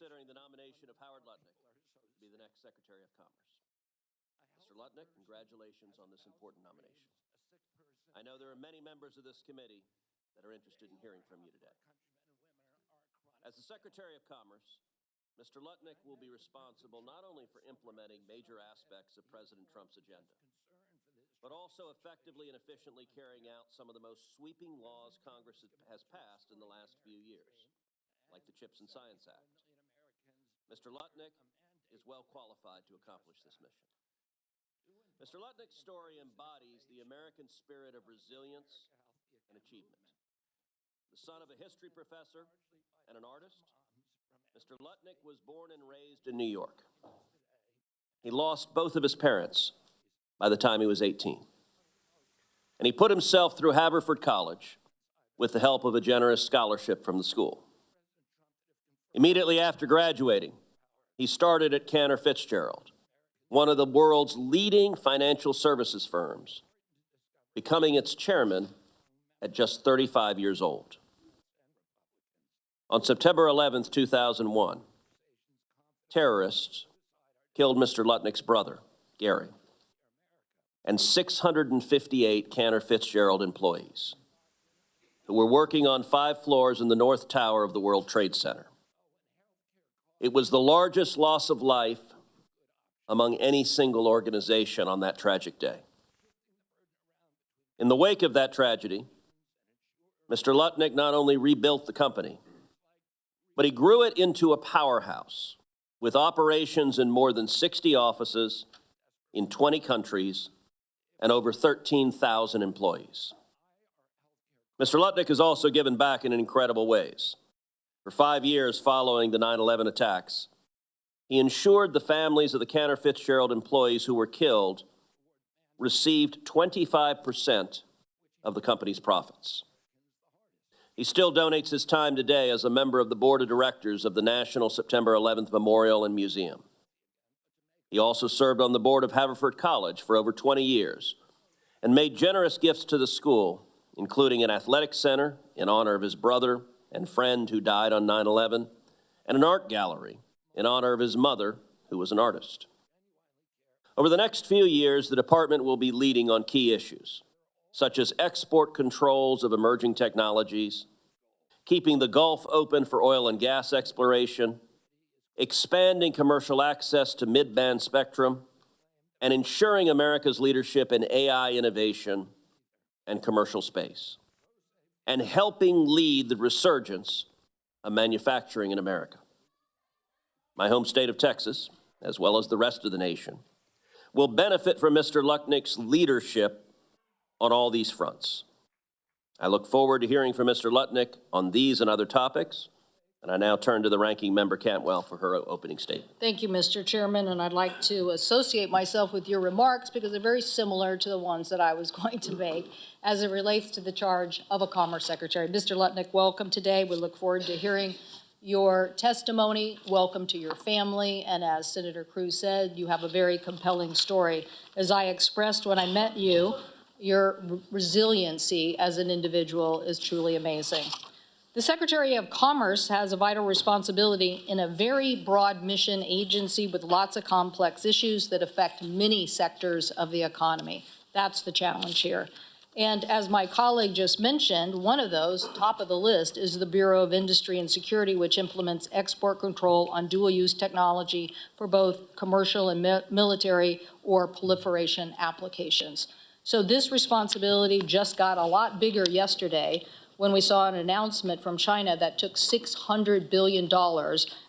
considering the nomination of Howard Lutnick to be the next Secretary of Commerce. Mr. Lutnick, congratulations on this important nomination. I know there are many members of this committee that are interested in hearing from you today. As the Secretary of Commerce, Mr. Lutnick will be responsible not only for implementing major aspects of President Trump's agenda, but also effectively and efficiently carrying out some of the most sweeping laws Congress has passed in the last few years, like the CHIPS and Science Act. Mr. Lutnick is well qualified to accomplish this mission. Mr. Lutnick's story embodies the American spirit of resilience and achievement. The son of a history professor and an artist, Mr. Lutnick was born and raised in New York. He lost both of his parents by the time he was 18. And he put himself through Haverford College with the help of a generous scholarship from the school. Immediately after graduating, he started at Cantor Fitzgerald, one of the world's leading financial services firms, becoming its chairman at just 35 years old. On September 11th, 2001, terrorists killed Mr. Lutnick's brother, Gary, and 658 Cantor Fitzgerald employees who were working on 5 floors in the North Tower of the World Trade Center. It was the largest loss of life among any single organization on that tragic day. In the wake of that tragedy, Mr. Lutnick not only rebuilt the company, but he grew it into a powerhouse with operations in more than 60 offices in 20 countries and over 13,000 employees. Mr. Lutnick has also given back in incredible ways. For 5 years following the 9/11 attacks, he ensured the families of the Cantor Fitzgerald employees who were killed received 25% of the company's profits. He still donates his time today as a member of the board of directors of the National September 11th Memorial and Museum. He also served on the board of Haverford College for over 20 years and made generous gifts to the school, including an athletic center in honor of his brother and friend who died on 9/11, and an art gallery in honor of his mother, who was an artist. Over the next few years, the department will be leading on key issues, such as export controls of emerging technologies, keeping the Gulf open for oil and gas exploration, expanding commercial access to mid-band spectrum, and ensuring America's leadership in AI innovation and commercial space, and helping lead the resurgence of manufacturing in America. My home state of Texas, as well as the rest of the nation, will benefit from Mr. Lutnick's leadership on all these fronts. I look forward to hearing from Mr. Lutnick on these and other topics, and I now turn to the ranking member Cantwell for her opening statement. Thank you, Mr. Chairman, and I'd like to associate myself with your remarks because they're very similar to the ones that I was going to make as it relates to the charge of a Commerce Secretary. Mr. Lutnick, welcome today. We look forward to hearing your testimony. Welcome to your family, and as Senator Cruz said, you have a very compelling story. As I expressed when I met you, your resiliency as an individual is truly amazing. The Secretary of Commerce has a vital responsibility in a very broad mission agency with lots of complex issues that affect many sectors of the economy. That's the challenge here. And as my colleague just mentioned, one of those, top of the list, is the Bureau of Industry and Security, which implements export control on dual-use technology for both commercial and military or proliferation applications. So this responsibility just got a lot bigger yesterday when we saw an announcement from China that took $600 billion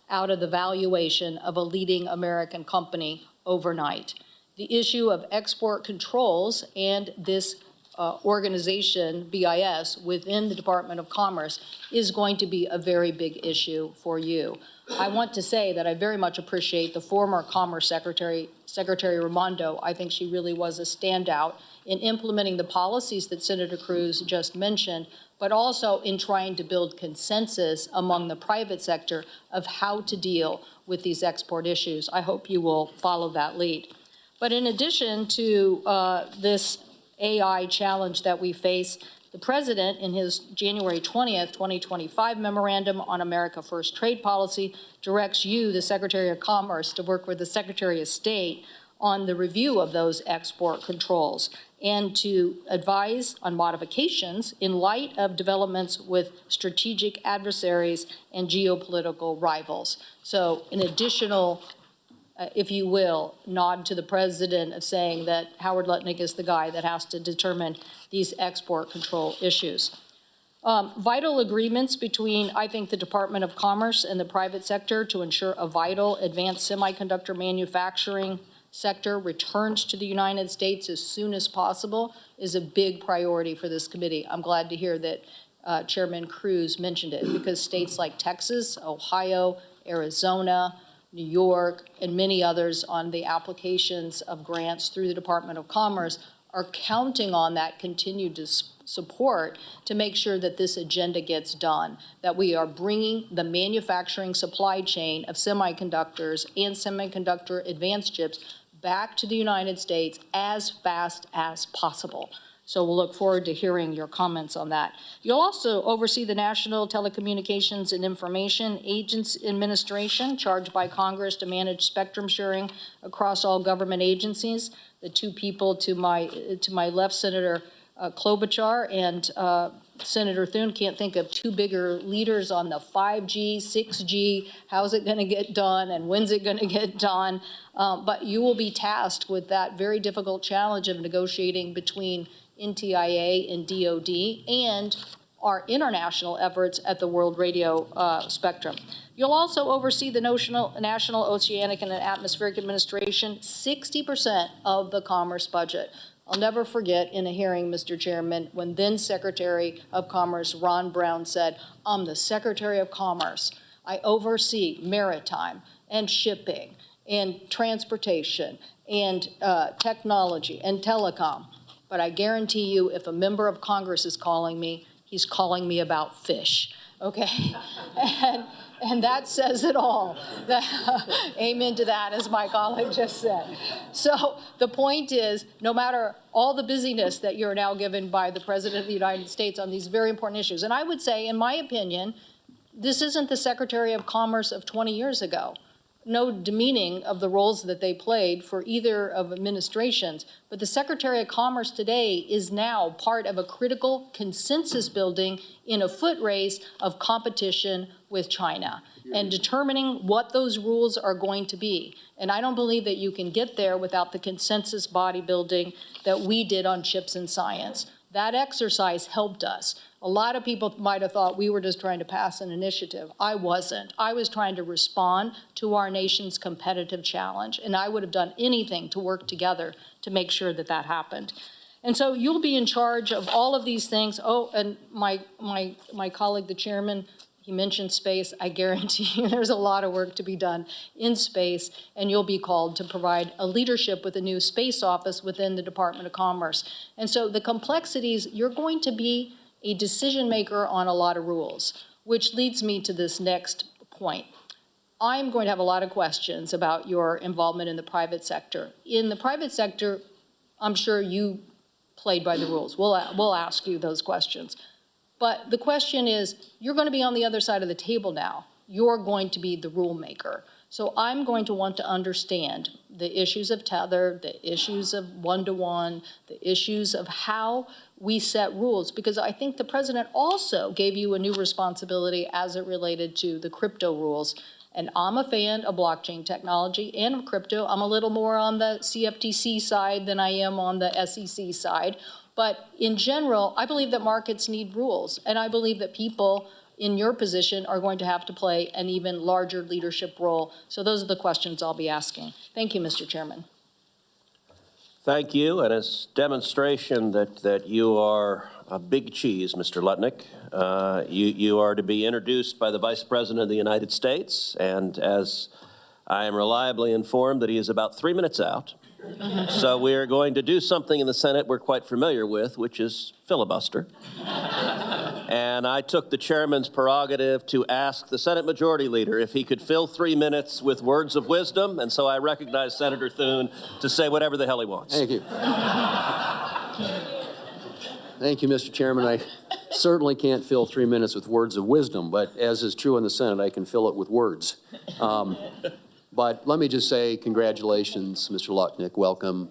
out of the valuation of a leading American company overnight. The issue of export controls and this organization, BIS, within the Department of Commerce is going to be a very big issue for you. I want to say that I very much appreciate the former Commerce Secretary, Secretary Raimondo. I think she really was a standout in implementing the policies that Senator Cruz just mentioned, but also in trying to build consensus among the private sector of how to deal with these export issues. I hope you will follow that lead. But in addition to this AI challenge that we face, The President, in his January 20th, 2025 memorandum on America First trade policy, directs you, the Secretary of Commerce, to work with the Secretary of State on the review of those export controls and to advise on modifications in light of developments with strategic adversaries and geopolitical rivals. So an additional, if you will, nod to the President of saying that Howard Lutnick is the guy that has to determine these export control issues. Vital agreements between, I think, the Department of Commerce and the private sector to ensure a vital advanced semiconductor manufacturing sector returns to the United States as soon as possible is a big priority for this committee. I'm glad to hear that Chairman Cruz mentioned it, because states like Texas, Ohio, Arizona, New York, and many others on the applications of grants through the Department of Commerce are counting on that continued support to make sure that this agenda gets done, that we are bringing the manufacturing supply chain of semiconductors and semiconductor advanced chips back to the United States as fast as possible. So we'll look forward to hearing your comments on that. You'll also oversee the National Telecommunications and Information Agency Administration, charged by Congress to manage spectrum sharing across all government agencies. The two people to my left, Senator Klobuchar and Senator Thune, can't think of two bigger leaders on the 5G, 6G, how's it going to get done and when's it going to get done. But you will be tasked with that very difficult challenge of negotiating between NTIA and DOD and our international efforts at the World Radio spectrum. You'll also oversee the National Oceanic and Atmospheric Administration, 60% of the Commerce budget. I'll never forget in a hearing, Mr. Chairman, when then Secretary of Commerce Ron Brown said, I'm the Secretary of Commerce. I oversee maritime and shipping and transportation and technology and telecom. But I guarantee you, if a member of Congress is calling me, he's calling me about fish, okay? And that says it all. Amen to that, as my colleague just said. So the point is, no matter all the busyness that you're now given by the President of the United States on these very important issues, and I would say, in my opinion, this isn't the Secretary of Commerce of 20 years ago. No demeaning of the roles that they played for either of administrations, but the Secretary of Commerce today is now part of a critical consensus building in a foot race of competition with China and determining what those rules are going to be. And I don't believe that you can get there without the consensus bodybuilding that we did on chips and science. That exercise helped us. A lot of people might have thought we were just trying to pass an initiative. I wasn't. I was trying to respond to our nation's competitive challenge, and I would have done anything to work together to make sure that that happened. And so you'll be in charge of all of these things. Oh, and my colleague, the chairman, he mentioned space. I guarantee you there's a lot of work to be done in space, and you'll be called to provide a leadership with a new space office within the Department of Commerce. And so the complexities, you're going to be a decision maker on a lot of rules, which leads me to this next point. I'm going to have a lot of questions about your involvement in the private sector. In the private sector, I'm sure you played by the rules. We'll ask you those questions. But the question is, you're going to be on the other side of the table now. You're going to be the rule maker. So I'm going to want to understand the issues of tether, the issues of one-to-one, the issues of how we set rules, because I think the president also gave you a new responsibility as it related to the crypto rules. And I'm a fan of blockchain technology and of crypto. I'm a little more on the CFTC side than I am on the SEC side. But in general, I believe that markets need rules. And I believe that people in your position are going to have to play an even larger leadership role. So those are the questions I'll be asking. Thank you, Mr. Chairman. Thank you, and as demonstration that you are a big cheese, Mr. Lutnick, you are to be introduced by the Vice President of the United States, and as I am reliably informed that he is about 3 minutes out, so we are going to do something in the Senate we're quite familiar with, which is filibuster. And I took the chairman's prerogative to ask the Senate Majority Leader if he could fill 3 minutes with words of wisdom, and so I recognize Senator Thune to say whatever the hell he wants. Thank you. Thank you, Mr. Chairman. I certainly can't fill 3 minutes with words of wisdom, but as is true in the Senate, I can fill it with words. But let me just say congratulations, Mr. Lutnick. Welcome.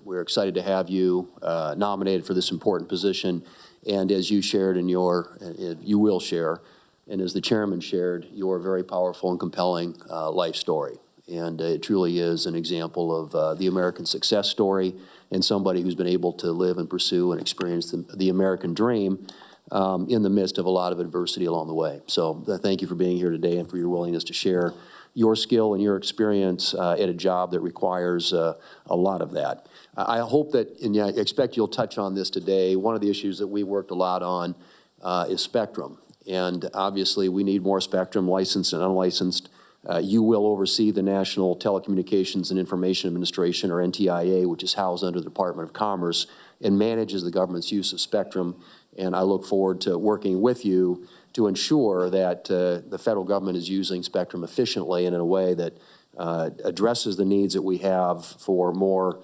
We're excited to have you nominated for this important position. And as you shared in you will share, and as the chairman shared, your very powerful and compelling life story. And it truly is an example of the American success story and somebody who's been able to live and pursue and experience the American dream in the midst of a lot of adversity along the way. So thank you for being here today and for your willingness to share your skill and your experience at a job that requires a lot of that. I hope that, and I expect you'll touch on this today, one of the issues that we worked a lot on is spectrum. And obviously we need more spectrum, licensed and unlicensed. You will oversee the National Telecommunications and Information Administration, or NTIA, which is housed under the Department of Commerce and manages the government's use of spectrum. And I look forward to working with you to ensure that the federal government is using spectrum efficiently and in a way that addresses the needs that we have for more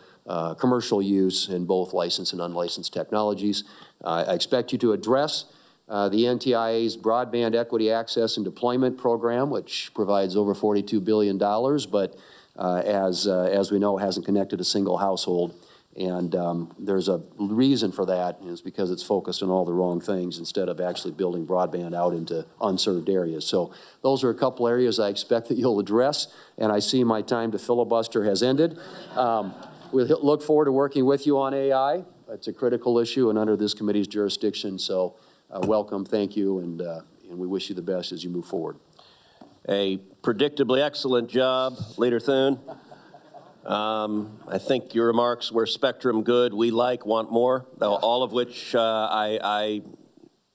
commercial use in both licensed and unlicensed technologies. I expect you to address the NTIA's Broadband Equity Access and Deployment Program, which provides over $42 billion, but as we know, hasn't connected a single household. And there's a reason for that, and it's because it's focused on all the wrong things instead of actually building broadband out into unserved areas. So those are a couple areas I expect that you'll address, and I see my time to filibuster has ended. We look forward to working with you on AI. It's a critical issue and under this committee's jurisdiction, so welcome, thank you, and we wish you the best as you move forward. A predictably excellent job, Leader Thune. I think your remarks were spectrum good, we want more, all of which I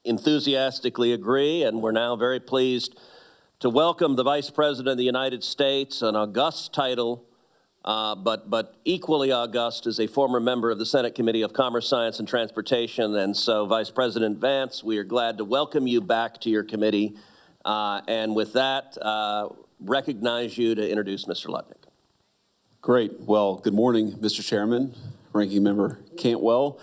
enthusiastically agree, and we're now very pleased to welcome the Vice President of the United States, an august title, but equally august as a former member of the Senate Committee of Commerce, Science, and Transportation. And so, Vice President Vance, we are glad to welcome you back to your committee. And with that, recognize you to introduce Mr. Lutnick. Great. Well, good morning, Mr. Chairman, Ranking Member Cantwell.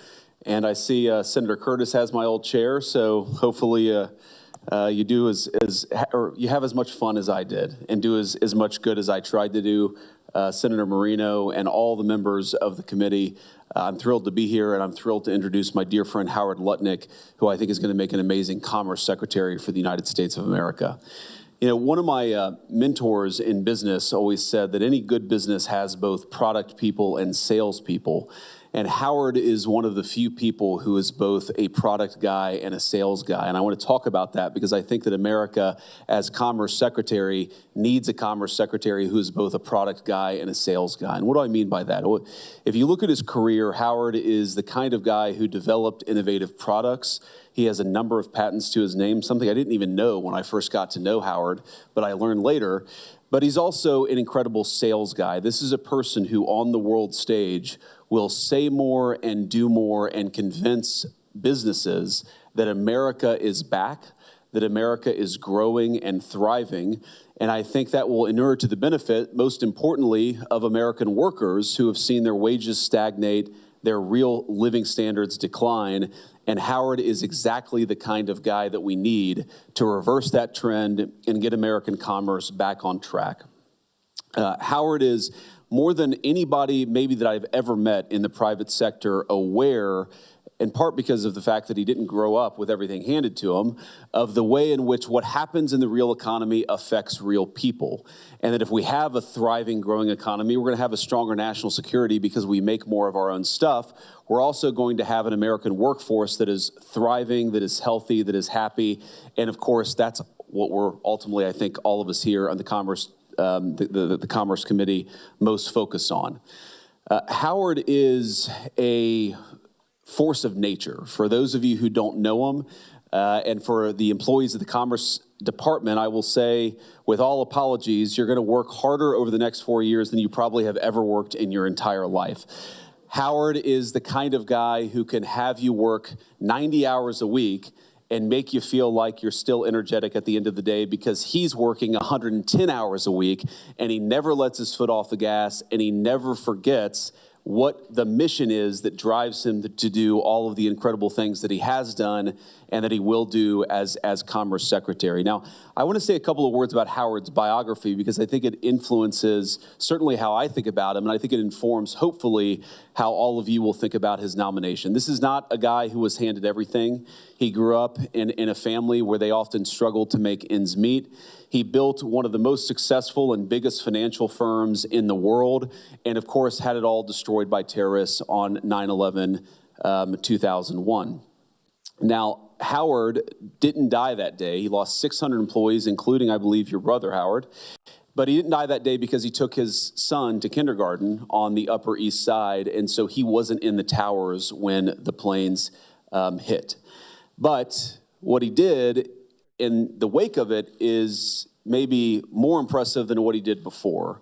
And I see Senator Curtis has my old chair, so hopefully you do or you have as much fun as I did and do as much good as I tried to do. Senator Marino and all the members of the committee, I'm thrilled to be here, and I'm thrilled to introduce my dear friend Howard Lutnick, who I think is going to make an amazing Commerce Secretary for the United States of America. You know, one of my mentors in business always said that any good business has both product people and sales people. And Howard is one of the few people who is both a product guy and a sales guy. And I want to talk about that because I think that America, as Commerce Secretary, needs a Commerce Secretary who is both a product guy and a sales guy. And what do I mean by that? If you look at his career, Howard is the kind of guy who developed innovative products. He has a number of patents to his name, something I didn't even know when I first got to know Howard, but I learned later. But he's also an incredible sales guy. This is a person who on the world stage will say more and do more and convince businesses that America is back, that America is growing and thriving. And I think that will inure to the benefit, most importantly, of American workers who have seen their wages stagnate, their real living standards decline. And Howard is exactly the kind of guy that we need to reverse that trend and get American commerce back on track. Howard is, more than anybody maybe that I've ever met in the private sector, aware, in part because of the fact that he didn't grow up with everything handed to him, of the way in which what happens in the real economy affects real people. And that if we have a thriving, growing economy, we're going to have a stronger national security because we make more of our own stuff. We're also going to have an American workforce that is thriving, that is healthy, that is happy. And of course, that's what we're ultimately, I think, all of us here on the Commerce the Commerce Committee most focused on. Howard is a force of nature. For those of you who don't know him, and for the employees of the Commerce Department, I will say, with all apologies, you're going to work harder over the next 4 years than you probably have ever worked in your entire life. Howard is the kind of guy who can have you work 90 hours a week and make you feel like you're still energetic at the end of the day because he's working 110 hours a week and he never lets his foot off the gas and he never forgets what the mission is that drives him to do all of the incredible things that he has done and that he will do as Commerce Secretary. Now, I want to say a couple of words about Howard's biography because I think it influences certainly how I think about him, and I think it informs, hopefully, how all of you will think about his nomination. This is not a guy who was handed everything. He grew up in a family where they often struggled to make ends meet. He built one of the most successful and biggest financial firms in the world, and of course had it all destroyed by terrorists on 9/11, 2001. Now, Howard didn't die that day. He lost 600 employees, including, I believe, your brother, Howard. But he didn't die that day because he took his son to kindergarten on the Upper East Side, and so he wasn't in the towers when the planes hit. But what he did in the wake of it is maybe more impressive than what he did before.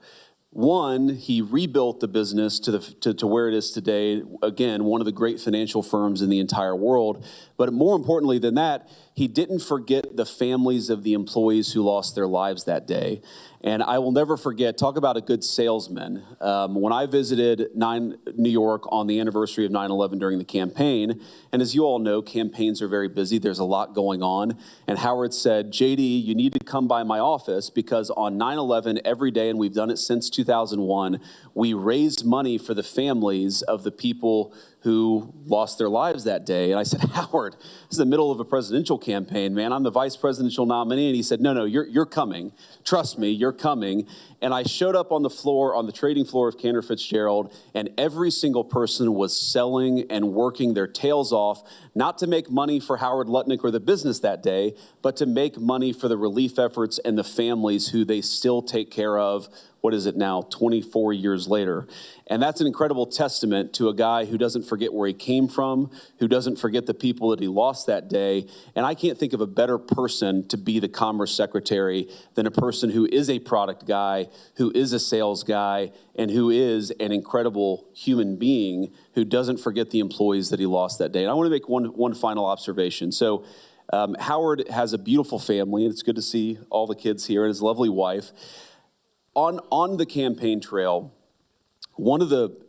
One, he rebuilt the business to where it is today. Again, one of the great financial firms in the entire world. But more importantly than that, he didn't forget the families of the employees who lost their lives that day. And I will never forget, talk about a good salesman. When I visited New York on the anniversary of 9/11 during the campaign, and as you all know, campaigns are very busy. There's a lot going on. And Howard said, JD, you need to come by my office because on 9/11 every day, and we've done it since 2001, we raised money for the families of the people who lost their lives that day. And I said, Howard, this is the middle of a presidential campaign, man. I'm the vice presidential nominee. And he said, no, you're coming. Trust me, you're coming. And I showed up on the floor, on the trading floor of Cantor Fitzgerald, and every single person was selling and working their tails off, not to make money for Howard Lutnick or the business that day, but to make money for the relief efforts and the families who they still take care of. What is it now, 24 years later? And that's an incredible testament to a guy who doesn't forget where he came from, who doesn't forget the people that he lost that day. And I can't think of a better person to be the Commerce Secretary than a person who is a product guy, who is a sales guy, and who is an incredible human being who doesn't forget the employees that he lost that day. And I want to make one final observation. So Howard has a beautiful family, and it's good to see all the kids here, and his lovely wife. On the campaign trail,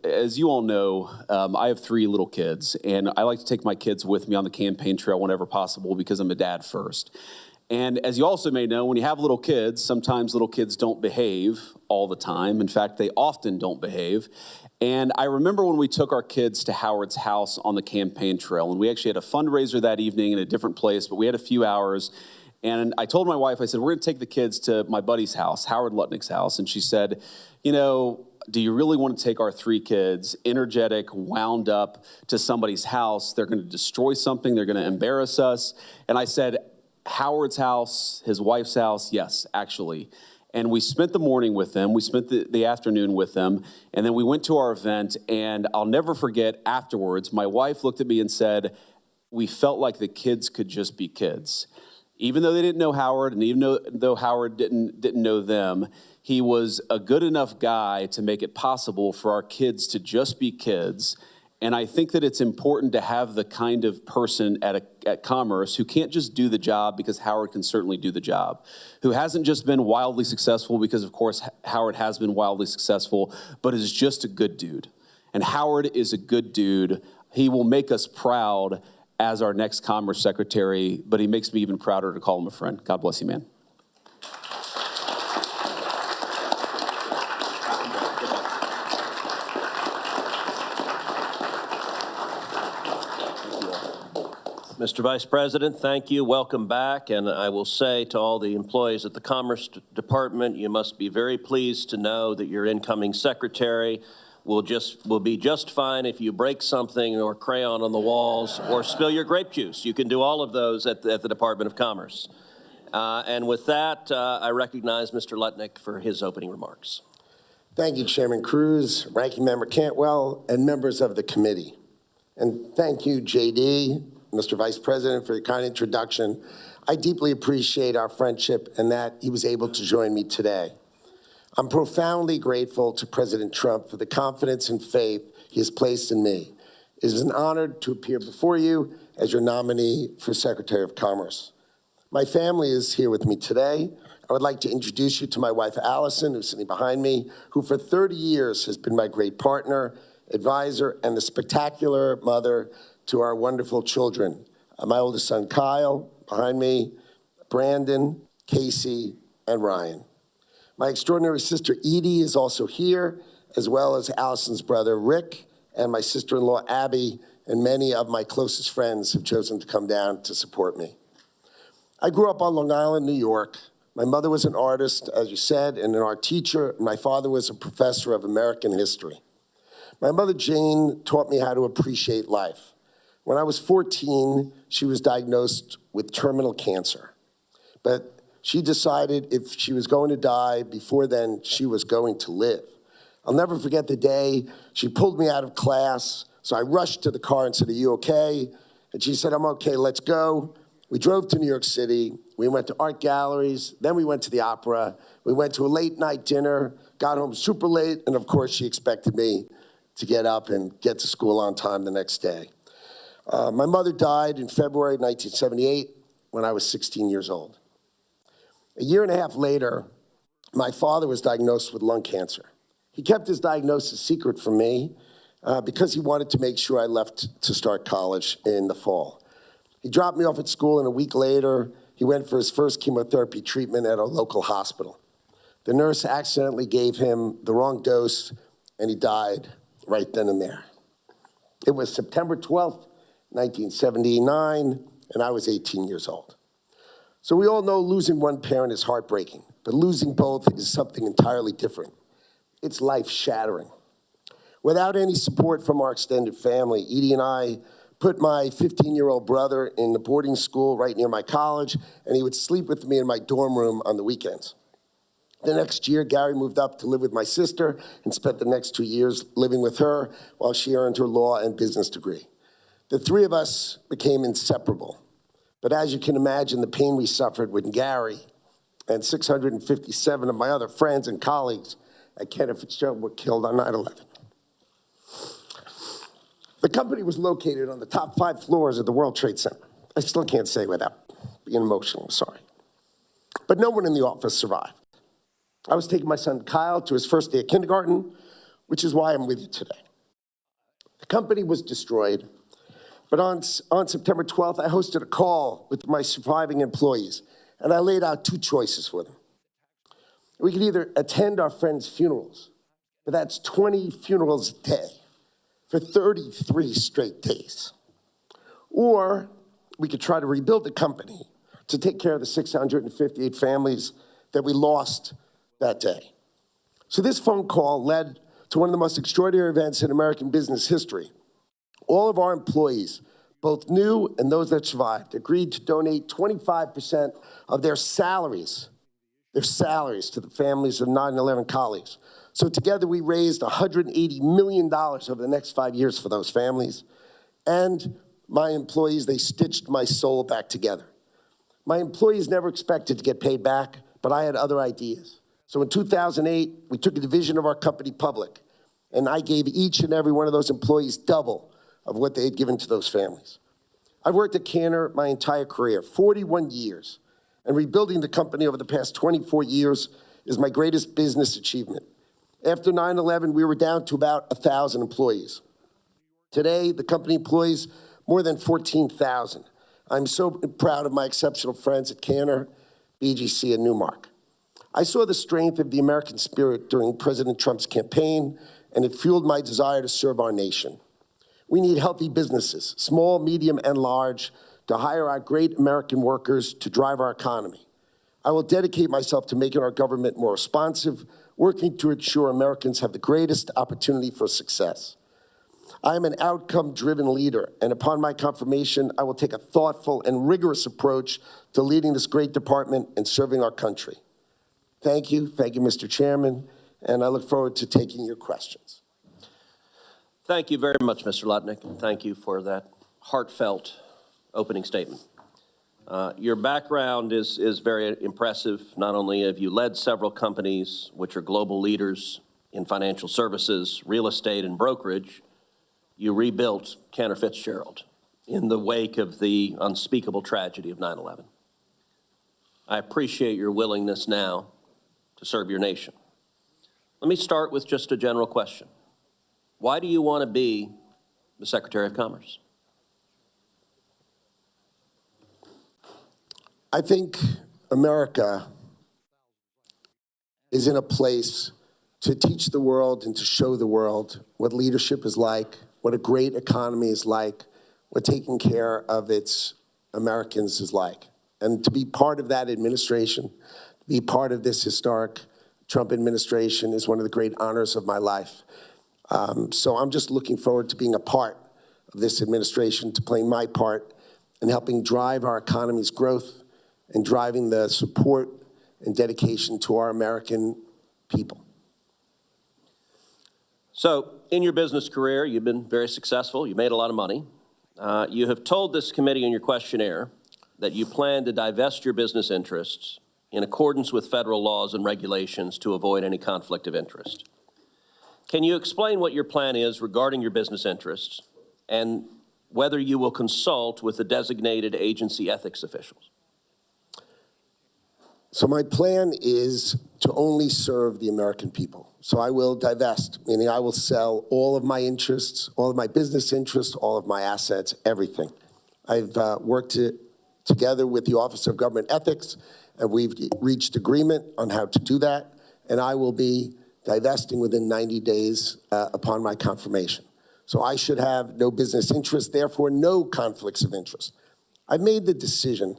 as you all know, I have 3 little kids, and I like to take my kids with me on the campaign trail whenever possible because I'm a dad first. And as you also may know, when you have little kids, sometimes little kids don't behave all the time. In fact, they often don't behave. And I remember when we took our kids to Howard's house on the campaign trail, and we actually had a fundraiser that evening in a different place, but we had a few hours. And I told my wife, I said, we're going to take the kids to my buddy's house, Howard Lutnick's house. And she said, do you really want to take our 3 kids, energetic, wound up, to somebody's house? They're going to destroy something. They're going to embarrass us. And I said, Howard's house, his wife's house, yes, actually. And we spent the morning with them. We spent the afternoon with them. And then we went to our event. And I'll never forget afterwards, my wife looked at me and said, we felt like the kids could just be kids. Even though they didn't know Howard, and even though Howard didn't know them, he was a good enough guy to make it possible for our kids to just be kids. And I think that it's important to have the kind of person at Commerce who can't just do the job, because Howard can certainly do the job, who hasn't just been wildly successful, because of course Howard has been wildly successful, but is just a good dude. And Howard is a good dude. He will make us proud as our next Commerce Secretary, but he makes me even prouder to call him a friend. God bless you, man. Mr. Vice President, thank you. Welcome back. And I will say to all the employees at the Commerce Department, you must be very pleased to know that your incoming secretary will be just fine if you break something or crayon on the walls or spill your grape juice. You can do all of those at the Department of Commerce. And with that, I recognize Mr. Lutnick for his opening remarks. Thank you, Chairman Cruz, Ranking Member Cantwell, and members of the committee. And thank you, JD, Mr. Vice President, for your kind introduction. I deeply appreciate our friendship and that he was able to join me today. I'm profoundly grateful to President Trump for the confidence and faith he has placed in me. It is an honor to appear before you as your nominee for Secretary of Commerce. My family is here with me today. I would like to introduce you to my wife, Allison, who's sitting behind me, who for 30 years has been my great partner advisor, and the spectacular mother to our wonderful children. My oldest son, Kyle, behind me, Brandon, Casey, and Ryan. My extraordinary sister, Edie, is also here, as well as Allison's brother, Rick, and my sister-in-law, Abby, and many of my closest friends have chosen to come down to support me. I grew up on Long Island, New York. My mother was an artist, as you said, and an art teacher. My father was a professor of American history. My mother, Jane, taught me how to appreciate life. When I was 14, she was diagnosed with terminal cancer. But she decided if she was going to die before then, she was going to live. I'll never forget the day she pulled me out of class. So I rushed to the car and said, "Are you okay?" And she said, "I'm okay, let's go." We drove to New York City. We went to art galleries. Then we went to the opera. We went to a late night dinner, got home super late. And of course, she expected me to get up and get to school on time the next day. My mother died in February 1978 when I was 16 years old. A year and a half later, my father was diagnosed with lung cancer. He kept his diagnosis secret from me because he wanted to make sure I left to start college in the fall. He dropped me off at school, and a week later, he went for his first chemotherapy treatment at a local hospital. The nurse accidentally gave him the wrong dose, and he died right then and there. It was September 12th, 1979, and I was 18 years old. So we all know losing one parent is heartbreaking, but losing both is something entirely different. It's life-shattering. Without any support from our extended family, Edie and I put my 15-year-old brother in the boarding school right near my college, and he would sleep with me in my dorm room on the weekends. The next year, Gary moved up to live with my sister and spent the next 2 years living with her while she earned her law and business degree. The three of us became inseparable. But as you can imagine, the pain we suffered when Gary and 657 of my other friends and colleagues at Cantor Fitzgerald were killed on 9/11. The company was located on the top 5 floors of the World Trade Center. I still can't say without being emotional, I'm sorry. But no one in the office survived. I was taking my son Kyle to his first day of kindergarten, which is why I'm with you today. The company was destroyed, but on September 12th, I hosted a call with my surviving employees, and I laid out 2 choices for them. We could either attend our friends' funerals, but that's 20 funerals a day for 33 straight days. Or we could try to rebuild the company to take care of the 658 families that we lost that day. So this phone call led to one of the most extraordinary events in American business history. All of our employees, both new and those that survived, agreed to donate 25% of their salaries to the families of 9/11 colleagues. So together we raised $180 million over the next 5 years for those families. And my employees, they stitched my soul back together. My employees never expected to get paid back, but I had other ideas. So in 2008, we took a division of our company public, and I gave each and every one of those employees double of what they had given to those families. I've worked at Cantor my entire career, 41 years, and rebuilding the company over the past 24 years is my greatest business achievement. After 9/11, we were down to about 1,000 employees. Today, the company employs more than 14,000. I'm so proud of my exceptional friends at Cantor, BGC, and Newmark. I saw the strength of the American spirit during President Trump's campaign, and it fueled my desire to serve our nation. We need healthy businesses, small, medium, and large, to hire our great American workers to drive our economy. I will dedicate myself to making our government more responsive, working to ensure Americans have the greatest opportunity for success. I am an outcome-driven leader, and upon my confirmation, I will take a thoughtful and rigorous approach to leading this great department and serving our country. Thank you, Mr. Chairman, and I look forward to taking your questions. Thank you very much, Mr. Lutnick, and thank you for that heartfelt opening statement. Your background is very impressive. Not only have you led several companies which are global leaders in financial services, real estate, and brokerage, you rebuilt Cantor Fitzgerald in the wake of the unspeakable tragedy of 9/11. I appreciate your willingness now to serve your nation. Let me start with just a general question. Why do you want to be the Secretary of Commerce? I think America is in a place to teach the world and to show the world what leadership is like, what a great economy is like, what taking care of its Americans is like. And to be part of that administration, to be part of this historic Trump administration is one of the great honors of my life. So I'm just looking forward to being a part of this administration, to playing my part in helping drive our economy's growth and driving the support and dedication to our American people. So, in your business career, you've been very successful. You made a lot of money. You have told this committee in your questionnaire that you plan to divest your business interests in accordance with federal laws and regulations to avoid any conflict of interest. Can you explain what your plan is regarding your business interests and whether you will consult with the designated agency ethics officials? So my plan is to only serve the American people. So I will divest, meaning I will sell all of my interests, all of my business interests, all of my assets, everything. I've worked together with the Office of Government Ethics, and we've reached agreement on how to do that, and I will be divesting within 90 days upon my confirmation. So I should have no business interest, therefore no conflicts of interest. I've made the decision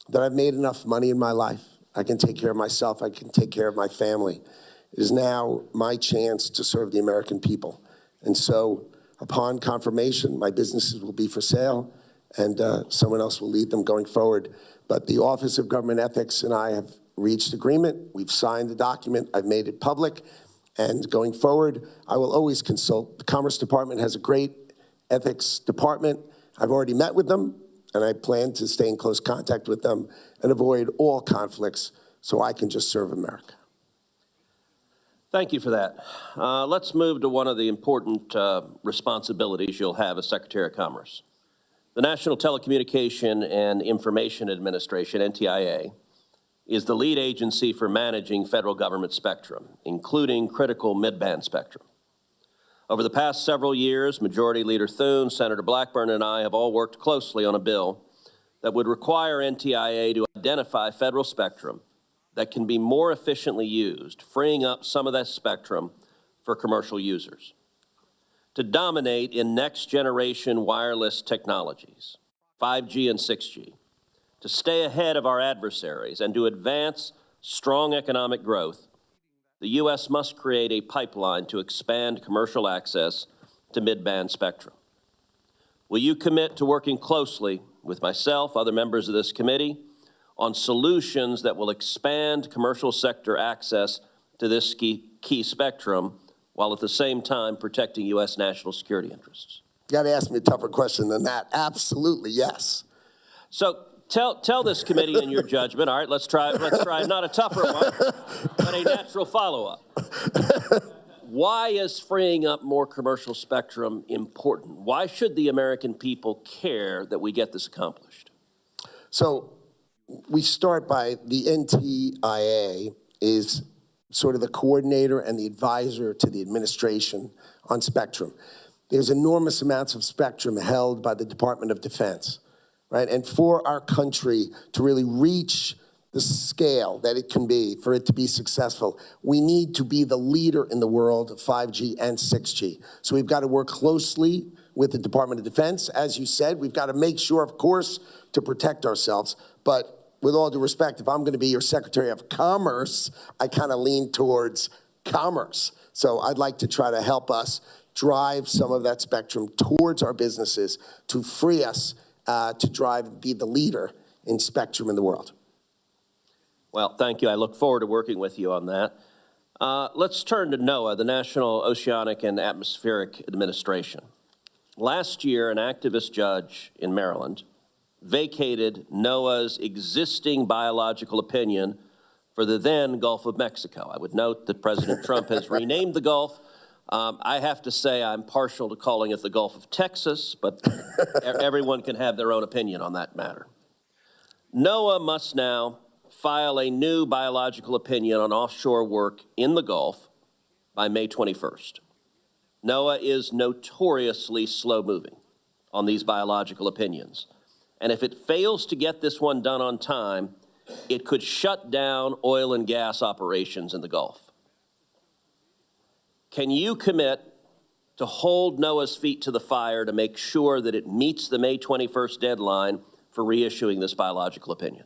that I've made enough money in my life. I can take care of myself, I can take care of my family. It is now my chance to serve the American people. And so upon confirmation, my businesses will be for sale and someone else will lead them going forward. But the Office of Government Ethics and I have reached agreement. We've signed the document, I've made it public. And going forward, I will always consult. The Commerce Department has a great ethics department. I've already met with them, and I plan to stay in close contact with them and avoid all conflicts so I can just serve America. Thank you for that. Let's move to one of the important responsibilities you'll have as Secretary of Commerce. The National Telecommunication and Information Administration, NTIA, is the lead agency for managing federal government spectrum, including critical mid-band spectrum. Over the past several years, Majority Leader Thune, Senator Blackburn, and I have all worked closely on a bill that would require NTIA to identify federal spectrum that can be more efficiently used, freeing up some of that spectrum for commercial users. To dominate in next-generation wireless technologies, 5G and 6G, to stay ahead of our adversaries and to advance strong economic growth, the U.S. must create a pipeline to expand commercial access to mid-band spectrum. Will you commit to working closely with myself, other members of this committee, on solutions that will expand commercial sector access to this key spectrum while at the same time protecting U.S. national security interests? You got to ask me a tougher question than that. Absolutely, yes. So tell this committee in your judgment. All right, let's try not a tougher one, but a natural follow-up. Why is freeing up more commercial spectrum important? Why should the American people care that we get this accomplished? So we start by the NTIA is sort of the coordinator and the advisor to the administration on spectrum. There's enormous amounts of spectrum held by the Department of Defense, right? And for our country to really reach the scale that it can be, for it to be successful, we need to be the leader in the world of 5G and 6G. So we've got to work closely with the Department of Defense. As you said, we've got to make sure, of course, to protect ourselves. But with all due respect, if I'm going to be your Secretary of Commerce, I kind of lean towards commerce. So I'd like to try to help us drive some of that spectrum towards our businesses to free us to be the leader in spectrum in the world. Well, thank you. I look forward to working with you on that. Let's turn to NOAA, the National Oceanic and Atmospheric Administration. Last year, an activist judge in Maryland vacated NOAA's existing biological opinion for the then Gulf of Mexico. I would note that President Trump has renamed the Gulf. I have to say I'm partial to calling it the Gulf of Texas, but everyone can have their own opinion on that matter. NOAA must now file a new biological opinion on offshore work in the Gulf by May 21st. NOAA is notoriously slow-moving on these biological opinions. And if it fails to get this one done on time, it could shut down oil and gas operations in the Gulf. Can you commit to hold NOAA's feet to the fire to make sure that it meets the May 21st deadline for reissuing this biological opinion?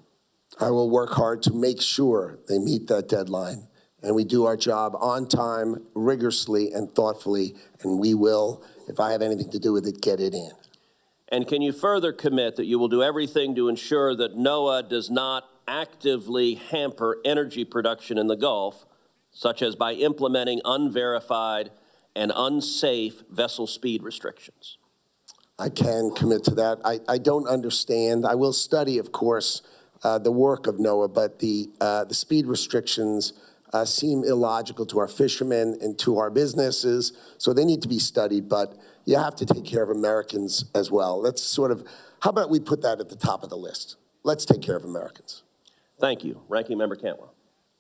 I will work hard to make sure they meet that deadline, and we do our job on time, rigorously and thoughtfully, and we will, if I have anything to do with it, get it in. And can you further commit that you will do everything to ensure that NOAA does not actively hamper energy production in the Gulf, such as by implementing unverified and unsafe vessel speed restrictions? I can commit to that. I don't understand. I will study, of course, the work of NOAA, but the speed restrictions seem illogical to our fishermen and to our businesses, so they need to be studied, but you have to take care of Americans as well. Let's sort of, how about we put that at the top of the list? Let's take care of Americans. Thank you. Ranking Member Cantwell.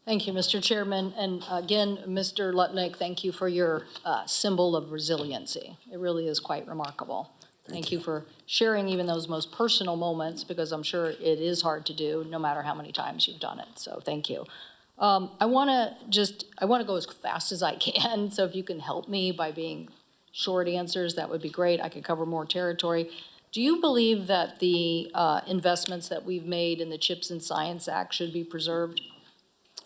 Thank you, Mr. Chairman. And again, Mr. Lutnick, thank you for your symbol of resiliency. It really is quite remarkable. Thank you for sharing even those most personal moments, because I'm sure it is hard to do no matter how many times you've done it. So thank you. I want to go as fast as I can. So if you can help me by being short answers, that would be great. I could cover more territory. Do you believe that the investments that we've made in the CHIPS and Science Act should be preserved?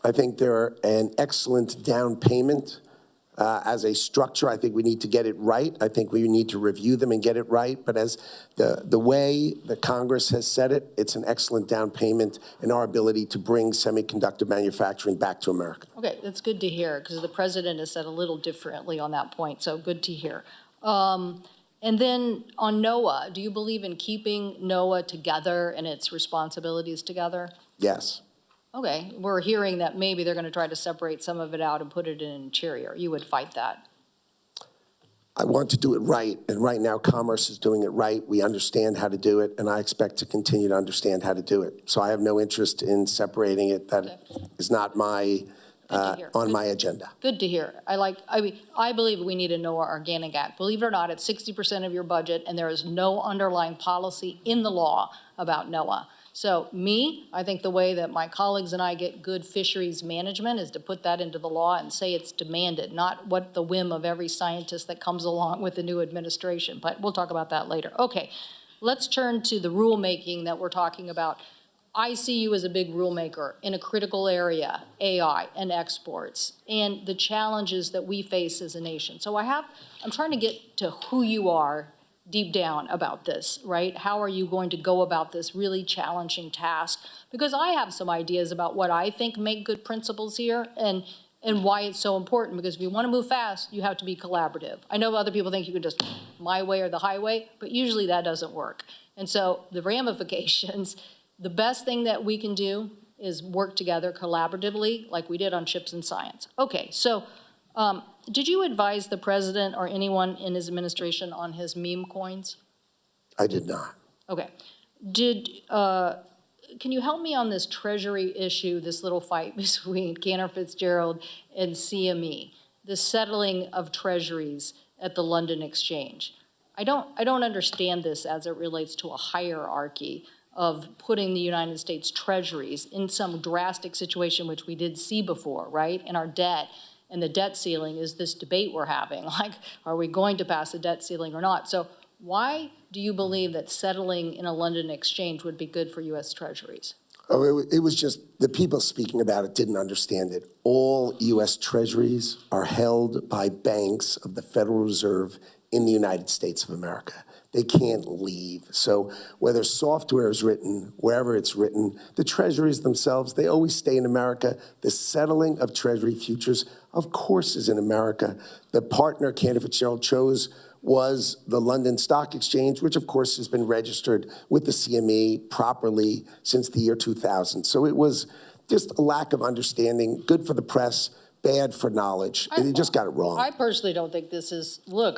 I think they're an excellent down payment as a structure. I think we need to get it right. I think we need to review them and get it right. But as the way the Congress has said it, it's an excellent down payment in our ability to bring semiconductor manufacturing back to America. Okay, that's good to hear, because the president has said a little differently on that point, so good to hear. And then on NOAA, do you believe in keeping NOAA together and its responsibilities together? Yes. Okay, we're hearing that maybe they're going to try to separate some of it out and put it in Interior. You would fight that? I want to do it right, and right now Commerce is doing it right. We understand how to do it, and I expect to continue to understand how to do it. So I have no interest in separating it. That is not my on my agenda. Good to hear. I believe we need a NOAA Organic Act. Believe it or not, it's 60% of your budget, and there is no underlying policy in the law about NOAA. So I think the way that my colleagues and I get good fisheries management is to put that into the law and say it's demanded, not what the whim of every scientist that comes along with the new administration. But we'll talk about that later. Okay, let's turn to the rulemaking that we're talking about. I see you as a big rulemaker in a critical area, AI and exports, and the challenges that we face as a nation. So I'm trying to get to who you are deep down about this, right? How are you going to go about this really challenging task? Because I have some ideas about what I think make good principles here and why it's so important. Because if you want to move fast, you have to be collaborative. I know other people think you can just my way or the highway, but usually that doesn't work. And so the ramifications, the best thing that we can do is work together collaboratively like we did on CHIPS and Science. Okay, so did you advise the president or anyone in his administration on his meme coins? I did not. Okay. Can you help me on this Treasury issue, this little fight between Cantor Fitzgerald and CME, the settling of treasuries at the London Exchange? I don't understand this as it relates to a hierarchy of putting the United States treasuries in some drastic situation, which we did see before, right? In our debt. And the debt ceiling is this debate we're having, like, are we going to pass a debt ceiling or not? So why do you believe that settling in a London exchange would be good for U.S. treasuries? Oh, it was just the people speaking about it didn't understand it. All U.S. treasuries are held by banks of the Federal Reserve in the United States of America. They can't leave. So whether software is written, wherever it's written, the treasuries themselves, they always stay in America. The settling of treasury futures, of course, is in America. The partner Cantor Fitzgerald chose was the London Stock Exchange, which of course has been registered with the CME properly since the year 2000. So it was just a lack of understanding, good for the press, bad for knowledge. They just got it wrong. I personally don't think this is, look,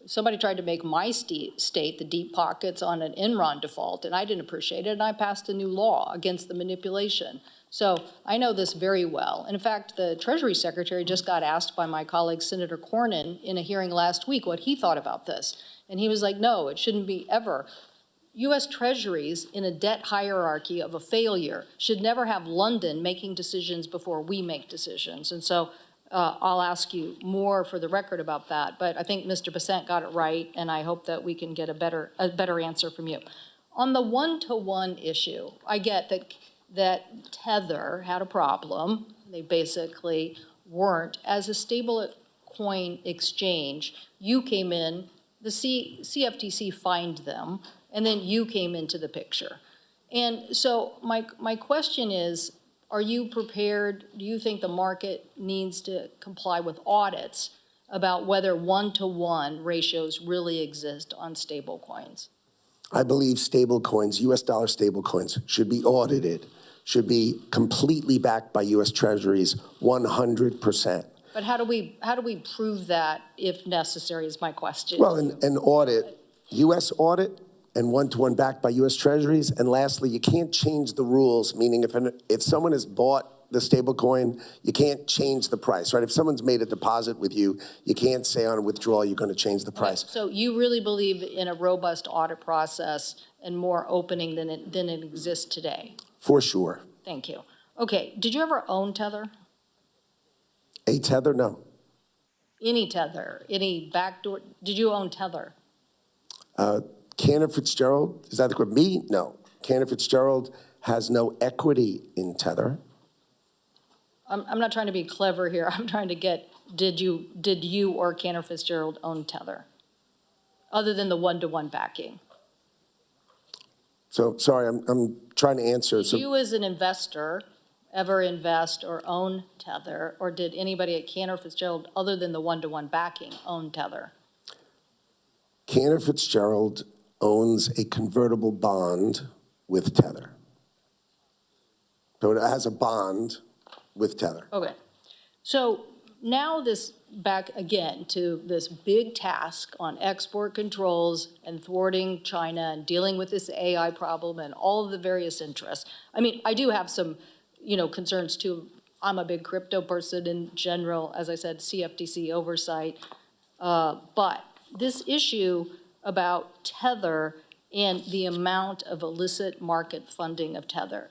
somebody tried to make my state the deep pockets on an Enron default, and I didn't appreciate it, and I passed a new law against the manipulation. So I know this very well. And in fact, the Treasury Secretary just got asked by my colleague Senator Cornyn in a hearing last week what he thought about this. And he was like, no, it shouldn't be ever. U.S. Treasuries in a debt hierarchy of a failure should never have London making decisions before we make decisions. And so I'll ask you more for the record about that. But I think Mr. Bessent got it right, and I hope that we can get a better answer from you. On the one-to-one issue, I get that Tether had a problem. They basically weren't. As a stablecoin exchange, you came in, the CFTC fined them, and then you came into the picture. And so my question is, are you prepared, do you think the market needs to comply with audits about whether one-to-one ratios really exist on stablecoins? I believe stablecoins, US dollar stablecoins, should be audited, should be completely backed by US Treasuries, 100%. But how do we prove that if necessary is my question. Well, an audit, US audit, and one-to-one backed by US Treasuries. And lastly, you can't change the rules, meaning if someone has bought the stablecoin, you can't change the price, right? If someone's made a deposit with you, you can't say on a withdrawal you're going to change the price. So you really believe in a robust audit process and more opening than it exists today? For sure. Thank you. Okay, did you ever own Tether? A Tether? No. Any Tether? Any backdoor? Did you own Tether? Cantor Fitzgerald, is that the correct? Me? No. Cantor Fitzgerald has no equity in Tether. I'm not trying to be clever here. I'm trying to get, did you or Cantor Fitzgerald own Tether? Other than the one-to-one backing. So, sorry, I'm trying to answer. Did you as an investor ever invest or own Tether, or did anybody at Cantor Fitzgerald, other than the one-to-one backing, own Tether? Cantor Fitzgerald owns a convertible bond with Tether. So it has a bond with Tether. Okay. So now back again to this big task on export controls and thwarting China and dealing with this AI problem and all of the various interests. I mean, I do have some, concerns too. I'm a big crypto person in general, as I said, CFTC oversight. But this issue about Tether and the amount of illicit market funding of Tether.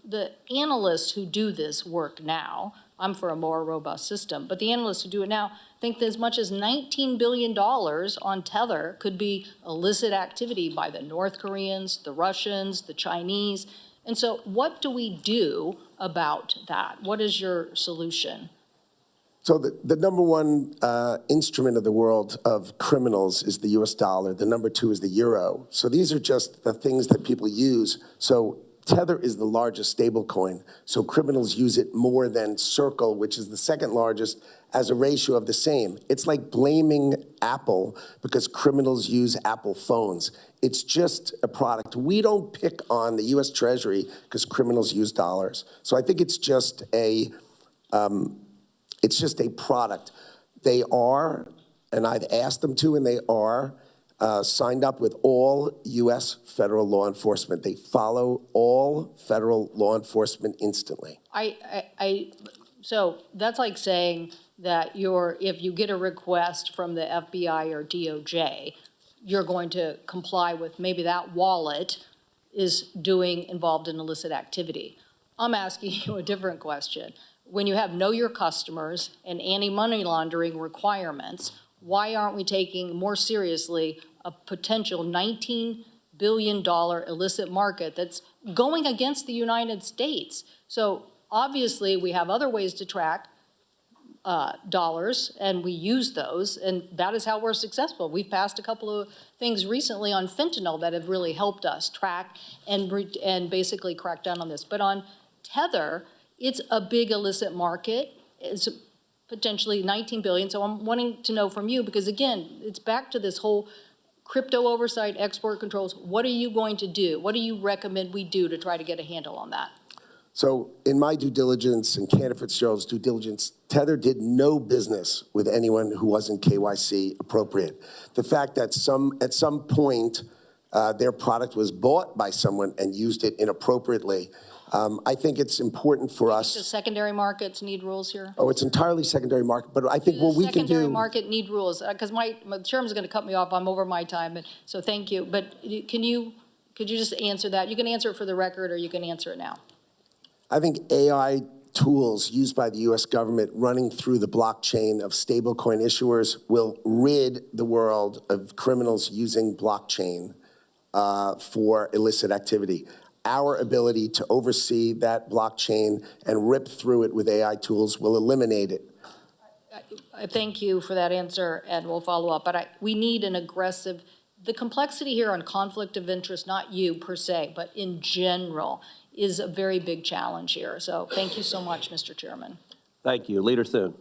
The analysts who do this work now, I'm for a more robust system, but the analysts who do it now think that as much as $19 billion on Tether could be illicit activity by the North Koreans, the Russians, the Chinese. And so what do we do about that? What is your solution? So the number one instrument of the world of criminals is the US dollar. The number two is the euro. So these are just the things that people use. So Tether is the largest stablecoin. So criminals use it more than Circle, which is the second largest, as a ratio of the same. It's like blaming Apple because criminals use Apple phones. It's just a product. We don't pick on the US Treasury because criminals use dollars. So I think it's just a product. They are, and I've asked them to, and they are signed up with all U.S. federal law enforcement. They follow all federal law enforcement instantly. So that's like saying that if you get a request from the FBI or DOJ, you're going to comply with maybe that wallet is involved in illicit activity. I'm asking you a different question. When you have know your customers and anti-money laundering requirements, why aren't we taking more seriously a potential $19 billion illicit market that's going against the United States? So obviously we have other ways to track dollars, and we use those, and that is how we're successful. We've passed a couple of things recently on fentanyl that have really helped us track and basically crack down on this. But on Tether, it's a big illicit market. It's potentially $19 billion. So I'm wanting to know from you, because again, it's back to this whole crypto oversight, export controls. What are you going to do? What do you recommend we do to try to get a handle on that? So in my due diligence and Cantor Fitzgerald's due diligence, Tether did no business with anyone who wasn't KYC appropriate. The fact that at some point their product was bought by someone and used it inappropriately, I think it's important for The us. secondary markets need rules here? Oh, it's entirely secondary market, but I think what we can Secondary do. market need rules, because my chairman's going to cut me off. I'm over my time, so thank you. But could you just answer that? You can answer it for the record, or you can answer it now. I think AI tools used by the U.S. government running through the blockchain of stablecoin issuers will rid the world of criminals using blockchain for illicit activity. Our ability to oversee that blockchain and rip through it with AI tools will eliminate it. Thank you for that answer, and we'll follow up. But we need an aggressive, the complexity here on conflict of interest, not you per se, but in general, is a very big challenge here. So thank you so much, Mr. Chairman. Thank you. Leader Thune.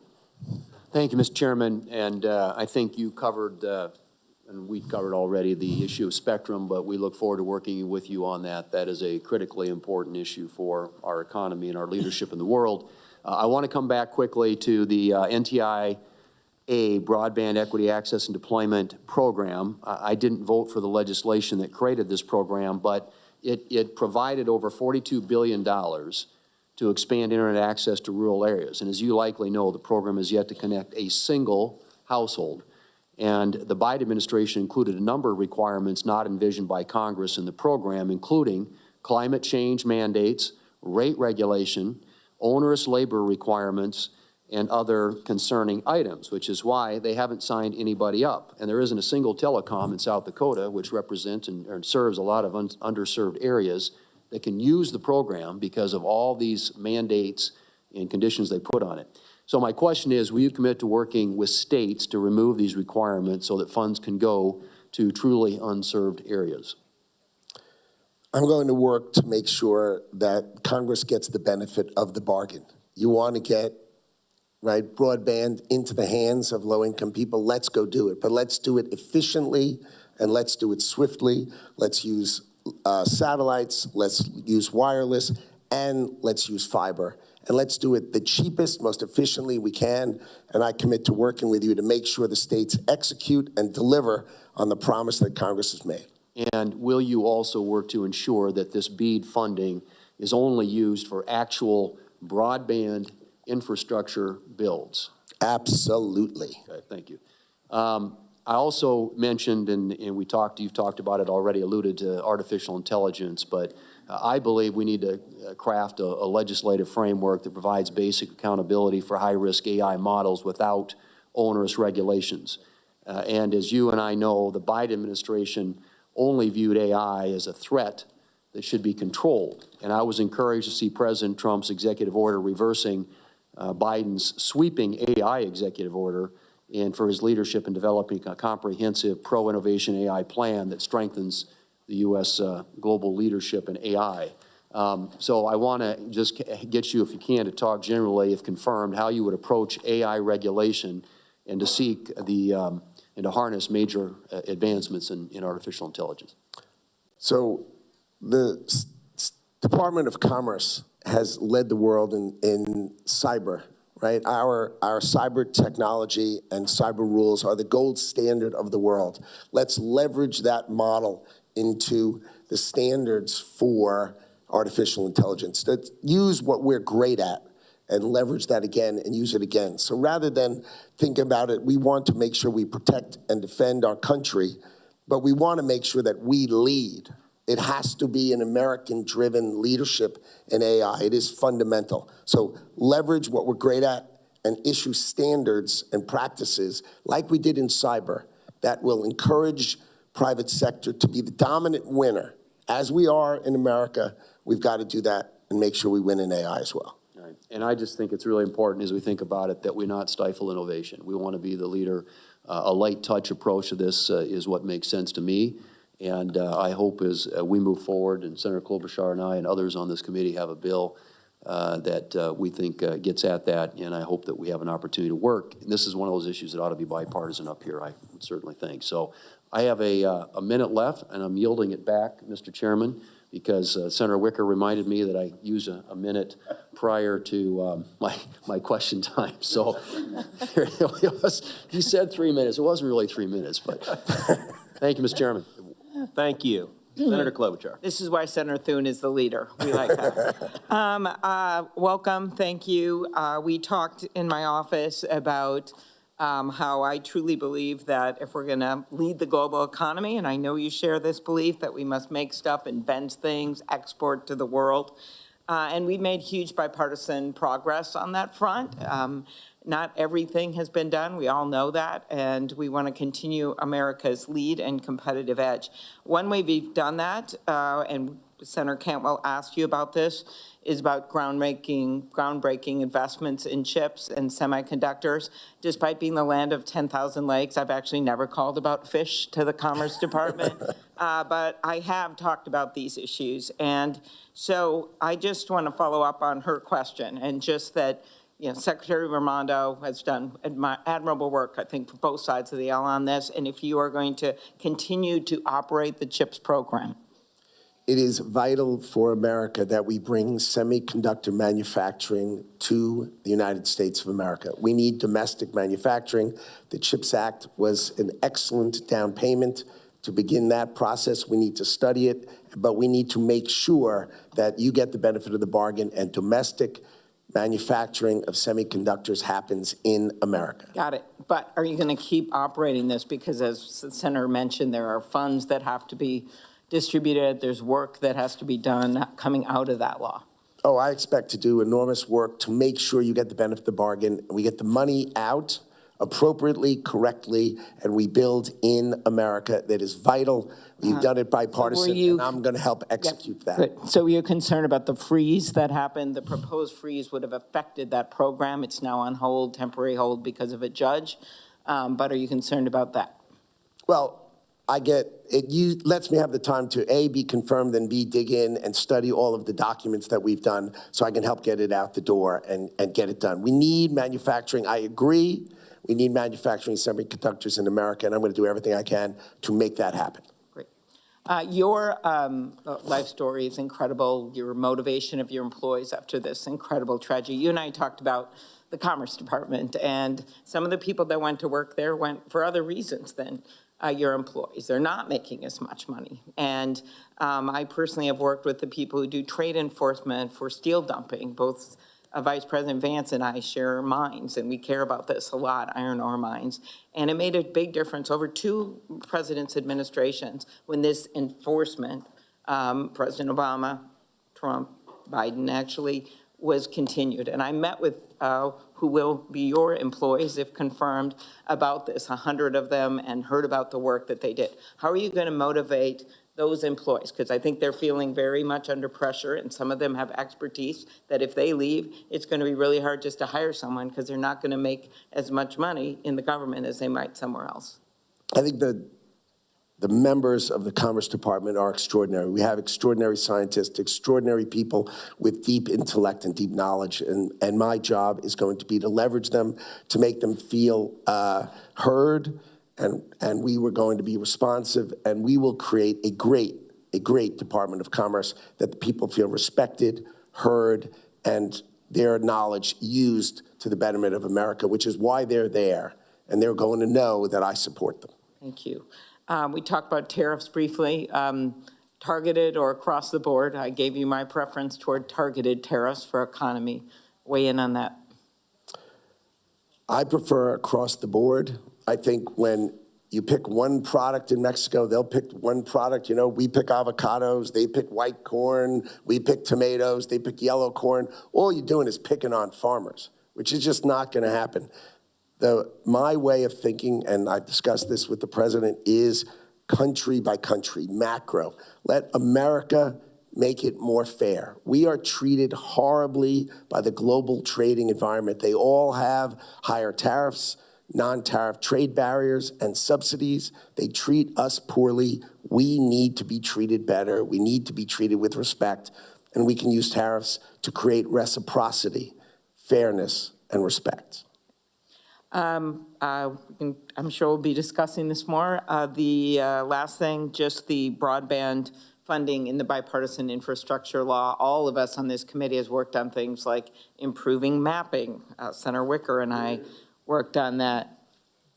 Thank you, Mr. Chairman, and I think you covered, and we've covered already, the issue of spectrum, but we look forward to working with you on that. That is a critically important issue for our economy and our leadership in the world. I want to come back quickly to the NTIA Broadband Equity Access and Deployment Program. I didn't vote for the legislation that created this program, but it provided over $42 billion to expand internet access to rural areas. And as you likely know, the program is yet to connect a single household. And the Biden administration included a number of requirements not envisioned by Congress in the program, including climate change mandates, rate regulation, onerous labor requirements, and other concerning items, which is why they haven't signed anybody up. And there isn't a single telecom in South Dakota, which represents and serves a lot of underserved areas, that can use the program because of all these mandates and conditions they put on it. So my question is, will you commit to working with states to remove these requirements so that funds can go to truly unserved areas? I'm going to work to make sure that Congress gets the benefit of the bargain. You want to get broadband into the hands of low-income people, let's go do it. But let's do it efficiently, and let's do it swiftly. Let's use satellites, let's use wireless, and let's use fiber. And let's do it the cheapest, most efficiently we can. And I commit to working with you to make sure the states execute and deliver on the promise that Congress has made. And will you also work to ensure that this BEAD funding is only used for actual broadband infrastructure builds? Absolutely. Okay, thank you. I also mentioned, and you've talked about it already, alluded to artificial intelligence, but I believe we need to craft a legislative framework that provides basic accountability for high-risk AI models without onerous regulations. And as you and I know, the Biden administration only viewed AI as a threat that should be controlled. And I was encouraged to see President Trump's executive order reversing Biden's sweeping AI executive order, and for his leadership in developing a comprehensive pro-innovation AI plan that strengthens the U.S. Global leadership in AI. So I want to just get you, if you can, to talk generally, if confirmed, how you would approach AI regulation and to seek the and to harness major advancements in artificial intelligence. So the Department of Commerce has led the world in cyber, right? Our cyber technology and cyber rules are the gold standard of the world. Let's leverage that model into the standards for artificial intelligence. Let's use what we're great at and leverage that again and use it again. So rather than think about it, we want to make sure we protect and defend our country, but we want to make sure that we lead. It has to be an American-driven leadership in AI. It is fundamental. So leverage what we're great at and issue standards and practices like we did in cyber that will encourage private sector to be the dominant winner. As we are in America, we've got to do that and make sure we win in AI as well. Right. And I just think it's really important as we think about it that we not stifle innovation. We want to be the leader. A light touch approach to this is what makes sense to me. And I hope as we move forward, and Senator Klobuchar and I and others on this committee have a bill that we think gets at that, and I hope that we have an opportunity to work. And this is one of those issues that ought to be bipartisan up here, I would certainly think. So I have a minute left, and I'm yielding it back, Mr. Chairman, because Senator Wicker reminded me that I use a minute prior to my question time. So here it was. He said 3 minutes. It wasn't really 3 minutes, but thank you, Mr. Chairman. Thank you. Senator Klobuchar. This is why Senator Thune is the leader. We like that. Welcome, thank you. We talked in my office about how I truly believe that if we're going to lead the global economy, and I know you share this belief, that we must make stuff, invent things, export to the world. And we've made huge bipartisan progress on that front. Not everything has been done, we all know that, and we want to continue America's lead and competitive edge. One way we've done that, and Senator Cantwell asked you about this, is about groundbreaking investments in chips and semiconductors. Despite being the land of 10,000 lakes, I've actually never called about fish to the Commerce Department, but I have talked about these issues. And so I just want to follow up on her question, and just that, Secretary Raimondo has done admirable work, I think, for both sides of the aisle on this, and if you are going to continue to operate the CHIPS program. It is vital for America that we bring semiconductor manufacturing to the United States of America. We need domestic manufacturing. The CHIPS Act was an excellent down payment to begin that process. We need to study it, but we need to make sure that you get the benefit of the bargain and domestic manufacturing of semiconductors happens in America. Got it. But are you going to keep operating this? Because as the Senator mentioned, there are funds that have to be distributed. There's work that has to be done coming out of that law. Oh, I expect to do enormous work to make sure you get the benefit of the bargain. We get the money out appropriately, correctly, and we build in America. That is vital. We've done it bipartisan, and I'm going to help execute that. Good. So you're concerned about the freeze that happened? The proposed freeze would have affected that program. It's now on hold, temporary hold, because of a judge. But are you concerned about that? Well, I get it. Lets me have the time to A, be confirmed, and B, dig in and study all of the documents that we've done so I can help get it out the door and get it done. We need manufacturing. I agree. We need manufacturing semiconductors in America, and I'm going to do everything I can to make that happen. Great. Your life story is incredible. Your motivation of your employees after this incredible tragedy. You and I talked about the Commerce Department, and some of the people that went to work there went for other reasons than your employees. They're not making as much money. And I personally have worked with the people who do trade enforcement for steel dumping. Both Vice President Vance and I share mines, and we care about this a lot, iron ore mines. And it made a big difference over 2 presidents' administrations when this enforcement, President Obama, Trump, Biden actually, was continued. And I met with who will be your employees, if confirmed, about this, 100 of them, and heard about the work that they did. How are you going to motivate those employees? Because I think they're feeling very much under pressure, and some of them have expertise that if they leave, it's going to be really hard just to hire someone because they're not going to make as much money in the government as they might somewhere else. I think the members of the Commerce Department are extraordinary. We have extraordinary scientists, extraordinary people with deep intellect and deep knowledge, and my job is going to be to leverage them, to make them feel heard, and we were going to be responsive, and we will create a great Department of Commerce that the people feel respected, heard, and their knowledge used to the betterment of America, which is why they're there, and they're going to know that I support them. Thank you. We talked about tariffs briefly, targeted or across the board. I gave you my preference toward targeted tariffs for economy. Weigh in on that. I prefer across the board. I think when you pick one product in Mexico, they'll pick one product. We pick avocados, they pick white corn, we pick tomatoes, they pick yellow corn. All you're doing is picking on farmers, which is just not going to happen. My way of thinking, and I've discussed this with the president, is country by country, macro. Let America make it more fair. We are treated horribly by the global trading environment. They all have higher tariffs, non-tariff trade barriers, and subsidies. They treat us poorly. We need to be treated better. We need to be treated with respect, and we can use tariffs to create reciprocity, fairness, and respect. I'm sure we'll be discussing this more. The last thing, just the broadband funding in the bipartisan infrastructure law. All of us on this committee has worked on things like improving mapping. Senator Wicker and I worked on that.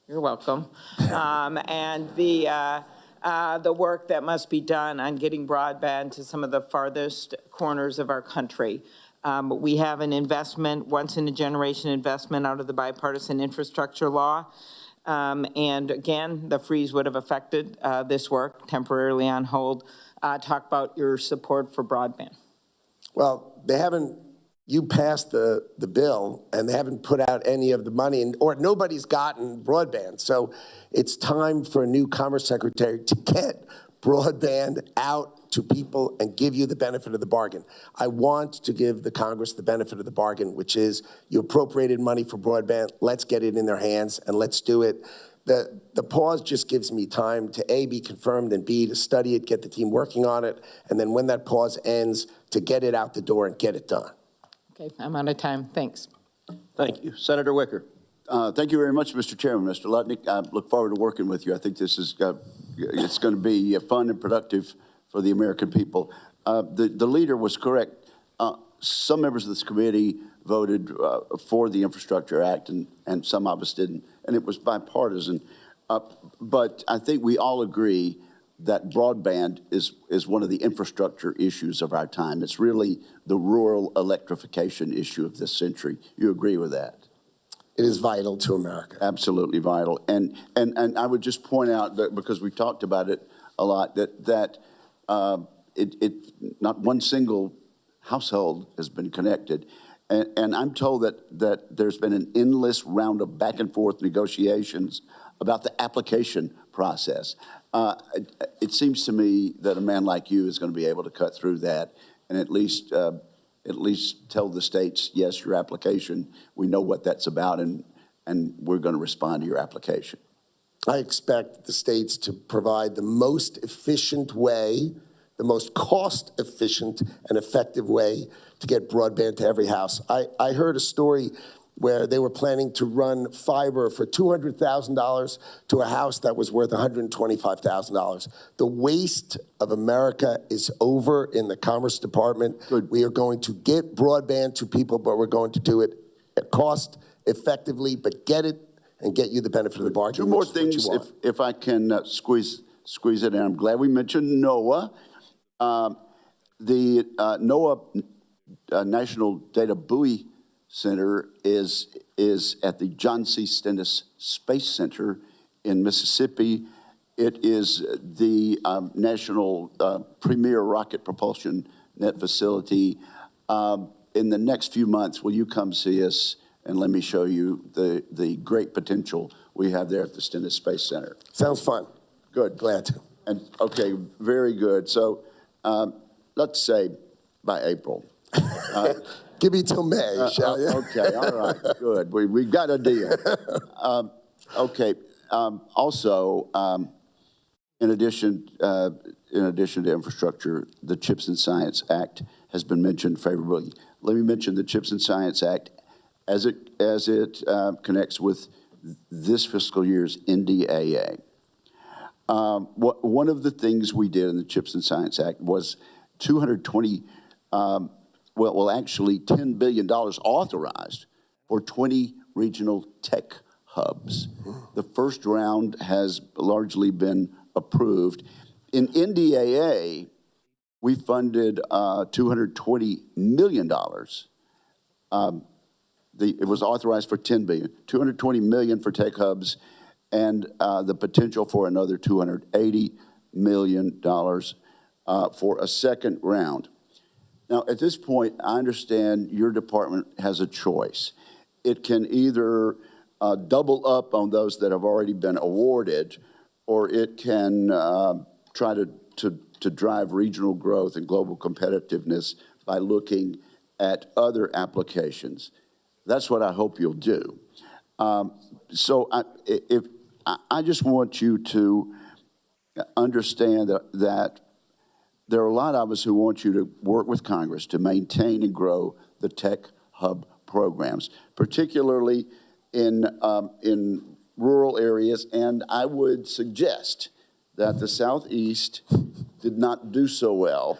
You're welcome. And the the work that must be done on getting broadband to some of the farthest corners of our country. We have an investment, once-in-a-generation investment out of the bipartisan infrastructure law. And again, the freeze would have affected this work, temporarily on hold. Talk about your support for broadband. Well, they haven't, you passed the bill, and they haven't put out any of the money, or nobody's gotten broadband. So it's time for a new Commerce Secretary to get broadband out to people and give you the benefit of the bargain. I want to give the Congress the benefit of the bargain, which is you appropriated money for broadband, let's get it in their hands and let's do it. The pause just gives me time to A, be confirmed, and B, to study it, get the team working on it, and then when that pause ends, to get it out the door and get it done. Okay, I'm out of time. Thanks. Thank you. Senator Wicker. Thank you very much, Mr. Chairman. Mr. Lutnick, I look forward to working with you. I think this is it's going to be fun and productive for the American people. The leader was correct. Some members of this committee voted for the Infrastructure Act, and some of us didn't, and it was bipartisan. But I think we all agree that broadband is one of the infrastructure issues of our time. It's really the rural electrification issue of this century. You agree with that? It is vital to America. Absolutely vital. And I would just point out that, because we talked about it a lot, that not one single household has been connected. And I'm told that there's been an endless round of back and forth negotiations about the application process. It seems to me that a man like you is going to be able to cut through that and at least tell the states, yes, your application, we know what that's about, and we're going to respond to your application. I expect the states to provide the most efficient way, the most cost-efficient and effective way to get broadband to every house. I heard a story where they were planning to run fiber for $200,000 to a house that was worth $125,000. The waste of America is over in the Commerce Department. Good. We are going to get broadband to people, but we're going to do it at cost effectively, but get it and get you the benefit of the bargain. Two more things, if I can squeeze it in. I'm glad we mentioned NOAA. The NOAA National Data Buoy Center is at the John C. Stennis Space Center in Mississippi. It is the national premier rocket propulsion net facility. In the next few months, will you come see us and let me show you the great potential we have there at the Stennis Space Center? Sounds fun. Good. Glad to. And okay, very good. So let's say by April. Give me till May, shall you? Okay, all right, good. We got a deal. Okay. Also, in addition to infrastructure, the CHIPS and Science Act has been mentioned favorably. Let me mention the CHIPS and Science Act as it connects with this fiscal year's NDAA. One of the things we did in the CHIPS and Science Act was actually $10 billion authorized for 20 regional tech hubs. The first round has largely been approved. In NDAA, we funded $220 million. It was authorized for $10 billion, $220 million for tech hubs, and the potential for another $280 million for a second round. Now, at this point, I understand your department has a choice. It can either double up on those that have already been awarded, or it can try to drive regional growth and global competitiveness by looking at other applications. That's what I hope you'll do. So I just want you to understand that there are a lot of us who want you to work with Congress to maintain and grow the tech hub programs, particularly in rural areas. And I would suggest that the Southeast did not do so well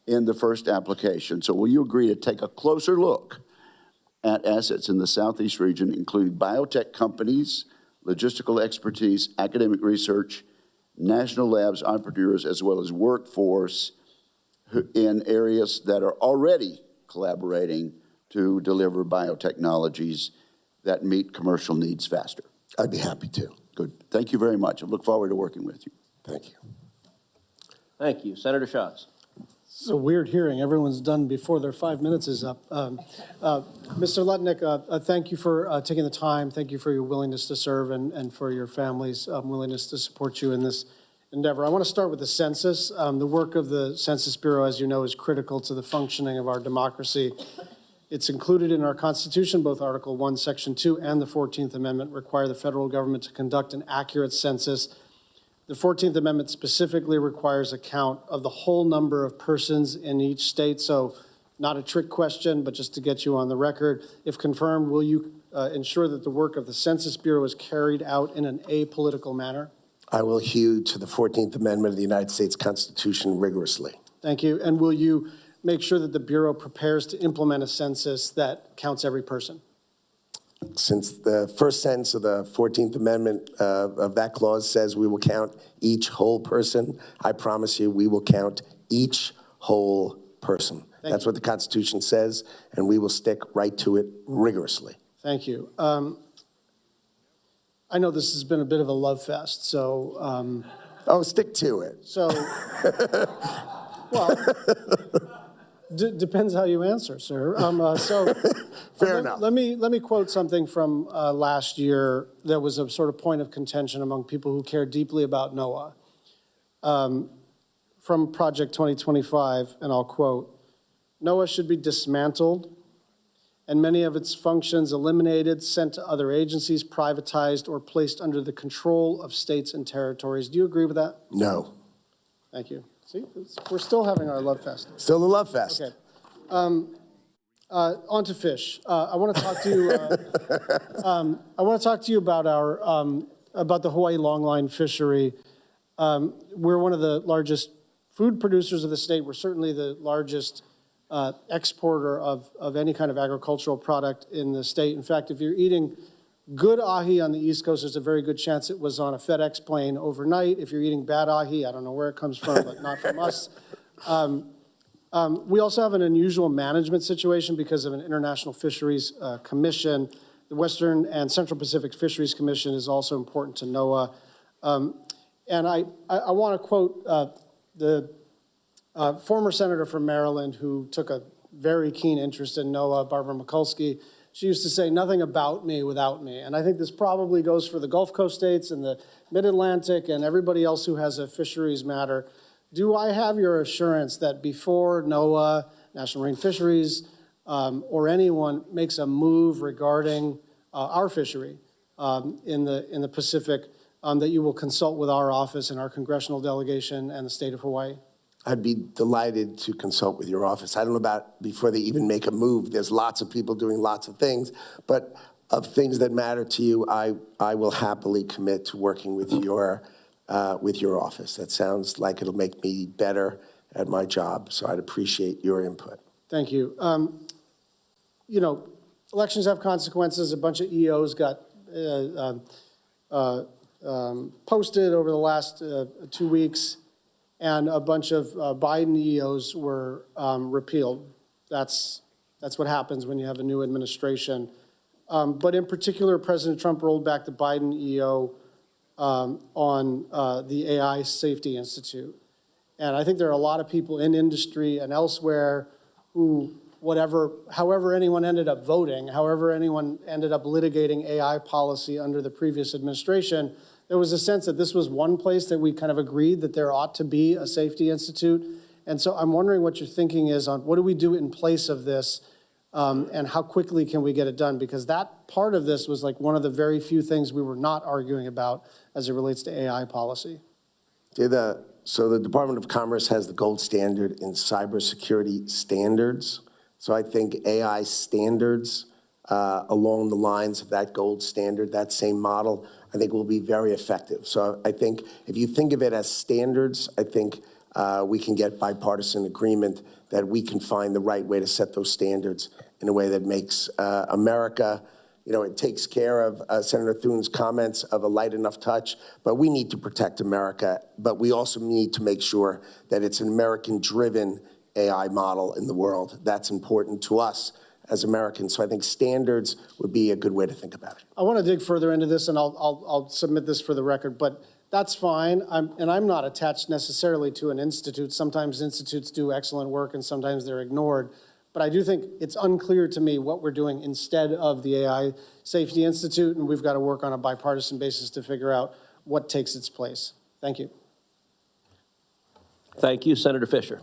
in the first application. So will you agree to take a closer look at assets in the Southeast region, including biotech companies, logistical expertise, academic research, national labs, entrepreneurs, as well as workforce in areas that are already collaborating to deliver biotechnologies that meet commercial needs faster. I'd be happy to. Good. Thank you very much. I look forward to working with you. Thank you. Thank you. Senator Schatz. It's a weird hearing. Everyone's done before their 5 minutes is up. Mr. Lutnick, thank you for taking the time. Thank you for your willingness to serve and for your family's willingness to support you in this endeavor. I want to start with the census. The work of the Census Bureau, as you know, is critical to the functioning of our democracy. It's included in our Constitution. Both Article 1, Section 2, and the 14th Amendment require the federal government to conduct an accurate census. The 14th Amendment specifically requires a count of the whole number of persons in each state. So not a trick question, but just to get you on the record, if confirmed, will you ensure that the work of the Census Bureau is carried out in an apolitical manner? I will hew to the 14th Amendment of the United States Constitution rigorously. Thank you. And will you make sure that the Bureau prepares to implement a census that counts every person? Since the first sentence of the 14th Amendment of that clause says we will count each whole person, I promise you we will count each whole person. That's what the Constitution says, and we will stick right to it rigorously. Thank you. I know this has been a bit of a love fest, so... Oh, stick to it. So, well, depends how you answer, sir. Fair enough. Let me quote something from last year that was a sort of point of contention among people who care deeply about NOAA. From Project 2025, and I'll quote, "NOAA should be dismantled and many of its functions eliminated, sent to other agencies, privatized, or placed under the control of states and territories." Do you agree with that? No. Thank you. See, we're still having our love fest. Still the love fest. Okay. On to fish. I want to talk to you. I want to talk to you about our about the Hawaii longline fishery. We're one of the largest food producers of the state. We're certainly the largest exporter of any kind of agricultural product in the state. In fact, if you're eating good ahi on the East Coast, there's a very good chance it was on a FedEx plane overnight. If you're eating bad ahi, I don't know where it comes from, but not from us. We also have an unusual management situation because of an International Fisheries Commission. The Western and Central Pacific Fisheries Commission is also important to NOAA. And I want to quote the former senator from Maryland who took a very keen interest in NOAA, Barbara Mikulski. She used to say, "Nothing about me without me." And I think this probably goes for the Gulf Coast states and the Mid-Atlantic and everybody else who has a fisheries matter. Do I have your assurance that before NOAA, National Marine Fisheries, or anyone makes a move regarding our fishery in the Pacific, that you will consult with our office and our congressional delegation and the state of Hawaii? I'd be delighted to consult with your office. I don't know about before they even make a move. There's lots of people doing lots of things, but of things that matter to you, I will happily commit to working with your office. That sounds like it'll make me better at my job, so I'd appreciate your input. Thank you. You know, elections have consequences. A bunch of EOs got posted over the last 2 weeks, and a bunch of Biden EOs were repealed. That's what happens when you have a new administration. But in particular, President Trump rolled back the Biden EO on the AI Safety Institute. And I think there are a lot of people in industry and elsewhere who, however anyone ended up voting, however anyone ended up litigating AI policy under the previous administration, there was a sense that this was one place that we kind of agreed that there ought to be a safety institute. And so I'm wondering what your thinking is on what do we do in place of this, and how quickly can we get it done? Because that part of this was like one of the very few things we were not arguing about as it relates to AI policy. So the Department of Commerce has the gold standard in cybersecurity standards. So I think AI standards along the lines of that gold standard, that same model, I think will be very effective. So I think if you think of it as standards, I think we can get bipartisan agreement that we can find the right way to set those standards in a way that makes America it takes care of Senator Thune's comments of a light enough touch, but we need to protect America, but we also need to make sure that it's an American-driven AI model in the world. That's important to us as Americans. So I think standards would be a good way to think about it. I want to dig further into this, and I'll submit this for the record, but that's fine. I'm not attached necessarily to an institute. Sometimes institutes do excellent work, and sometimes they're ignored. But I do think it's unclear to me what we're doing instead of the AI Safety Institute, and we've got to work on a bipartisan basis to figure out what takes its place. Thank you. Thank you, Senator Fisher.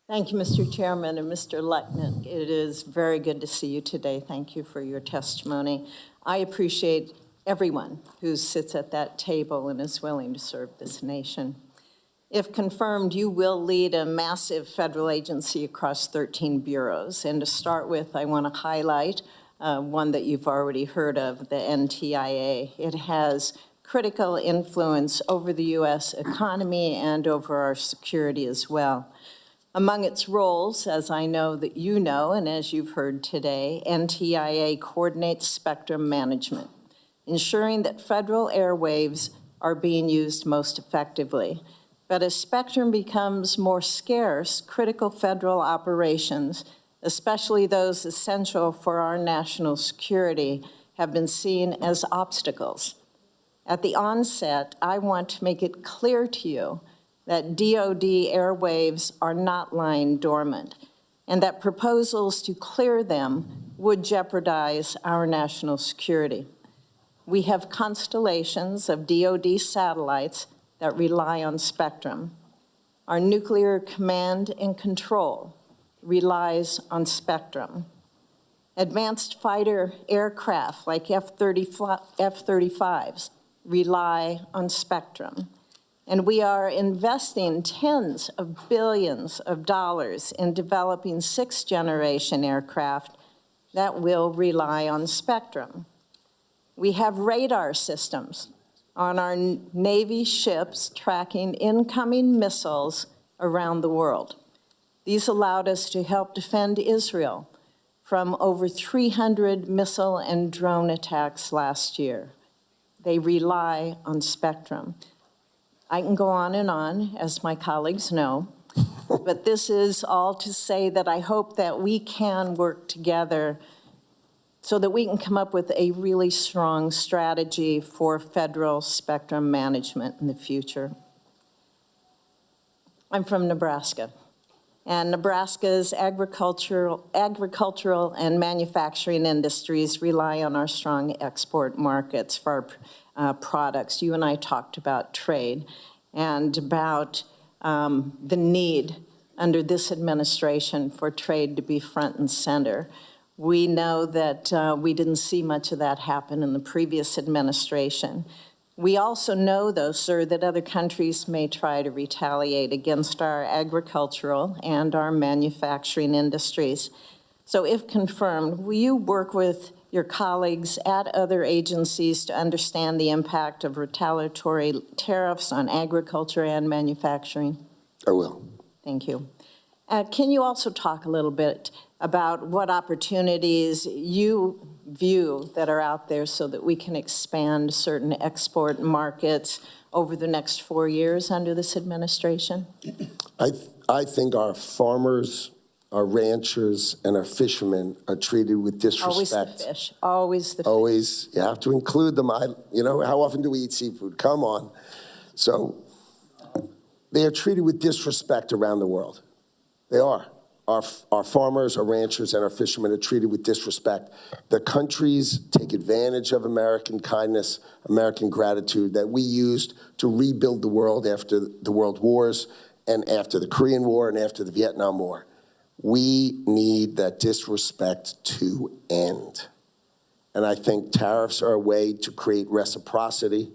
Thank you, Mr. Chairman and Mr. Lutnick. It is very good to see you today. Thank you for your testimony. I appreciate everyone who sits at that table and is willing to serve this nation. If confirmed, you will lead a massive federal agency across 13 bureaus. And to start with, I want to highlight one that you've already heard of, the NTIA. It has critical influence over the U.S. economy and over our security as well. Among its roles, as I know that you know, and as you've heard today, NTIA coordinates spectrum management, ensuring that federal airwaves are being used most effectively. But as spectrum becomes more scarce, critical federal operations, especially those essential for our national security, have been seen as obstacles. At the onset, I want to make it clear to you that DoD airwaves are not lying dormant, and that proposals to clear them would jeopardize our national security. We have constellations of DoD satellites that rely on spectrum. Our nuclear command and control relies on spectrum. Advanced fighter aircraft like F-35s rely on spectrum. And we are investing tens of billions of dollars in developing sixth-generation aircraft that will rely on spectrum. We have radar systems on our Navy ships tracking incoming missiles around the world. These allowed us to help defend Israel from over 300 missile and drone attacks last year. They rely on spectrum. I can go on, as my colleagues know, but this is all to say that I hope that we can work together so that we can come up with a really strong strategy for federal spectrum management in the future. I'm from Nebraska, and Nebraska's agricultural and manufacturing industries rely on our strong export markets for our products. You and I talked about trade and about the need under this administration for trade to be front and center. We know that we didn't see much of that happen in the previous administration. We also know, though, sir, that other countries may try to retaliate against our agricultural and our manufacturing industries. So if confirmed, will you work with your colleagues at other agencies to understand the impact of retaliatory tariffs on agriculture and manufacturing? I will. Thank you. Can you also talk a little bit about what opportunities you view that are out there so that we can expand certain export markets over the next 4 years under this administration? I think our farmers, our ranchers, and our fishermen are treated with disrespect. Always the fish, always the fish. Always, you have to include them. How often do we eat seafood? Come on. So they are treated with disrespect around the world. They are. Our farmers, our ranchers, and our fishermen are treated with disrespect. The countries take advantage of American kindness, American gratitude that we used to rebuild the world after the world wars and after the Korean War and after the Vietnam War. We need that disrespect to end. And I think tariffs are a way to create reciprocity,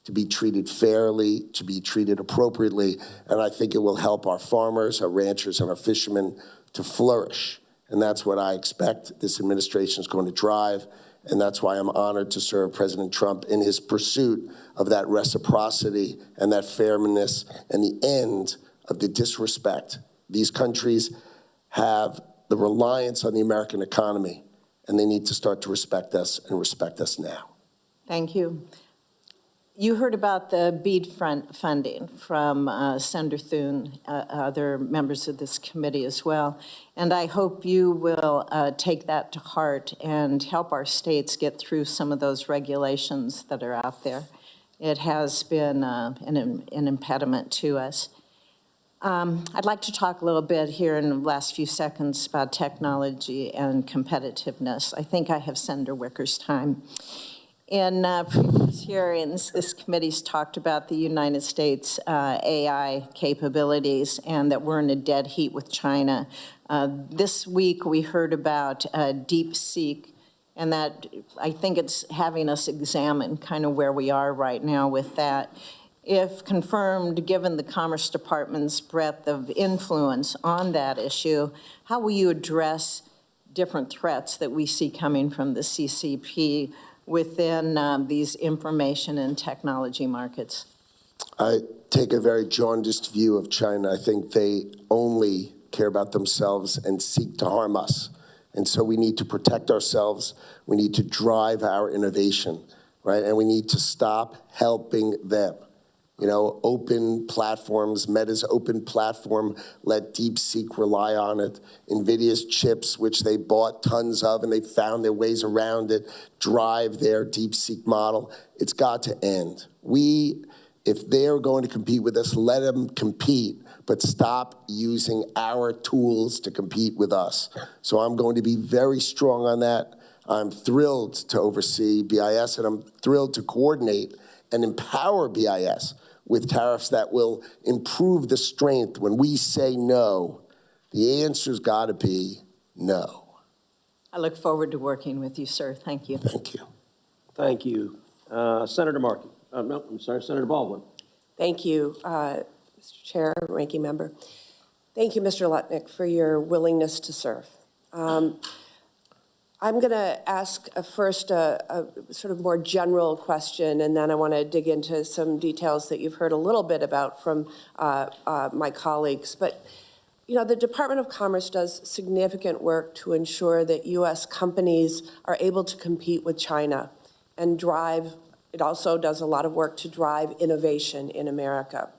to be treated fairly, to be treated appropriately. And I think it will help our farmers, our ranchers, and our fishermen to flourish. And that's what I expect this administration is going to drive. And that's why I'm honored to serve President Trump in his pursuit of that reciprocity and that fairness and the end of the disrespect. These countries have the reliance on the American economy, and they need to start to respect us and respect us now. Thank you. You heard about the BEAD funding from Senator Thune, other members of this committee as well, and I hope you will take that to heart and help our states get through some of those regulations that are out there. It has been an impediment to us. I'd like to talk a little bit here in the last few seconds about technology and competitiveness. I think I have Senator Wicker's time. In previous hearings, this committee's talked about the United States AI capabilities and that we're in a dead heat with China. This week, we heard about DeepSeek, and that I think it's having us examine kind of where we are right now with that. If confirmed, given the Commerce Department's breadth of influence on that issue, how will you address different threats that we see coming from the CCP within these information and technology markets? I take a very jaundiced view of China. I think they only care about themselves and seek to harm us. And so we need to protect ourselves. We need to drive our innovation, right? And we need to stop helping them. You know, open platforms, Meta's open platform, let DeepSeek rely on it. NVIDIA's chips, which they bought tons of and they found their ways around it, drive their DeepSeek model. It's got to end. If they're going to compete with us, let them compete, but stop using our tools to compete with us. So I'm going to be very strong on that. I'm thrilled to oversee BIS, and I'm thrilled to coordinate and empower BIS with tariffs that will improve the strength. When we say no, the answer's got to be no. I look forward to working with you, sir. Thank you. Thank you. Thank you. Senator Markey. No, I'm sorry, Senator Baldwin. Thank you, Mr. Chair, Ranking Member. Thank you, Mr. Lutnick, for your willingness to serve. I'm going to ask first a sort of more general question, and then I want to dig into some details that you've heard a little bit about from my colleagues. But, you know, the Department of Commerce does significant work to ensure that U.S. companies are able to compete with China and drive. It also does a lot of work to drive innovation in America.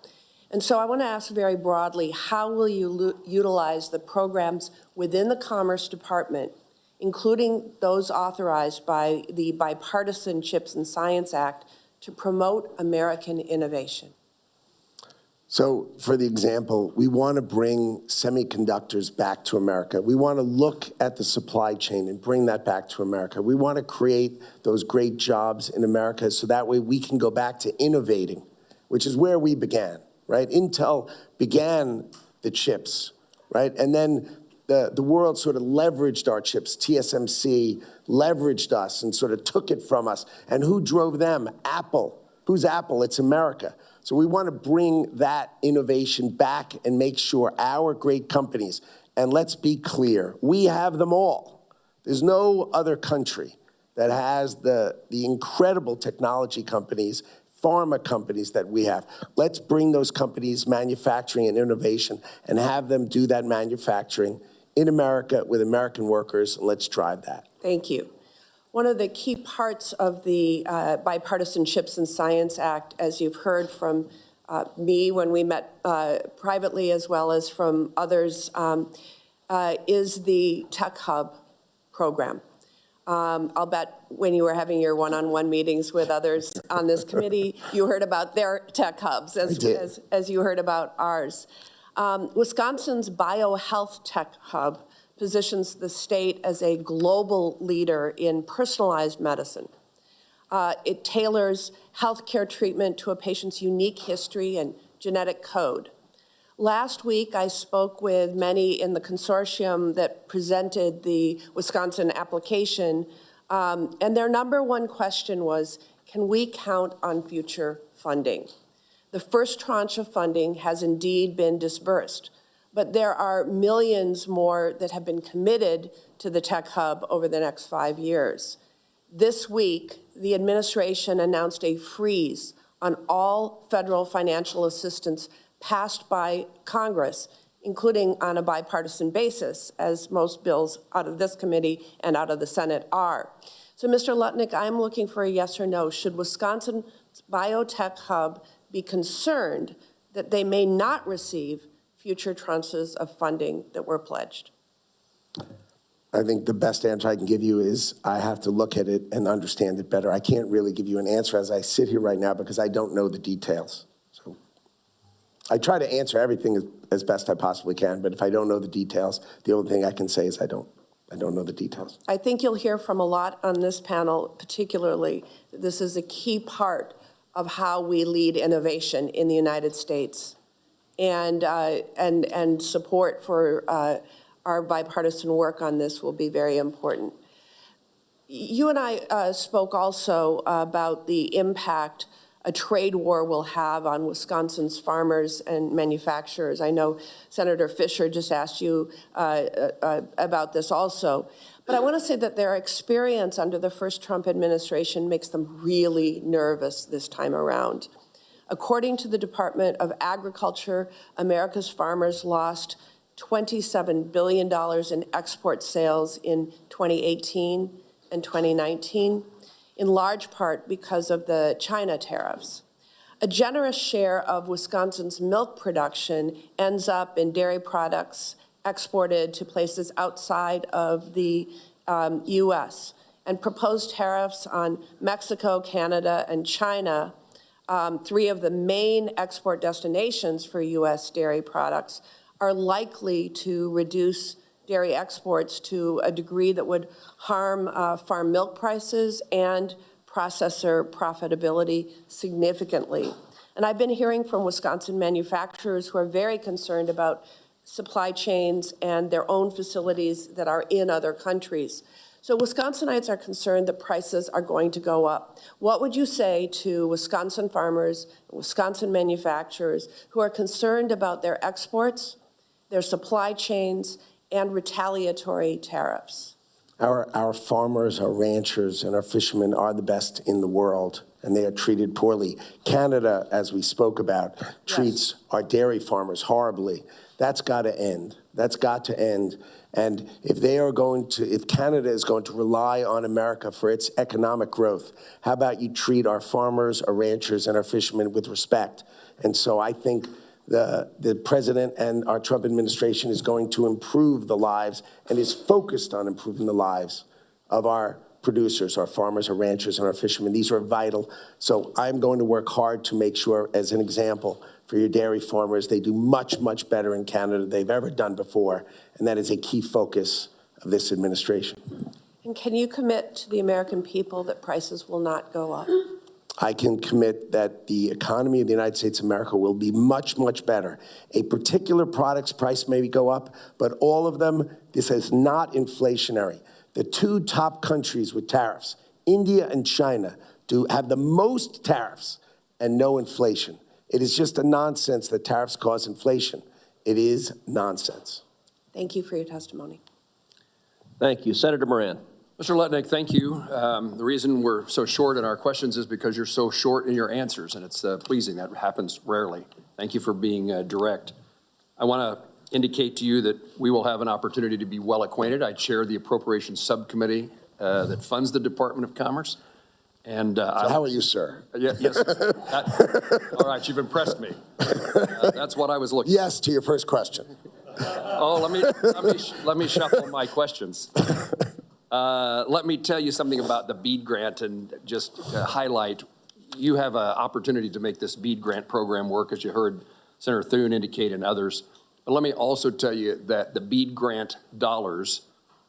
And so I want to ask very broadly, how will you utilize the programs within the Commerce Department, including those authorized by the Bipartisan Chips and Science Act, to promote American innovation? So for the example, we want to bring semiconductors back to America. We want to look at the supply chain and bring that back to America. We want to create those great jobs in America so that way we can go back to innovating, which is where we began, right? Intel began the chips, right? And then the world sort of leveraged our chips. TSMC leveraged us and sort of took it from us. And who drove them? Apple. Who's Apple? It's America. So we want to bring that innovation back and make sure our great companies, and let's be clear, we have them all. There's no other country that has the incredible technology companies, pharma companies that we have. Let's bring those companies, manufacturing and innovation, and have them do that manufacturing in America with American workers, and let's drive that. Thank you. One of the key parts of the Bipartisan Chips and Science Act, as you've heard from me when we met privately as well as from others, is the Tech Hub program. I'll bet when you were having your one-on-one meetings with others on this committee, you heard about their tech hubs as you heard about ours. Wisconsin's BioHealth Tech Hub positions the state as a global leader in personalized medicine. It tailors healthcare treatment to a patient's unique history and genetic code. Last week, I spoke with many in the consortium that presented the Wisconsin application, and their number one question was, can we count on future funding? The first tranche of funding has indeed been disbursed, but there are millions more that have been committed to the Tech Hub over the next 5 years. This week, the administration announced a freeze on all federal financial assistance passed by Congress including on a bipartisan basis, as most bills out of this committee and out of the Senate are. So, Mr. Lutnick, I'm looking for a yes or no. Should Wisconsin's biotech hub be concerned that they may not receive future tranches of funding that were pledged? I think the best answer I can give you is I have to look at it and understand it better. I can't really give you an answer as I sit here right now because I don't know the details. So I try to answer everything as best I possibly can, but if I don't know the details, the only thing I can say is I don't know the details. I think you'll hear from a lot on this panel, particularly, that this is a key part of how we lead innovation in the United States. And support for our bipartisan work on this will be very important. You and I spoke also about the impact a trade war will have on Wisconsin's farmers and manufacturers. I know Senator Fisher just asked you about this also. But I want to say that their experience under the first Trump administration makes them really nervous this time around. According to the Department of Agriculture, America's farmers lost $27 billion in export sales in 2018 and 2019, in large part because of the China tariffs. A generous share of Wisconsin's milk production ends up in dairy products exported to places outside of the U.S. And proposed tariffs on Mexico, Canada, and China, three of the main export destinations for U.S. dairy products, are likely to reduce dairy exports to a degree that would harm farm milk prices and processor profitability significantly. And I've been hearing from Wisconsin manufacturers who are very concerned about supply chains and their own facilities that are in other countries. So Wisconsinites are concerned that prices are going to go up. What would you say to Wisconsin farmers, Wisconsin manufacturers who are concerned about their exports, their supply chains, and retaliatory tariffs? Our farmers, our ranchers, and our fishermen are the best in the world, and they are treated poorly. Canada, as we spoke about, treats our dairy farmers horribly. That's got to end. That's got to end. And if Canada is going to rely on America for its economic growth, how about you treat our farmers, our ranchers, and our fishermen with respect? And so I think the president and our Trump administration is going to improve the lives and is focused on improving the lives of our producers, our farmers, our ranchers, and our fishermen. These are vital. So I'm going to work hard to make sure, as an example, for your dairy farmers, they do much, much better in Canada than they've ever done before. And that is a key focus of this administration. And can you commit to the American people that prices will not go up? I can commit that the economy of the United States of America will be much, much better. A particular product's price may go up, but all of them, this is not inflationary. The two top countries with tariffs, India and China, have the most tariffs and no inflation. It is just a nonsense that tariffs cause inflation. It is nonsense. Thank you for your testimony. Thank you. Senator Moran. Mr. Lutnick, thank you. The reason we're so short in our questions is because you're so short in your answers, and it's pleasing. That happens rarely. Thank you for being direct. I want to indicate to you that we will have an opportunity to be well acquainted. I chair the Appropriations Subcommittee that funds the Department of Commerce. And so how are you, sir? Yes. All right, you've impressed me. That's what I was looking for. Yes to your first question. Let me shuffle my questions. Let me tell you something about the BEAD grant and just highlight. You have an opportunity to make this BEAD grant program work, as you heard Senator Thune indicate and others. But let me also tell you that the BEAD grant dollars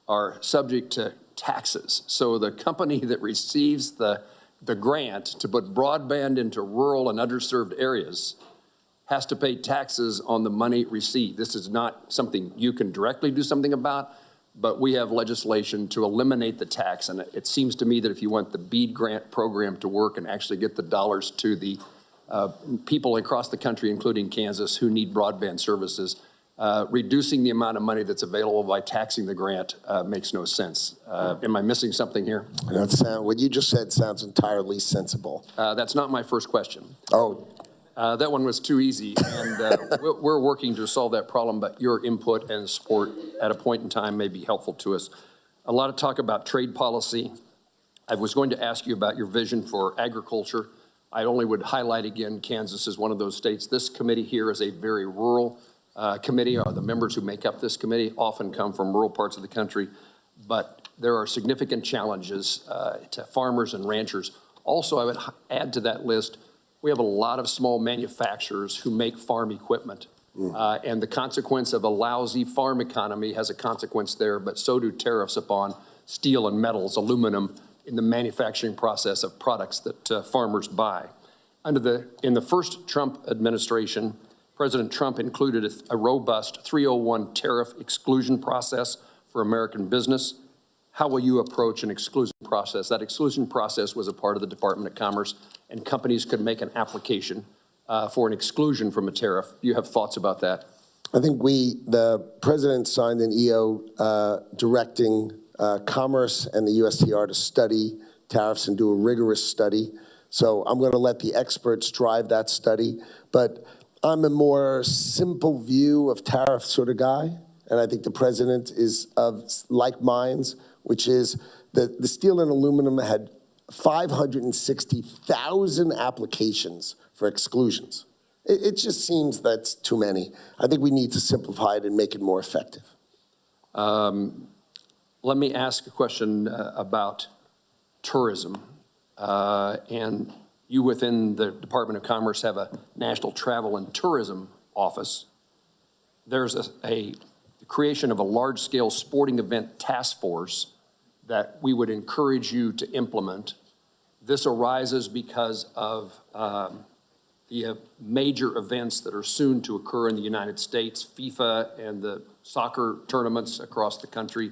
are subject to taxes. So the company that receives the grant to put broadband into rural and underserved areas has to pay taxes on the money received. This is not something you can directly do something about, but we have legislation to eliminate the tax. And it seems to me that if you want the BEAD grant program to work and actually get the dollars to the people across the country, including Kansas, who need broadband services, reducing the amount of money that's available by taxing the grant makes no sense. Am I missing something here? What you just said sounds entirely sensible. That's not my first question. Oh, That one was too easy, and we're working to solve that problem, but your input and support at a point in time may be helpful to us. A lot of talk about trade policy. I was going to ask you about your vision for agriculture. I only would highlight again, Kansas is one of those states. This committee here is a very rural committee, or the members who make up this committee often come from rural parts of the country, but there are significant challenges to farmers and ranchers. Also, I would add to that list, we have a lot of small manufacturers who make farm equipment. And the consequence of a lousy farm economy has a consequence there, but so do tariffs upon steel and metals, aluminum, in the manufacturing process of products that farmers buy. In the first Trump administration, President Trump included a robust 301 tariff exclusion process for American business. How will you approach an exclusion process? That exclusion process was a part of the Department of Commerce, and companies could make an application for an exclusion from a tariff. Do you have thoughts about that? I think the president signed an EO directing Commerce and the USTR to study tariffs and do a rigorous study. So I'm going to let the experts drive that study. But I'm a more simple view of tariff sort of guy. And I think the president is of like minds, which is the steel and aluminum had 560,000 applications for exclusions. It just seems that's too many. I think we need to simplify it and make it more effective. Let me ask a question about tourism. And you within the Department of Commerce have a National Travel and Tourism Office. There's the creation of a large-scale sporting event task force that we would encourage you to implement. This arises because of the major events that are soon to occur in the United States, FIFA and the soccer tournaments across the country,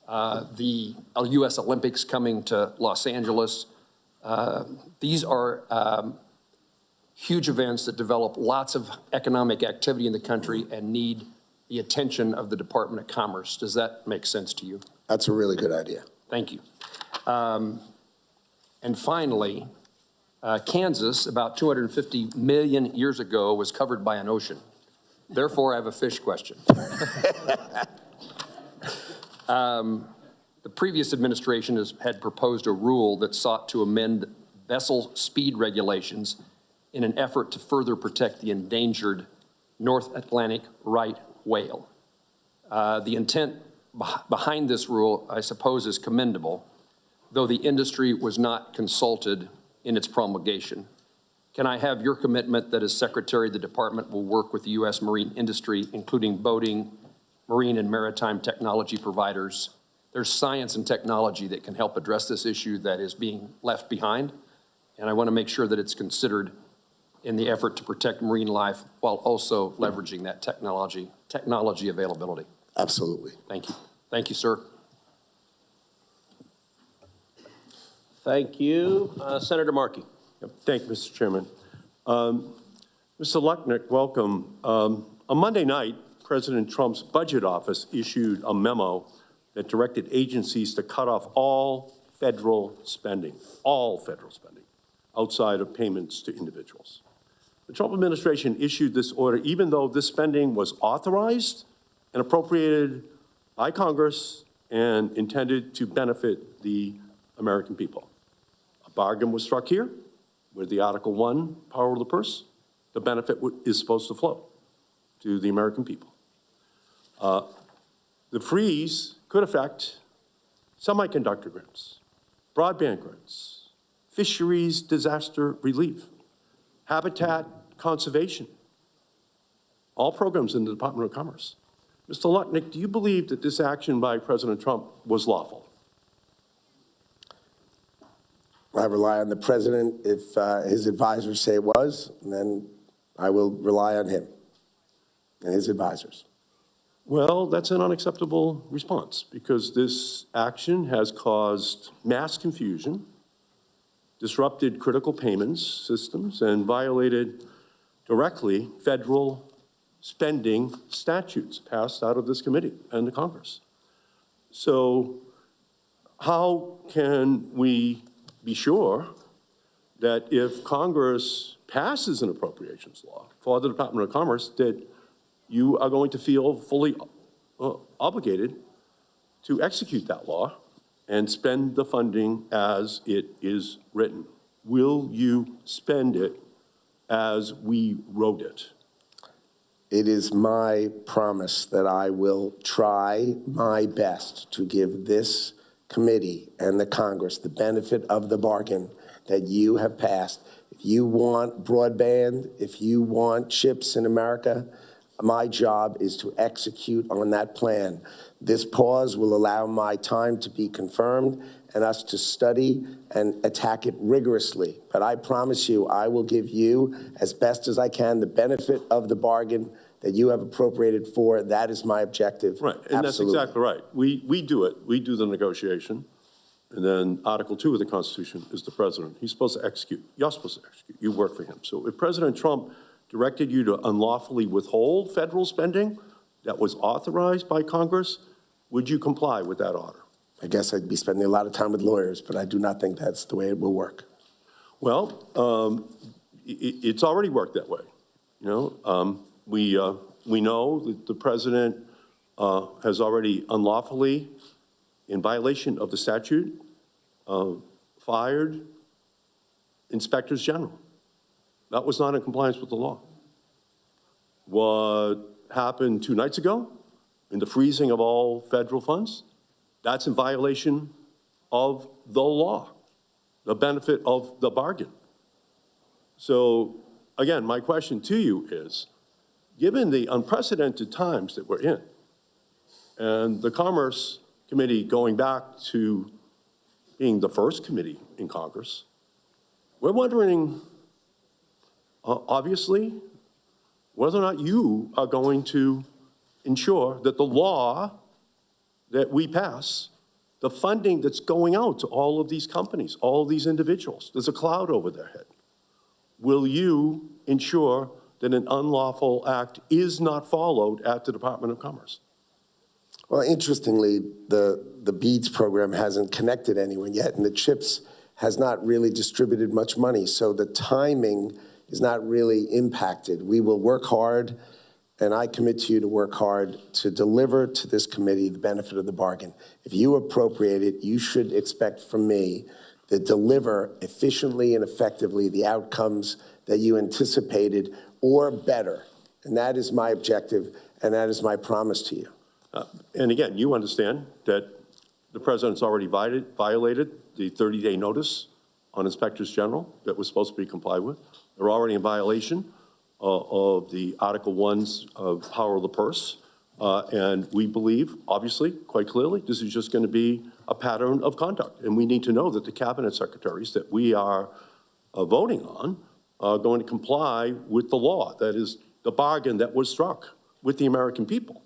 the U.S. Olympics coming to Los Angeles. These are huge events that develop lots of economic activity in the country and need the attention of the Department of Commerce. Does that make sense to you? That's a really good idea. Thank you. And finally, Kansas, about 250 million years ago, was covered by an ocean. Therefore, I have a fish question. The previous administration had proposed a rule that sought to amend vessel speed regulations in an effort to further protect the endangered North Atlantic right whale. The intent behind this rule, I suppose, is commendable, though the industry was not consulted in its promulgation. Can I have your commitment that as Secretary, the department will work with the U.S. marine industry, including boating, marine and maritime technology providers? There's science and technology that can help address this issue that is being left behind, and I want to make sure that it's considered in the effort to protect marine life while also leveraging that technology availability. Absolutely. Thank you. Thank you, sir. Thank you. Senator Markey. Thank you, Mr. Chairman. Mr. Lutnick, welcome. On Monday night, President Trump's budget office issued a memo that directed agencies to cut off all federal spending, outside of payments to individuals. The Trump administration issued this order even though this spending was authorized and appropriated by Congress and intended to benefit the American people. A bargain was struck here where the Article 1 power of the purse, the benefit is supposed to flow to the American people. The freeze could affect semiconductor grants, broadband grants, fisheries disaster relief, habitat conservation, all programs in the Department of Commerce. Mr. Lutnick, do you believe that this action by President Trump was lawful? I rely on the president. If his advisors say it was, then I will rely on him and his advisors. Well, that's an unacceptable response because this action has caused mass confusion, disrupted critical payments systems, and violated directly federal spending statutes passed out of this committee and the Congress. So how can we be sure that if Congress passes an appropriations law for the Department of Commerce, that you are going to feel fully obligated to execute that law and spend the funding as it is written. Will you spend it as we wrote it? It is my promise that I will try my best to give this committee and the Congress the benefit of the bargain that you have passed. If you want broadband, if you want chips in America, my job is to execute on that plan. This pause will allow my time to be confirmed and us to study and attack it rigorously. But I promise you, I will give you, as best as I can, the benefit of the bargain that you have appropriated for. That is my objective. Right, and Absolutely. that's exactly right. We do it. We do the negotiation. And then Article 2 of the Constitution is the president. He's supposed to execute. You're supposed to execute. You work for him. So if President Trump directed you to unlawfully withhold federal spending that was authorized by Congress, would you comply with that order? I guess I'd be spending a lot of time with lawyers, but I do not think that's the way it will work. Well, it's already worked that way. You know, we know that the president has already unlawfully, in violation of the statute, fired inspectors general. That was not in compliance with the law. What happened 2 nights ago in the freezing of all federal funds, that's in violation of the law, the benefit of the bargain. So again, my question to you is, given the unprecedented times that we're in, and the Commerce Committee going back to being the first committee in Congress, we're wondering, obviously, whether or not you are going to ensure that the law that we pass, the funding that's going out to all of these companies, all of these individuals, there's a cloud over their head. Will you ensure that an unlawful act is not followed at the Department of Commerce? Well, interestingly, the BEADS program hasn't connected anyone yet, and the CHIPS has not really distributed much money, so the timing is not really impacted. We will work hard, and I commit to you to work hard to deliver to this committee the benefit of the bargain. If you appropriate it, you should expect from me to deliver efficiently and effectively the outcomes that you anticipated or better. And that is my objective, and that is my promise to you. And again, you understand that the president's already violated the 30-day notice on inspectors general that was supposed to be complied with. They're already in violation of the Article 1's power of the purse. And we believe, obviously, quite clearly, this is just going to be a pattern of conduct. And we need to know that the cabinet secretaries that we are voting on are going to comply with the law. That is the bargain that was struck with the American people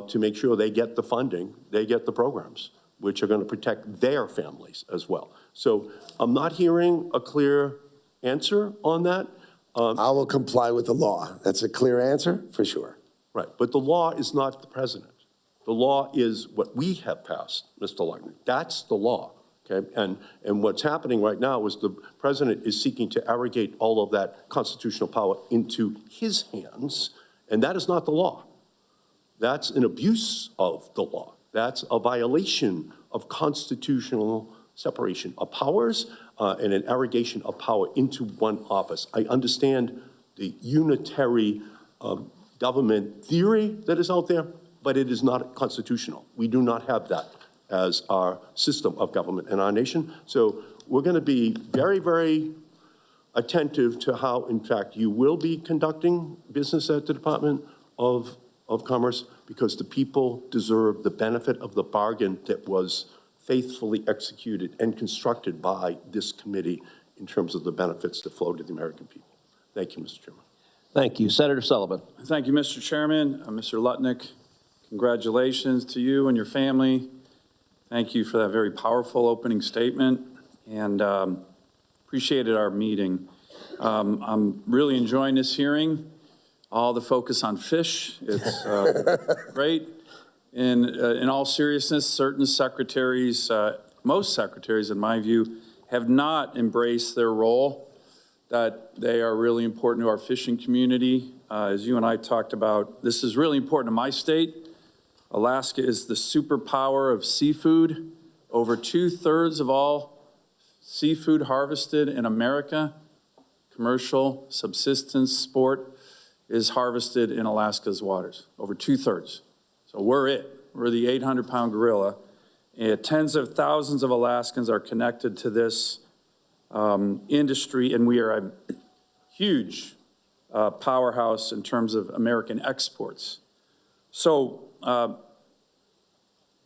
to make sure they get the funding, they get the programs, which are going to protect their families as well. So I'm not hearing a clear answer on that. I will comply with the law. That's a clear answer, for sure. Right, but the law is not the president. The law is what we have passed, Mr. Lutnick. That's the law, okay? And what's happening right now is the president is seeking to arrogate all of that constitutional power into his hands, and that is not the law. That's an abuse of the law. That's a violation of constitutional separation of powers and an arrogation of power into one office. I understand the unitary government theory that is out there, but it is not constitutional. We do not have that as our system of government in our nation. So we're going to be very, very attentive to how, in fact, you will be conducting business at the Department of Commerce, because the people deserve the benefit of the bargain that was faithfully executed and constructed by this committee in terms of the benefits that flow to the American people. Thank you, Mr. Chairman. Thank you. Senator Sullivan. Thank you, Mr. Chairman. Mr. Lutnick, congratulations to you and your family. Thank you for that very powerful opening statement, and appreciated our meeting. I'm really enjoying this hearing. All the focus on fish, it's great. In all seriousness, certain secretaries, most secretaries in my view, have not embraced their role that they are really important to our fishing community. As you and I talked about, this is really important to my state. Alaska is the superpower of seafood. Over 2/3 of all seafood harvested in America, commercial, subsistence, sport, is harvested in Alaska's waters, over 2/3. So we're it. We're the 800-pound gorilla. And tens of thousands of Alaskans are connected to this industry, and we are a huge powerhouse in terms of American exports. So,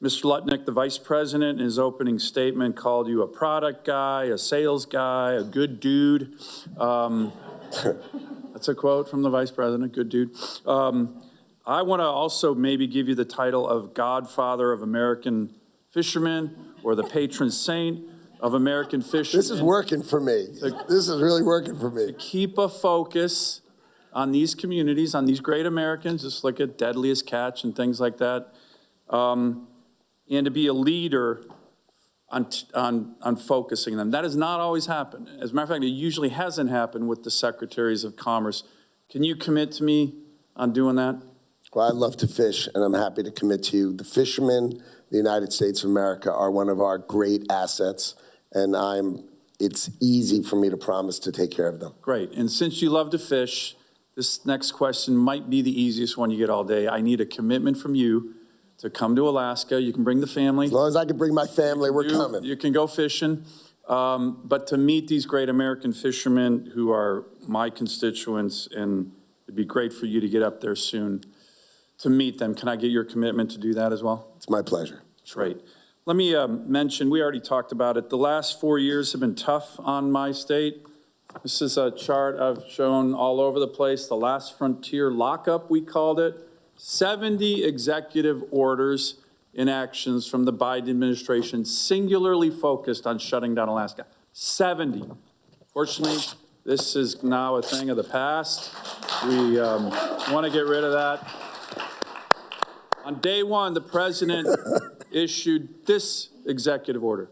Mr. Lutnick, the Vice President, in his opening statement called you a product guy, a sales guy, a good dude. That's a quote from the Vice President, good dude. I want to also maybe give you the title of Godfather of American Fishermen or the patron saint of American fishermen. This is working for me. This is really working for me. To keep a focus on these communities, on these great Americans, just look at Deadliest Catch and things like that, and to be a leader on focusing them. That has not always happened. As a matter of fact, it usually hasn't happened with the Secretaries of Commerce. Can you commit to me on doing that? Well, I love to fish, and I'm happy to commit to you. The fishermen, the United States of America, are one of our great assets, and it's easy for me to promise to take care of them. Great. And since you love to fish, this next question might be the easiest one you get all day. I need a commitment from you to come to Alaska. You can bring the family. As long as I can bring my family, we're coming. You can go fishing. But to meet these great American fishermen who are my constituents, and it'd be great for you to get up there soon to meet them. Can I get your commitment to do that as well? It's my pleasure. Great. Let me mention, we already talked about it. The last 4 years have been tough on my state. This is a chart I've shown all over the place. The last frontier lockup, we called it. 70 executive orders and actions from the Biden administration singularly focused on shutting down Alaska. 70. Fortunately, this is now a thing of the past. We want to get rid of that. On day one, the president issued this executive order.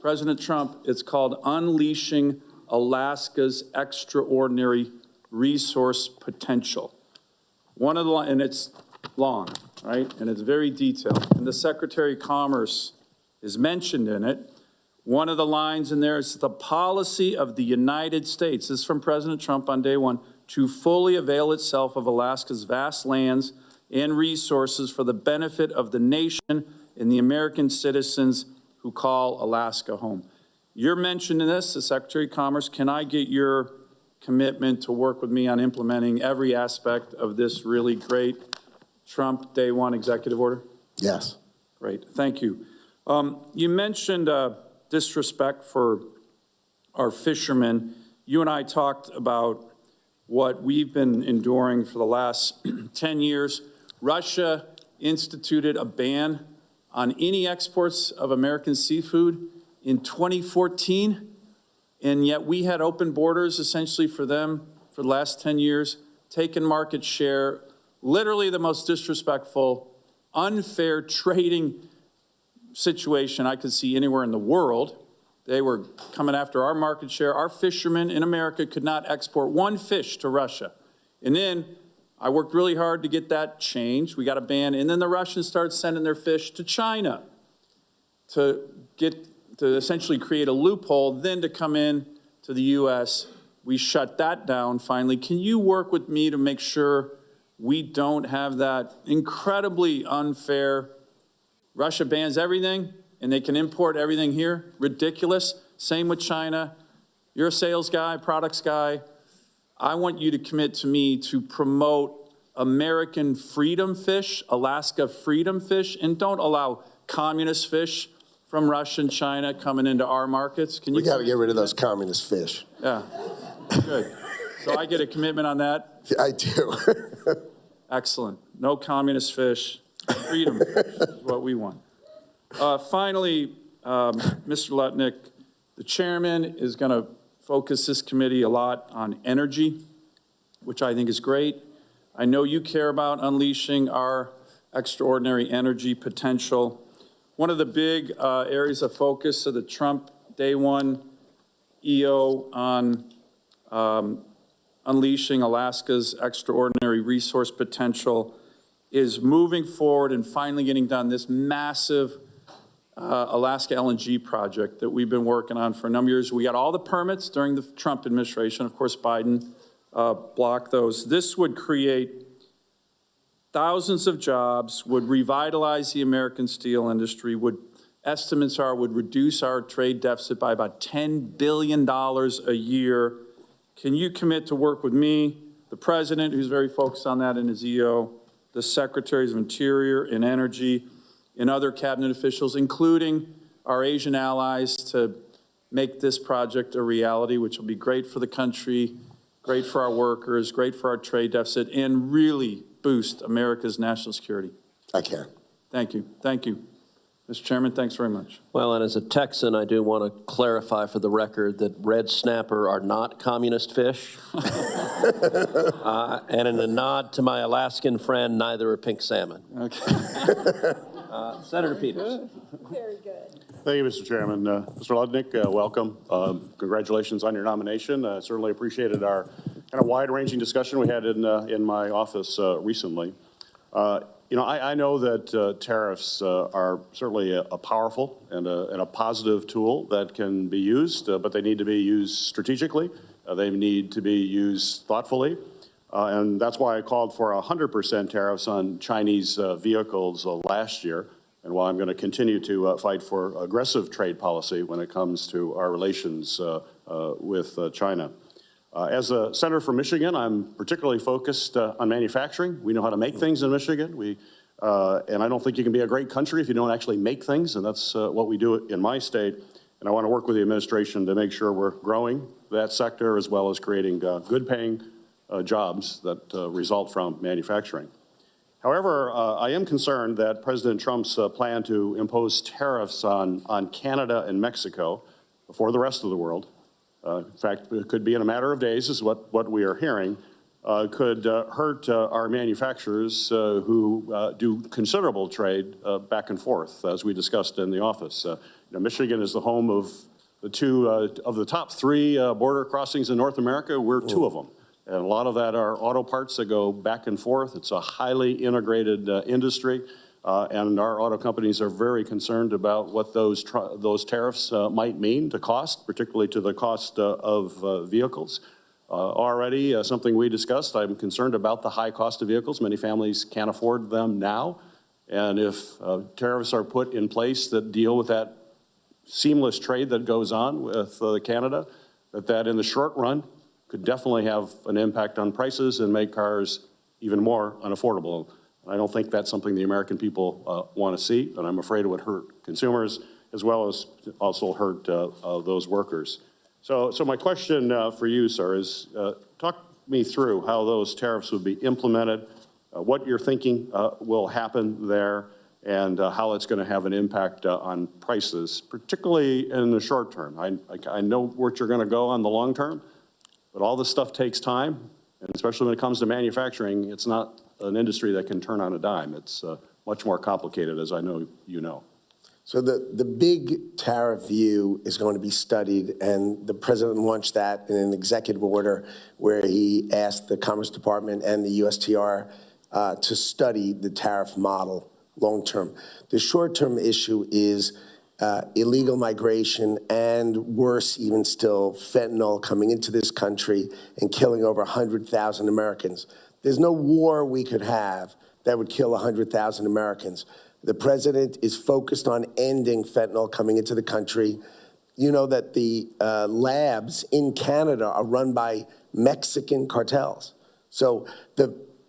President Trump, it's called Unleashing Alaska's Extraordinary Resource Potential. One of the, and it's long, right? And it's very detailed. And the Secretary of Commerce is mentioned in it. One of the lines in there is the policy of the United States, this is from President Trump on day one, to fully avail itself of Alaska's vast lands and resources for the benefit of the nation and the American citizens who call Alaska home. You're mentioning this, the Secretary of Commerce. Can I get your commitment to work with me on implementing every aspect of this really great Trump day one executive order? Yes. Great, thank you. You mentioned disrespect for our fishermen. You and I talked about what we've been enduring for the last 10 years. Russia instituted a ban on any exports of American seafood in 2014. And yet we had open borders essentially for them for the last 10 years, taken market share, literally the most disrespectful, unfair trading situation I could see anywhere in the world. They were coming after our market share. Our fishermen in America could not export one fish to Russia. And then I worked really hard to get that changed. We got a ban. And then the Russians started sending their fish to China to essentially create a loophole, then to come in to the U.S. We shut that down finally. Can you work with me to make sure we don't have that incredibly unfair, Russia bans everything and they can import everything here? Ridiculous. Same with China. You're a sales guy, products guy. I want you to commit to me to promote American freedom fish, Alaska freedom fish, and don't allow communist fish from Russia and China coming into our markets. Can you? We got to get rid of those communist fish. Yeah, good. So I get a commitment on that? I do. Excellent. No communist fish. Freedom fish is what we want. Finally, Mr. Lutnick, the chairman is going to focus this committee a lot on energy, which I think is great. I know you care about unleashing our extraordinary energy potential. One of the big areas of focus of the Trump Day One EO on unleashing Alaska's extraordinary resource potential, is moving forward and finally getting done this massive Alaska LNG project that we've been working on for a number of years. We got all the permits during the Trump administration. Of course, Biden blocked those. This would create thousands of jobs, would revitalize the American steel industry, estimates are would reduce our trade deficit by about $10 billion a year. Can you commit to work with me, the president, who's very focused on that in his EO, the secretaries of Interior and Energy, and other cabinet officials, including our Asian allies, to make this project a reality, which will be great for the country, great for our workers, great for our trade deficit, and really boost America's national security? I can. Thank you. Thank you. Mr. Chairman, thanks very much. Well, and as a Texan, I do want to clarify for the record that red snapper are not communist fish. And in a nod to my Alaskan friend, neither are pink salmon. Okay. Senator Peters. Very good. Thank you, Mr. Chairman. Mr. Lutnick, welcome. Congratulations on your nomination. Certainly appreciated our kind of wide-ranging discussion we had in my office recently. You know, I know that tariffs are certainly a powerful and a positive tool that can be used, but they need to be used strategically. They need to be used thoughtfully. And that's why I called for 100% tariffs on Chinese vehicles last year. And while I'm going to continue to fight for aggressive trade policy when it comes to our relations with China. As a senator from Michigan, I'm particularly focused on manufacturing. We know how to make things in Michigan. And I don't think you can be a great country if you don't actually make things, and that's what we do in my state. And I want to work with the administration to make sure we're growing that sector as well as creating good-paying jobs that result from manufacturing. However, I am concerned that President Trump's plan to impose tariffs on Canada and Mexico before the rest of the world, in fact, it could be in a matter of days, is what we are hearing, could hurt our manufacturers who do considerable trade back and forth, as we discussed in the office. You know, Michigan is the home of the top three border crossings in North America. We're two of them. And a lot of that are auto parts that go back and forth. It's a highly integrated industry. And our auto companies are very concerned about what those tariffs might mean to cost, particularly to the cost of vehicles. Already, something we discussed, I'm concerned about the high cost of vehicles. Many families can't afford them now. And if tariffs are put in place that deal with that seamless trade that goes on with Canada, that in the short run could definitely have an impact on prices and make cars even more unaffordable. I don't think that's something the American people want to see, and I'm afraid it would hurt consumers as well as also hurt those workers. So my question for you, sir, is talk me through how those tariffs would be implemented, what you're thinking will happen there, and how it's going to have an impact on prices, particularly in the short term. I know where you're going to go on the long term, but all this stuff takes time, and especially when it comes to manufacturing, it's not an industry that can turn on a dime. It's much more complicated, as I know you know. So the big tariff view is going to be studied, and the president launched that in an executive order where he asked the Commerce Department and the USTR to study the tariff model long term. The short term issue is illegal migration and, worse even still, fentanyl coming into this country and killing over 100,000 Americans. There's no war we could have that would kill 100,000 Americans. The president is focused on ending fentanyl coming into the country. You know that the labs in Canada are run by Mexican cartels. So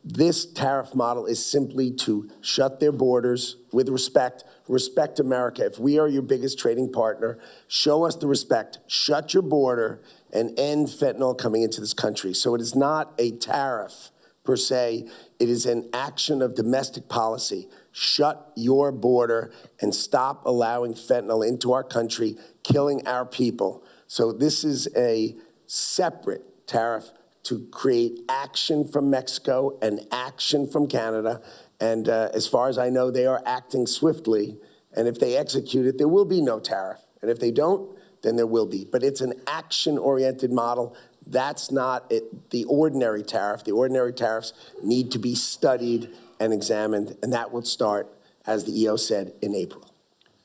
this tariff model is simply to shut their borders with respect America. If we are your biggest trading partner, show us the respect, shut your border, and end fentanyl coming into this country. So it is not a tariff per se. It is an action of domestic policy. Shut your border and stop allowing fentanyl into our country, killing our people. So this is a separate tariff to create action from Mexico and action from Canada. And as far as I know, they are acting swiftly. And if they execute it, there will be no tariff. And if they don't, then there will be. But it's an action-oriented model, That's not the ordinary tariff. The ordinary tariffs need to be studied and examined, and that will start, as the EO said, in April.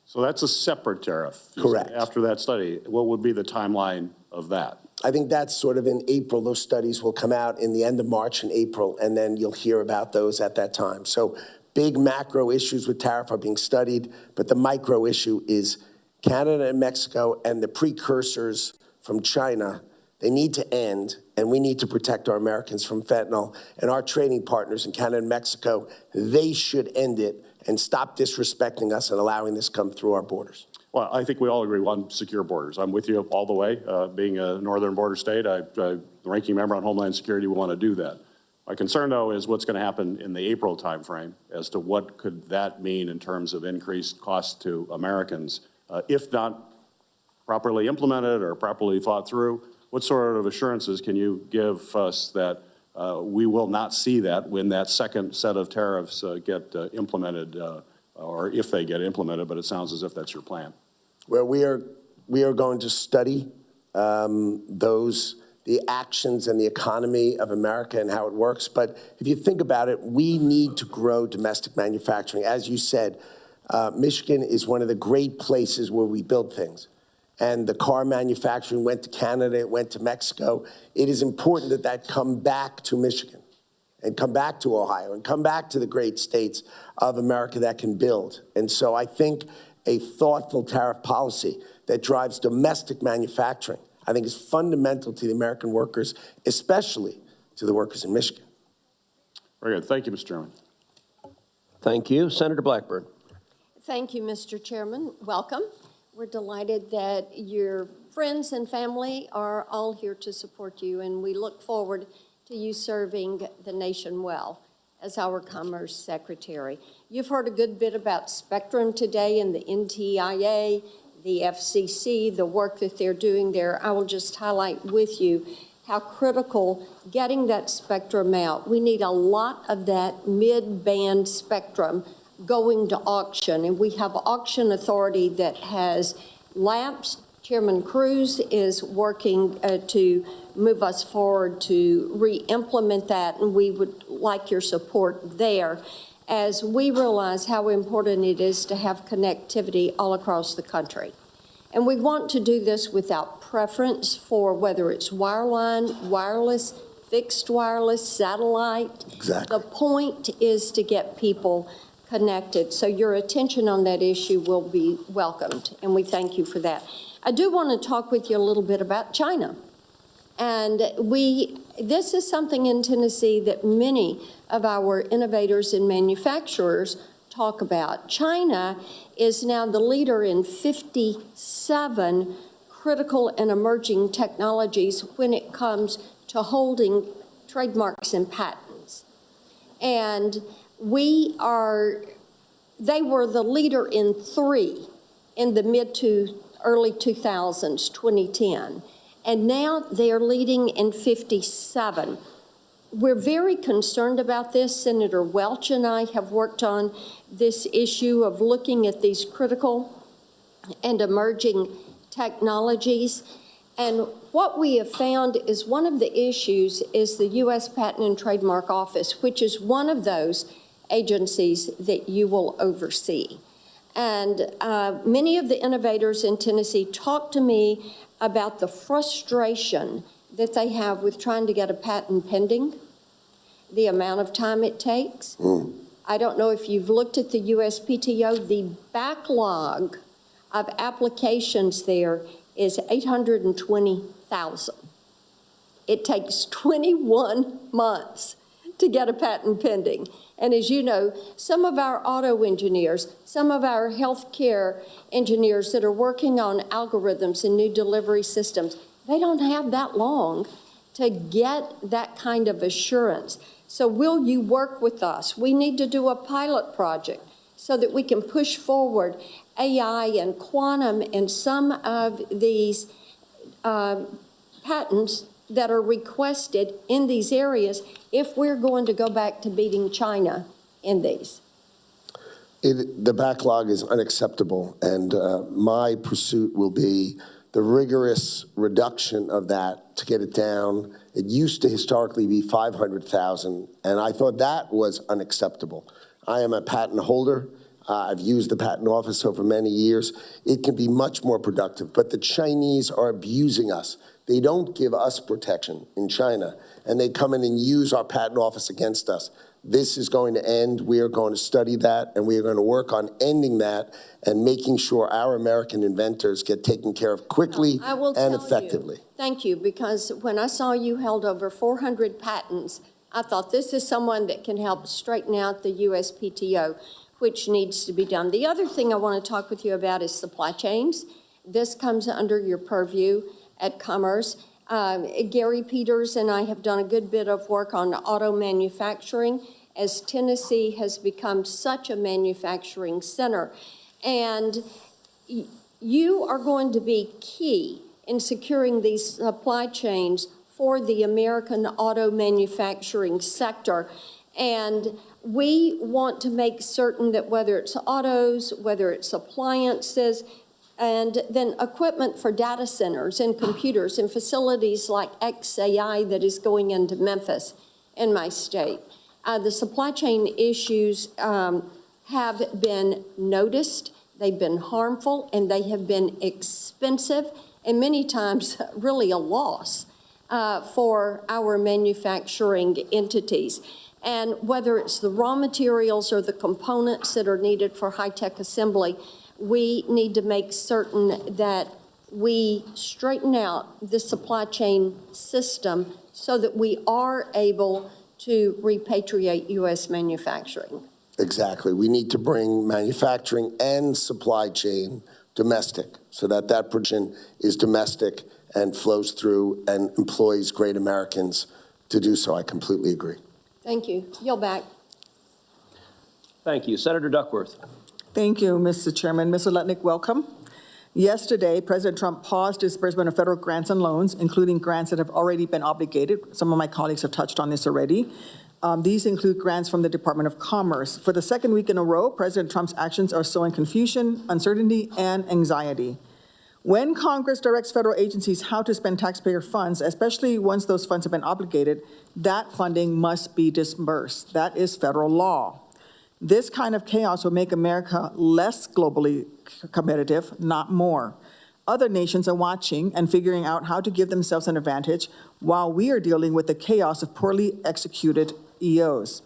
So that's a separate tariff? Correct. After that study, what would be the timeline of that? I think that's sort of in April. Those studies will come out in the end of March and April, and then you'll hear about those at that time. So big macro issues with tariff are being studied, but the micro issue is Canada and Mexico and the precursors from China. They need to end, and we need to protect our Americans from fentanyl. And our trading partners in Canada and Mexico, they should end it and stop disrespecting us and allowing this come through our borders. Well, I think we all agree on secure borders. I'm with you all the way. Being a northern border state, the ranking member on Homeland Security, we want to do that. My concern, though, is what's going to happen in the April timeframe as to what could that mean in terms of increased costs to Americans, if not properly implemented or properly thought through. What sort of assurances can you give us that we will not see that when that second set of tariffs get implemented, or if they get implemented, but it sounds as if that's your plan? Well, we are going to study the actions and the economy of America and how it works. But if you think about it, we need to grow domestic manufacturing. As you said, Michigan is one of the great places where we build things. And the car manufacturing went to Canada, it went to Mexico. It is important that that come back to Michigan and come back to Ohio and come back to the great states of America that can build. And so I think a thoughtful tariff policy that drives domestic manufacturing, I think, is fundamental to the American workers, especially to the workers in Michigan. Very good. Thank you, Mr. Chairman. Thank you. Senator Blackburn. Thank you, Mr. Chairman. Welcome. We're delighted that your friends and family are all here to support you, and we look forward to you serving the nation well as our Commerce Secretary. You've heard a good bit about Spectrum today and the NTIA, the FCC, the work that they're doing there. I will just highlight with you how critical getting that spectrum out. We need a lot of that mid-band spectrum going to auction, and we have auction authority that has lapsed. Chairman Cruz is working to move us forward to re-implement that, and we would like your support there as we realize how important it is to have connectivity all across the country. And we want to do this without preference for whether it's wireline, wireless, fixed wireless, satellite. Exactly. The point is to get people connected. So your attention on that issue will be welcomed, and we thank you for that. I do want to talk with you a little bit about China. And this is something in Tennessee that many of our innovators and manufacturers talk about. China is now the leader in 57 critical and emerging technologies when it comes to holding trademarks and patents. And they were the leader in 3 in the mid to early 2000s, 2010. And now they are leading in 57. We're very concerned about this. Senator Welch and I have worked on this issue of looking at these critical and emerging technologies. And what we have found is one of the issues is the U.S. Patent and Trademark Office, which is one of those agencies that you will oversee. And many of the innovators in Tennessee talk to me about the frustration that they have with trying to get a patent pending, the amount of time it takes. I don't know if you've looked at the USPTO, the backlog of applications there is 820,000. It takes 21 months to get a patent pending. And as you know, some of our auto engineers, some of our healthcare engineers that are working on algorithms and new delivery systems, they don't have that long to get that kind of assurance. So will you work with us? We need to do a pilot project so that we can push forward AI and quantum and some of these patents that are requested in these areas if we're going to go back to beating China in these. The backlog is unacceptable, and my pursuit will be the rigorous reduction of that to get it down. It used to historically be 500,000, and I thought that was unacceptable. I am a patent holder. I've used the patent office over many years. It can be much more productive, but the Chinese are abusing us. They don't give us protection in China, and they come in and use our patent office against us. This is going to end. We are going to study that, and we are going to work on ending that and making sure our American inventors get taken care of quickly and effectively. Thank you, because when I saw you held over 400 patents, I thought this is someone that can help straighten out the USPTO, which needs to be done. The other thing I want to talk with you about is supply chains. This comes under your purview at Commerce. Gary Peters and I have done a good bit of work on auto manufacturing, as Tennessee has become such a manufacturing center. And you are going to be key in securing these supply chains for the American auto manufacturing sector. And we want to make certain that whether it's autos, whether it's appliances, and then equipment for data centers and computers and facilities like XAI that is going into Memphis in my state. The supply chain issues have been noticed, they've been harmful, and they have been expensive, and many times really a loss for our manufacturing entities. And whether it's the raw materials or the components that are needed for high-tech assembly, we need to make certain that we straighten out the supply chain system so that we are able to repatriate U.S. manufacturing. Exactly. We need to bring manufacturing and supply chain domestic so that that production is domestic and flows through and employs great Americans to do so. I completely agree. Thank you. Yield back. Thank you. Senator Duckworth. Thank you, Mr. Chairman. Mr. Lutnick, welcome. Yesterday, President Trump paused disbursement of federal grants and loans, including grants that have already been obligated. Some of my colleagues have touched on this already. These include grants from the Department of Commerce. For the second week in a row, President Trump's actions are sowing confusion, uncertainty, and anxiety. When Congress directs federal agencies how to spend taxpayer funds, especially once those funds have been obligated, that funding must be disbursed. That is federal law. This kind of chaos will make America less globally competitive, not more. Other nations are watching and figuring out how to give themselves an advantage while we are dealing with the chaos of poorly executed EOs.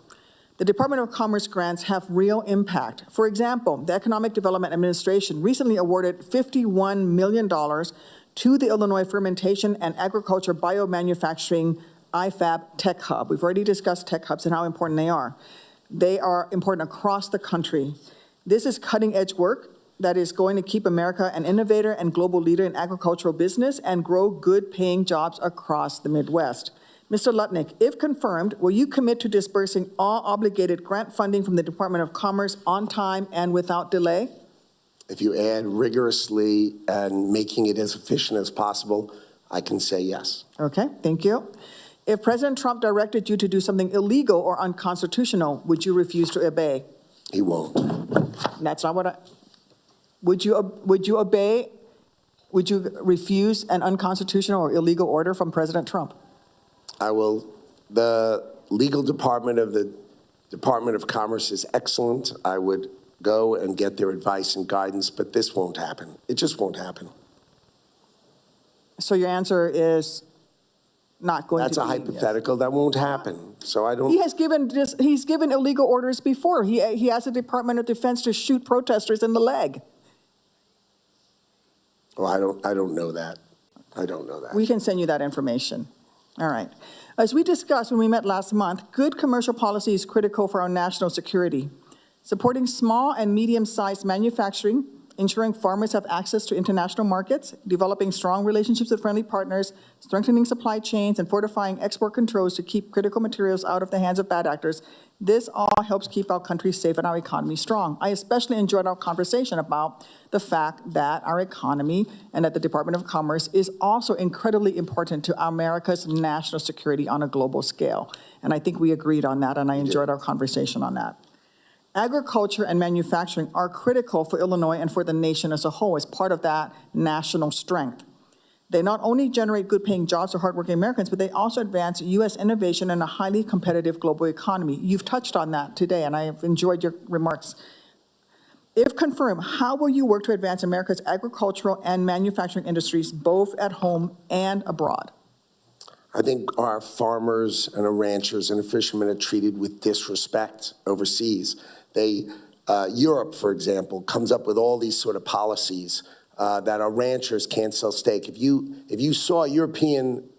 The Department of Commerce grants have real impact. For example, the Economic Development Administration recently awarded $51 million to the Illinois Fermentation and Agriculture Biomanufacturing IFAB Tech Hub. We've already discussed tech hubs and how important they are. They are important across the country. This is cutting-edge work that is going to keep America an innovator and global leader in agricultural business and grow good-paying jobs across the Midwest. Mr. Lutnick, if confirmed, will you commit to disbursing all obligated grant funding from the Department of Commerce on time and without delay? If you add rigorously and making it as efficient as possible, I can say yes. Okay, thank you. If President Trump directed you to do something illegal or unconstitutional, would you refuse to obey? He won't. That's not what I... Would you obey? Would you refuse an unconstitutional or illegal order from President Trump? I will. The legal department of the Department of Commerce is excellent. I would go and get their advice and guidance, but this won't happen. It just won't happen. So your answer is not going That's to be? That's a hypothetical. Yes. That won't happen. So I don't. He's given illegal orders before. He asked the Department of Defense to shoot protesters in the leg. Well, I don't know that. I don't know that. We can send you that information. All right. As we discussed when we met last month, good commercial policy is critical for our national security. Supporting small and medium-sized manufacturing, ensuring farmers have access to international markets, developing strong relationships with friendly partners, strengthening supply chains, and fortifying export controls to keep critical materials out of the hands of bad actors. This all helps keep our country safe and our economy strong. I especially enjoyed our conversation about the fact that our economy and that the Department of Commerce is also incredibly important to America's national security on a global scale. And I think we agreed on that, and I enjoyed our conversation on that. Agriculture and manufacturing are critical for Illinois and for the nation as a whole as part of that national strength. They not only generate good-paying jobs for hardworking Americans, but they also advance U.S. innovation in a highly competitive global economy. You've touched on that today, and I have enjoyed your remarks. If confirmed, how will you work to advance America's agricultural and manufacturing industries, both at home and abroad? I think our farmers and our ranchers and our fishermen are treated with disrespect overseas. Europe, for example, comes up with all these sort of policies that our ranchers can't sell steak. If you saw a European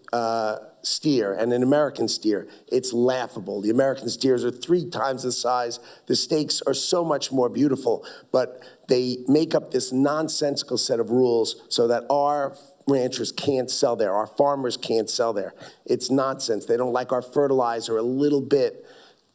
steer and an American steer, it's laughable. The American steers are 3 times the size. The steaks are so much more beautiful, but they make up this nonsensical set of rules so that our ranchers can't sell there, our farmers can't sell there. It's nonsense. They don't like our fertilizer a little bit.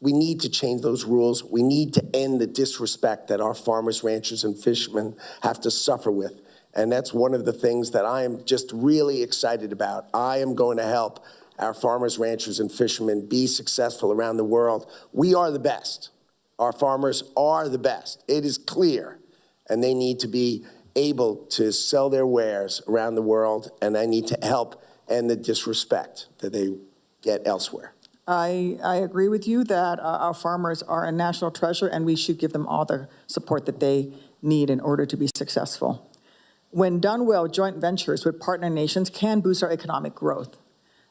We need to change those rules. We need to end the disrespect that our farmers, ranchers, and fishermen have to suffer with. And that's one of the things that I am just really excited about. I am going to help our farmers, ranchers, and fishermen be successful around the world. We are the best. Our farmers are the best. It is clear. And they need to be able to sell their wares around the world, and I need to help end the disrespect that they get elsewhere. I agree with you that our farmers are a national treasure, and we should give them all the support that they need in order to be successful. When done well, joint ventures with partner nations can boost our economic growth,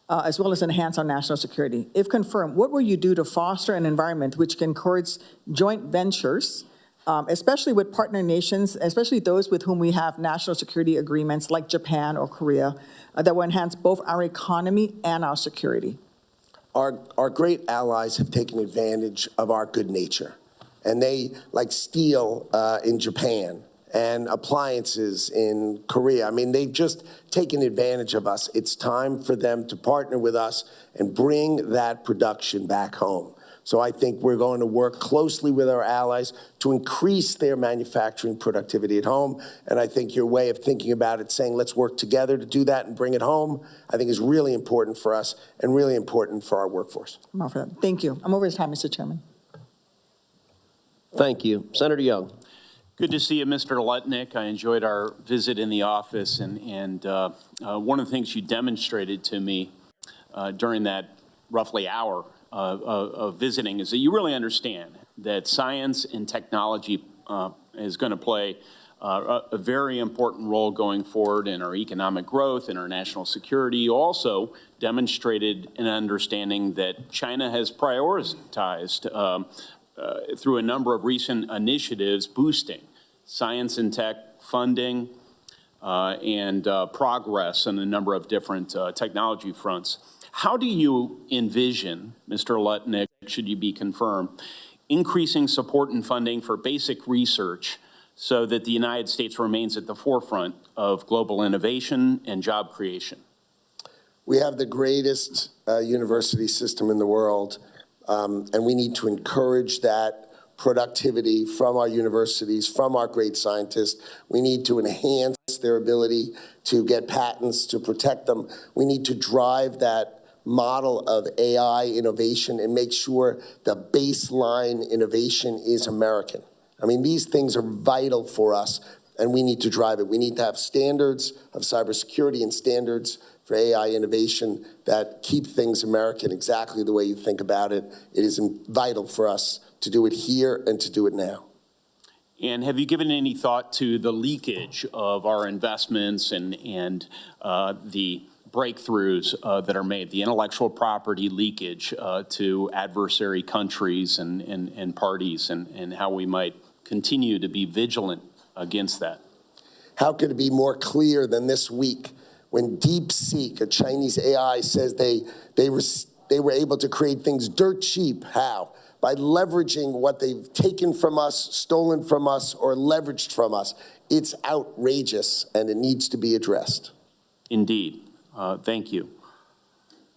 as well as enhance our national security. If confirmed, what will you do to foster an environment which can encourage joint ventures, especially with partner nations, especially those with whom we have national security agreements like Japan or Korea, that will enhance both our economy and our security? Our great allies have taken advantage of our good nature. And they, like steel in Japan and appliances in Korea, I mean, they've just taken advantage of us. It's time for them to partner with us and bring that production back home. So I think we're going to work closely with our allies to increase their manufacturing productivity at home. And I think your way of thinking about it, saying let's work together to do that and bring it home, I think is really important for us and really important for our workforce. I'm all for that. Thank you. I'm over his time, Mr. Chairman. Thank you. Senator Young. Good to see you, Mr. Lutnick. I enjoyed our visit in the office, and one of the things you demonstrated to me during that roughly hour of visiting is that you really understand that science and technology is going to play a very important role going forward in our economic growth and our national security. You also demonstrated an understanding that China has prioritized through a number of recent initiatives boosting science and tech funding and progress on a number of different technology fronts. How do you envision, Mr. Lutnick, should you be confirmed, increasing support and funding for basic research so that the United States remains at the forefront of global innovation and job creation? We have the greatest university system in the world, and we need to encourage that productivity from our universities, from our great scientists. We need to enhance their ability to get patents, to protect them. We need to drive that model of AI innovation and make sure the baseline innovation is American. I mean, these things are vital for us, and we need to drive it. We need to have standards of cybersecurity and standards for AI innovation that keep things American exactly the way you think about it. It is vital for us to do it here and to do it now. And have you given any thought to the leakage of our investments and the breakthroughs that are made, the intellectual property leakage to adversary countries and parties, and how we might continue to be vigilant against that? How could it be more clear than this week when DeepSeek, a Chinese AI, says they were able to create things dirt cheap? How? By leveraging what they've taken from us, stolen from us, or leveraged from us. It's outrageous, and it needs to be addressed. Indeed. Thank you.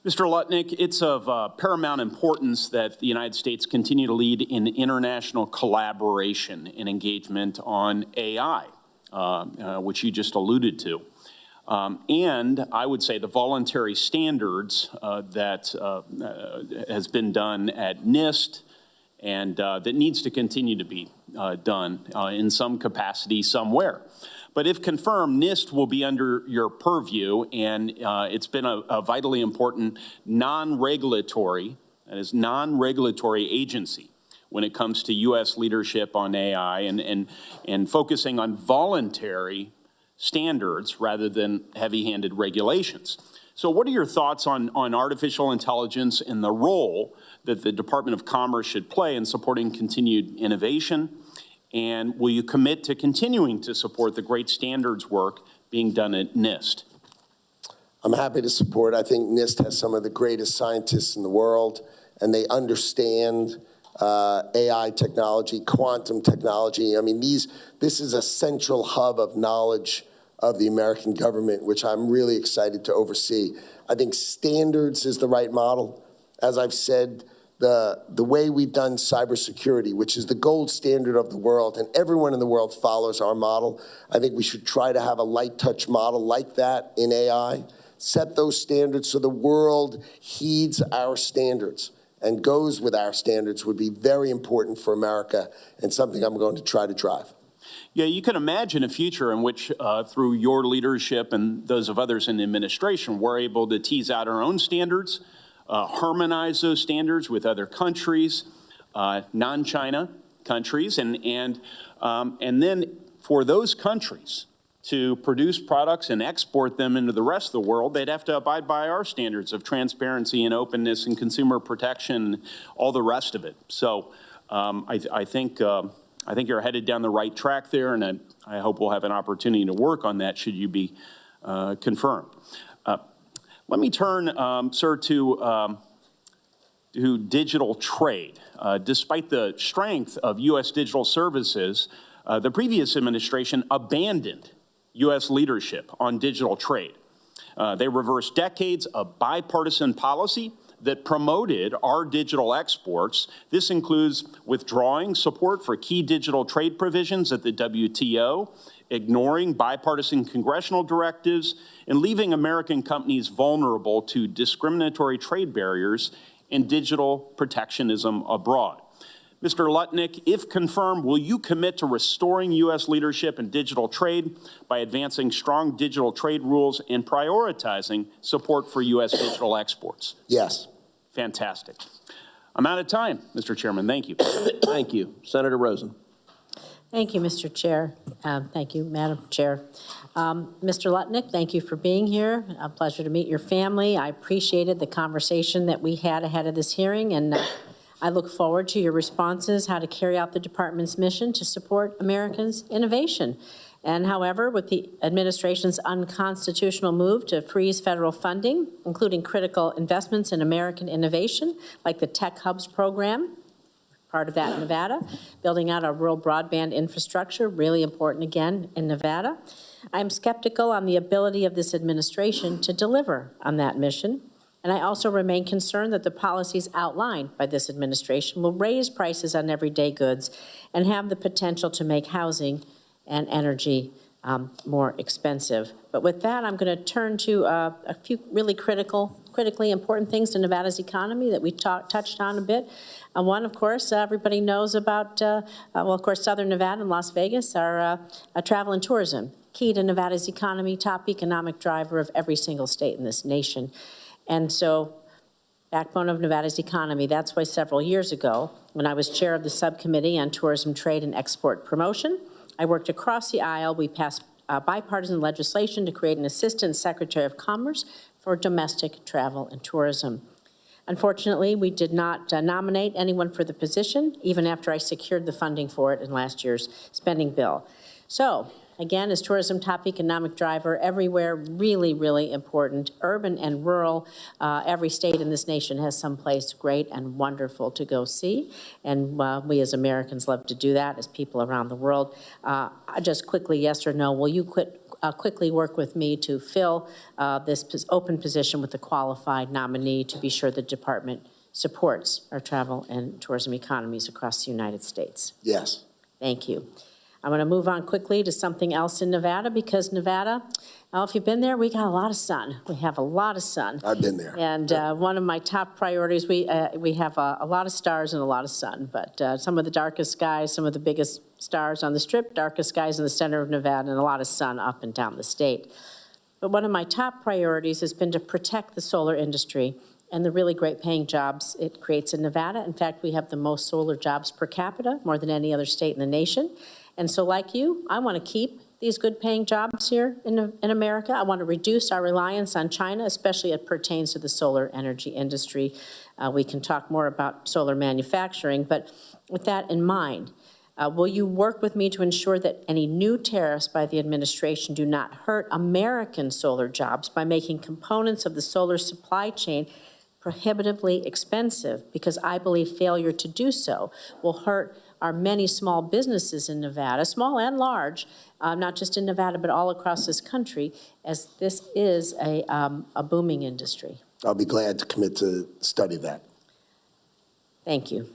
Mr. Lutnick, it's of paramount importance that the United States continue to lead in international collaboration and engagement on AI, which you just alluded to. And I would say the voluntary standards that has been done at NIST and that needs to continue to be done in some capacity somewhere. But if confirmed, NIST will be under your purview, and it's been a vitally important non-regulatory, that is non-regulatory agency when it comes to U.S. leadership on AI and focusing on voluntary standards rather than heavy-handed regulations. So what are your thoughts on artificial intelligence and the role that the Department of Commerce should play in supporting continued innovation? And will you commit to continuing to support the great standards work being done at NIST? I'm happy to support. I think NIST has some of the greatest scientists in the world, and they understand AI technology, quantum technology. I mean, this is a central hub of knowledge of the American government, which I'm really excited to oversee. I think standards is the right model. As I've said, the way we've done cybersecurity, which is the gold standard of the world, and everyone in the world follows our model. I think we should try to have a light touch model like that in AI, set those standards so the world heeds our standards and goes with our standards would be very important for America and something I'm going to try to drive. Yeah, you can imagine a future in which, through your leadership and those of others in the administration, we're able to tease out our own standards, harmonize those standards with other countries, non-China countries, and then for those countries to produce products and export them into the rest of the world, they'd have to abide by our standards of transparency and openness and consumer protection, all the rest of it. So I think you're headed down the right track there, and I hope we'll have an opportunity to work on that should you be confirmed. Let me turn, sir, to digital trade. Despite the strength of U.S. digital services, the previous administration abandoned U.S. leadership on digital trade. They reversed decades of bipartisan policy that promoted our digital exports. This includes withdrawing support for key digital trade provisions at the WTO, ignoring bipartisan congressional directives, and leaving American companies vulnerable to discriminatory trade barriers and digital protectionism abroad. Mr. Lutnick, if confirmed, will you commit to restoring U.S. leadership in digital trade by advancing strong digital trade rules and prioritizing support for U.S. digital exports? Yes. Fantastic. I'm out of time, Mr. Chairman. Thank you. Thank you. Senator Rosen. Thank you, Mr. Chair. Thank you, Madam Chair. Mr. Lutnick, thank you for being here. A pleasure to meet your family. I appreciated the conversation that we had ahead of this hearing, and I look forward to your responses, how to carry out the department's mission to support Americans' innovation. And however, with the administration's unconstitutional move to freeze federal funding, including critical investments in American innovation, like the Tech Hubs program, part of that in Nevada, building out our rural broadband infrastructure, really important again in Nevada. I'm skeptical on the ability of this administration to deliver on that mission. And I also remain concerned that the policies outlined by this administration will raise prices on everyday goods and have the potential to make housing and energy more expensive. But with that, I'm going to turn to a few really critically important things to Nevada's economy that we touched on a bit. One, of course, everybody knows about, well, of course, Southern Nevada and Las Vegas are travel and tourism, key to Nevada's economy, top economic driver of every single state in this nation. And so, backbone of Nevada's economy. That's why several years ago, when I was chair of the subcommittee on tourism, trade, and export promotion, I worked across the aisle. We passed bipartisan legislation to create an assistant secretary of commerce for domestic travel and tourism. Unfortunately, we did not nominate anyone for the position, even after I secured the funding for it in last year's spending bill. So, again, as tourism top economic driver everywhere, really, really important. Urban and rural, every state in this nation has someplace great and wonderful to go see. And we as Americans love to do that as people around the world. Just quickly, yes or no, will you quickly work with me to fill this open position with a qualified nominee to be sure the department supports our travel and tourism economies across the United States? Yes. Thank you. I'm going to move on quickly to something else in Nevada, because Nevada, well, if you've been there, we got a lot of sun. We have a lot of sun. I've been there. And one of my top priorities, we have a lot of stars and a lot of sun, but some of the darkest skies, some of the biggest stars on the Strip, darkest skies in the center of Nevada, and a lot of sun up and down the state. But one of my top priorities has been to protect the solar industry and the really great paying jobs it creates in Nevada. In fact, we have the most solar jobs per capita, more than any other state in the nation. And so like you, I want to keep these good paying jobs here in America. I want to reduce our reliance on China, especially as it pertains to the solar energy industry. We can talk more about solar manufacturing, but with that in mind, will you work with me to ensure that any new tariffs by the administration do not hurt American solar jobs by making components of the solar supply chain prohibitively expensive? Because I believe failure to do so will hurt our many small businesses in Nevada, small and large, not just in Nevada, but all across this country, as this is a booming industry. I'll be glad to commit to study that. Thank you.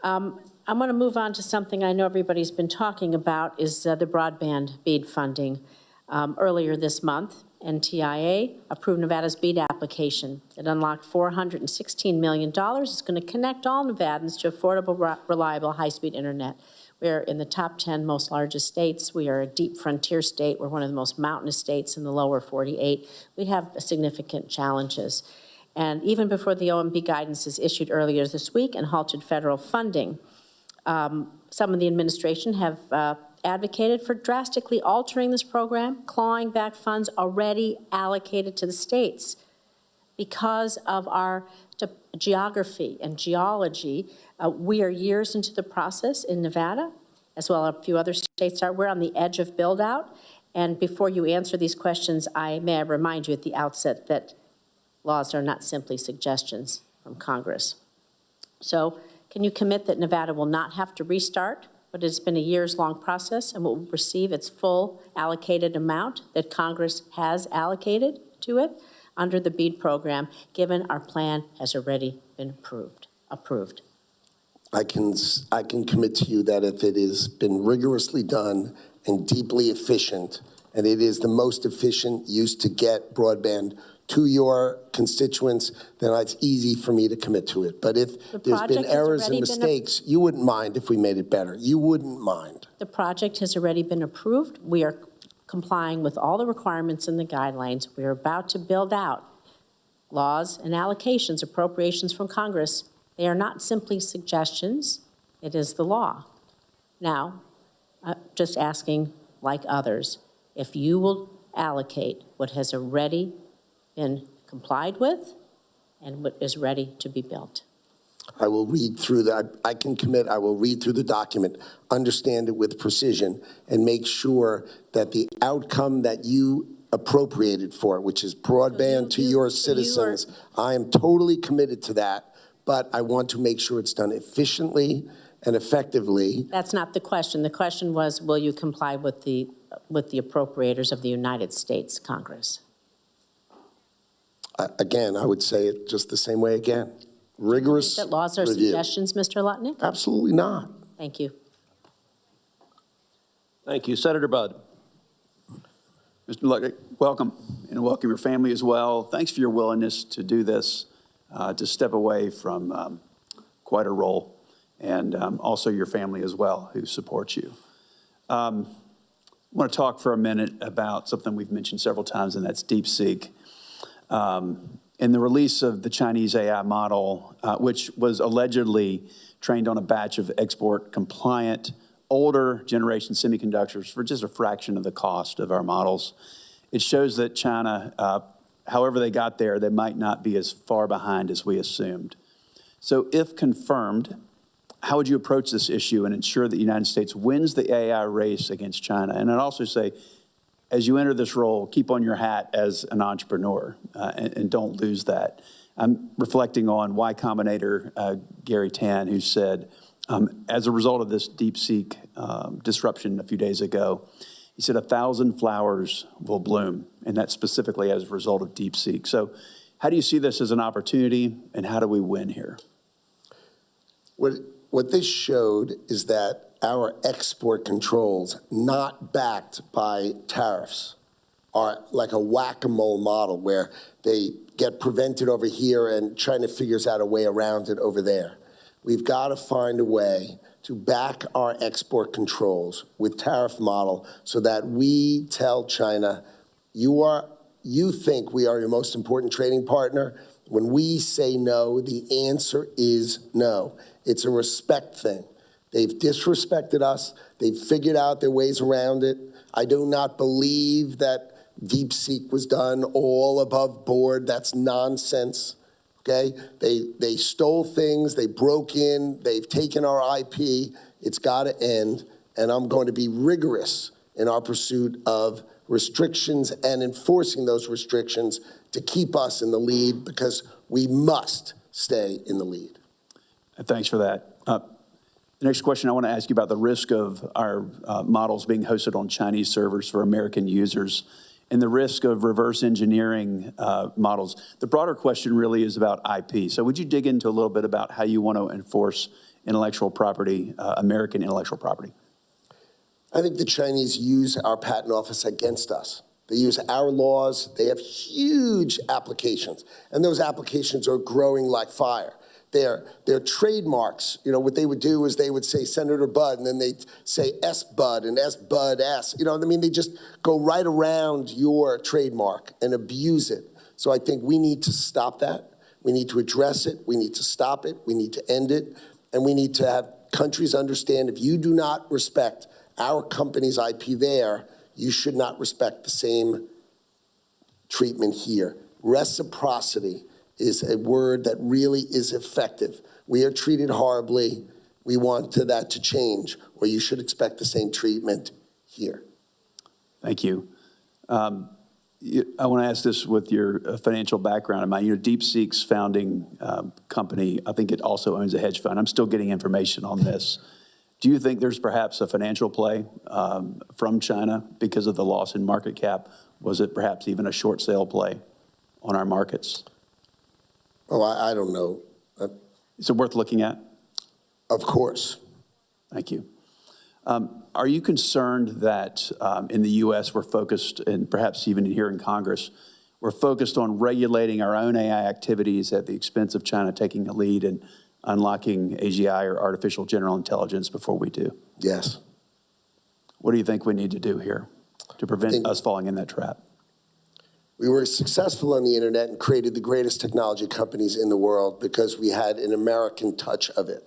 I'm going to move on to something I know everybody's been talking about, is the broadband BEAD funding. Earlier this month, NTIA approved Nevada's BEAD application. It unlocked $416 million. It's going to connect all Nevadans to affordable, reliable, high-speed internet. We're in the top 10 most largest states. We are a deep frontier state. We're one of the most mountainous states in the lower 48. We have significant challenges. And even before the OMB guidance is issued earlier this week and halted federal funding, some of the administration have advocated for drastically altering this program, clawing back funds already allocated to the states. Because of our geography and geology, we are years into the process in Nevada, as well as a few other states are. We're on the edge of build-out. And before you answer these questions, may I remind you at the outset that laws are not simply suggestions from Congress. So can you commit that Nevada will not have to restart, but it's been a years-long process and will receive its full allocated amount that Congress has allocated to it under the BEAD program, given our plan has already been approved? I can commit to you that if it has been rigorously done and deeply efficient, and it is the most efficient use to get broadband to your constituents, then it's easy for me to commit to it. But if there's been errors and mistakes, you wouldn't mind if we made it better. You wouldn't mind. The project has already been approved. We are complying with all the requirements and the guidelines. We are about to build out laws and allocations, appropriations from Congress. They are not simply suggestions. It is the law. Now, just asking, like others, if you will allocate what has already been complied with and what is ready to be built. I will read through that. I can commit. I will read through the document, understand it with precision, and make sure that the outcome that you appropriated for, which is broadband to your citizens, I am totally committed to that, but I want to make sure it's done efficiently and effectively. That's not the question. The question was, will you comply with the appropriators of the United States Congress? Again, I would say it just the same way again. Rigorous that laws are review. Suggestions, Mr. Lutnick? Absolutely not. Thank you. Thank you. Senator Budd. Mr. Lutnick, welcome, and welcome your family as well. Thanks for your willingness to do this, to step away from quite a role, and also your family as well, who supports you. I want to talk for a minute about something we've mentioned several times, and that's DeepSeek. In the release of the Chinese AI model, which was allegedly trained on a batch of export-compliant, older generation semiconductors for just a fraction of the cost of our models, it shows that China, however they got there, they might not be as far behind as we assumed. So if confirmed, how would you approach this issue and ensure that the United States wins the AI race against China? And I'd also say, as you enter this role, keep on your hat as an entrepreneur and don't lose that. I'm reflecting on Y Combinator Gary Tan, who said, as a result of this DeepSeek disruption a few days ago, he said 1,000 flowers will bloom, and that's specifically as a result of DeepSeek. So how do you see this as an opportunity, and how do we win here? What this showed is that our export controls not backed by tariffs are like a whack-a-mole model where they get prevented over here and China figures out a way around it over there. We've got to find a way to back our export controls with tariff model so that we tell China, you think we are your most important trading partner. When we say no, the answer is no. It's a respect thing. They've disrespected us. They've figured out their ways around it. I do not believe that DeepSeek was done all above board. That's nonsense, okay? They stole things. They broke in. They've taken our IP. It's got to end, and I'm going to be rigorous in our pursuit of restrictions and enforcing those restrictions to keep us in the lead because we must stay in the lead. Thanks for that. The next question I want to ask you about the risk of our models being hosted on Chinese servers for American users and the risk of reverse engineering models. The broader question really is about IP. So would you dig into a little bit about how you want to enforce intellectual property, American intellectual property? I think the Chinese use our patent office against us. They use our laws. They have huge applications, and those applications are growing like fire. Their trademarks, you know, what they would do is they would say Senator Bud, and then they'd say S Bud and S Bud S. You know what I mean? They just go right around your trademark and abuse it. So I think we need to stop that. We need to address it. We need to stop it. We need to end it. And we need to have countries understand if you do not respect our company's IP there, you should not respect the same treatment here. Reciprocity is a word that really is effective. We are treated horribly. We want that to change, or you should expect the same treatment here. Thank you. I want to ask this with your financial background in mind. You know, DeepSeek's founding company, I think it also owns a hedge fund. I'm still getting information on this. Do you think there's perhaps a financial play from China because of the loss in market cap? Was it perhaps even a short sale play on our markets? Oh, I don't know. Is it worth looking at? Of course. Thank you. Are you concerned that in the U.S. we're focused, and perhaps even here in Congress, we're focused on regulating our own AI activities at the expense of China taking a lead and unlocking AGI or artificial general intelligence before we do? Yes. What do you think we need to do here to prevent us falling in that trap? We were successful on the internet and created the greatest technology companies in the world because we had an American touch of it,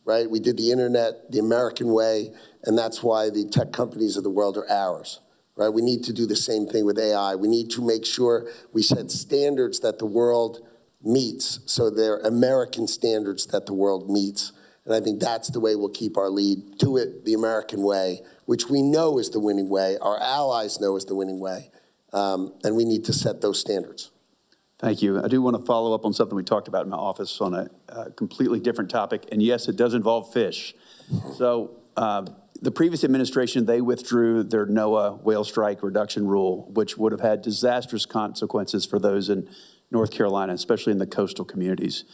right? We did the internet the American way, and that's why the tech companies of the world are ours, right? We need to do the same thing with AI. We need to make sure we set standards that the world meets, so they're American standards that the world meets. And I think that's the way we'll keep our lead. Do it the American way, which we know is the winning way. Our allies know is the winning way. And we need to set those standards. Thank you. I do want to follow up on something we talked about in my office on a completely different topic. And yes, it does involve fish. So the previous administration, they withdrew their NOAA whale strike reduction rule, which would have had disastrous consequences for those in North Carolina, especially in the coastal communities.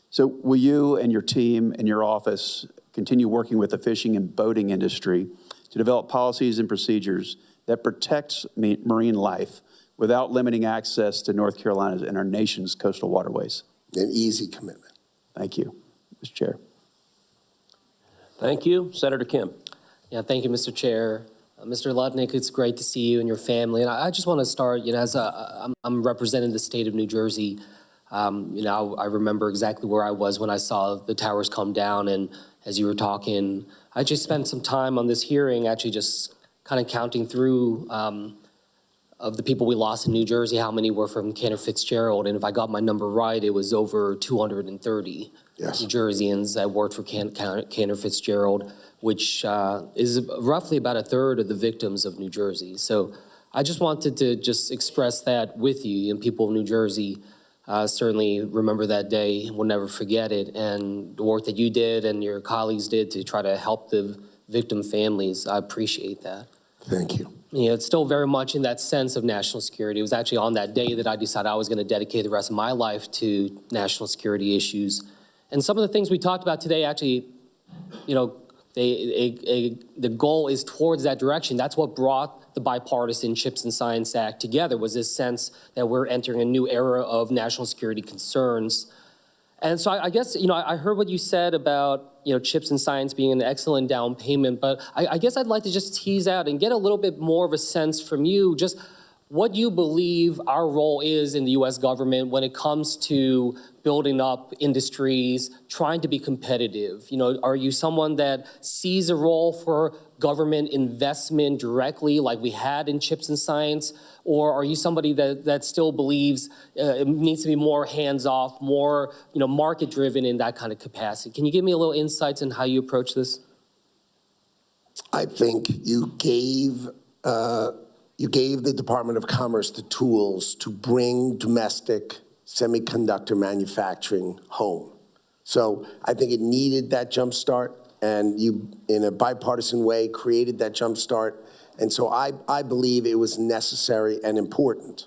So will you and your team and your office continue working with the fishing and boating industry to develop policies and procedures that protects marine life without limiting access to North Carolina's and our nation's coastal waterways? An easy commitment. Thank you, Mr. Chair. Thank you. Senator Kim. Yeah, thank you, Mr. Chair. Mr. Lutnick, it's great to see you and your family. And I just want to start, you know, as I'm representing the state of New Jersey. You know, I remember exactly where I was when I saw the towers come down. And as you were talking, I just spent some time on this hearing actually just kind of counting through of the people we lost in New Jersey, how many were from Cantor Fitzgerald. And if I got my number right, it was over 230 New Jerseyans that worked for Cantor Fitzgerald, which is roughly about a third of the victims of New Jersey. So I just wanted to just express that with you, and people of New Jersey certainly remember that day, will never forget it, and the work that you did and your colleagues did to try to help the victim families. I appreciate that. Thank you. You know, it's still very much in that sense of national security. It was actually on that day that I decided I was going to dedicate the rest of my life to national security issues. And some of the things we talked about today actually, you know, the goal is towards that direction. That's what brought the Bipartisan Chips and Science Act together, was this sense that we're entering a new era of national security concerns. And so I guess, I heard what you said about, chips and science being an excellent down payment, but I guess I'd like to just tease out and get a little bit more of a sense from you, just what you believe our role is in the U.S. government when it comes to building up industries, trying to be competitive. Are you someone that sees a role for government investment directly like we had in chips and science? Or are you somebody that still believes it needs to be more hands-off, more market-driven in that kind of capacity? Can you give me a little insights on how you approach this? I think you gave the Department of Commerce the tools to bring domestic semiconductor manufacturing home. So I think it needed that jump start, and you, in a bipartisan way, created that jump start. And so I believe it was necessary and important.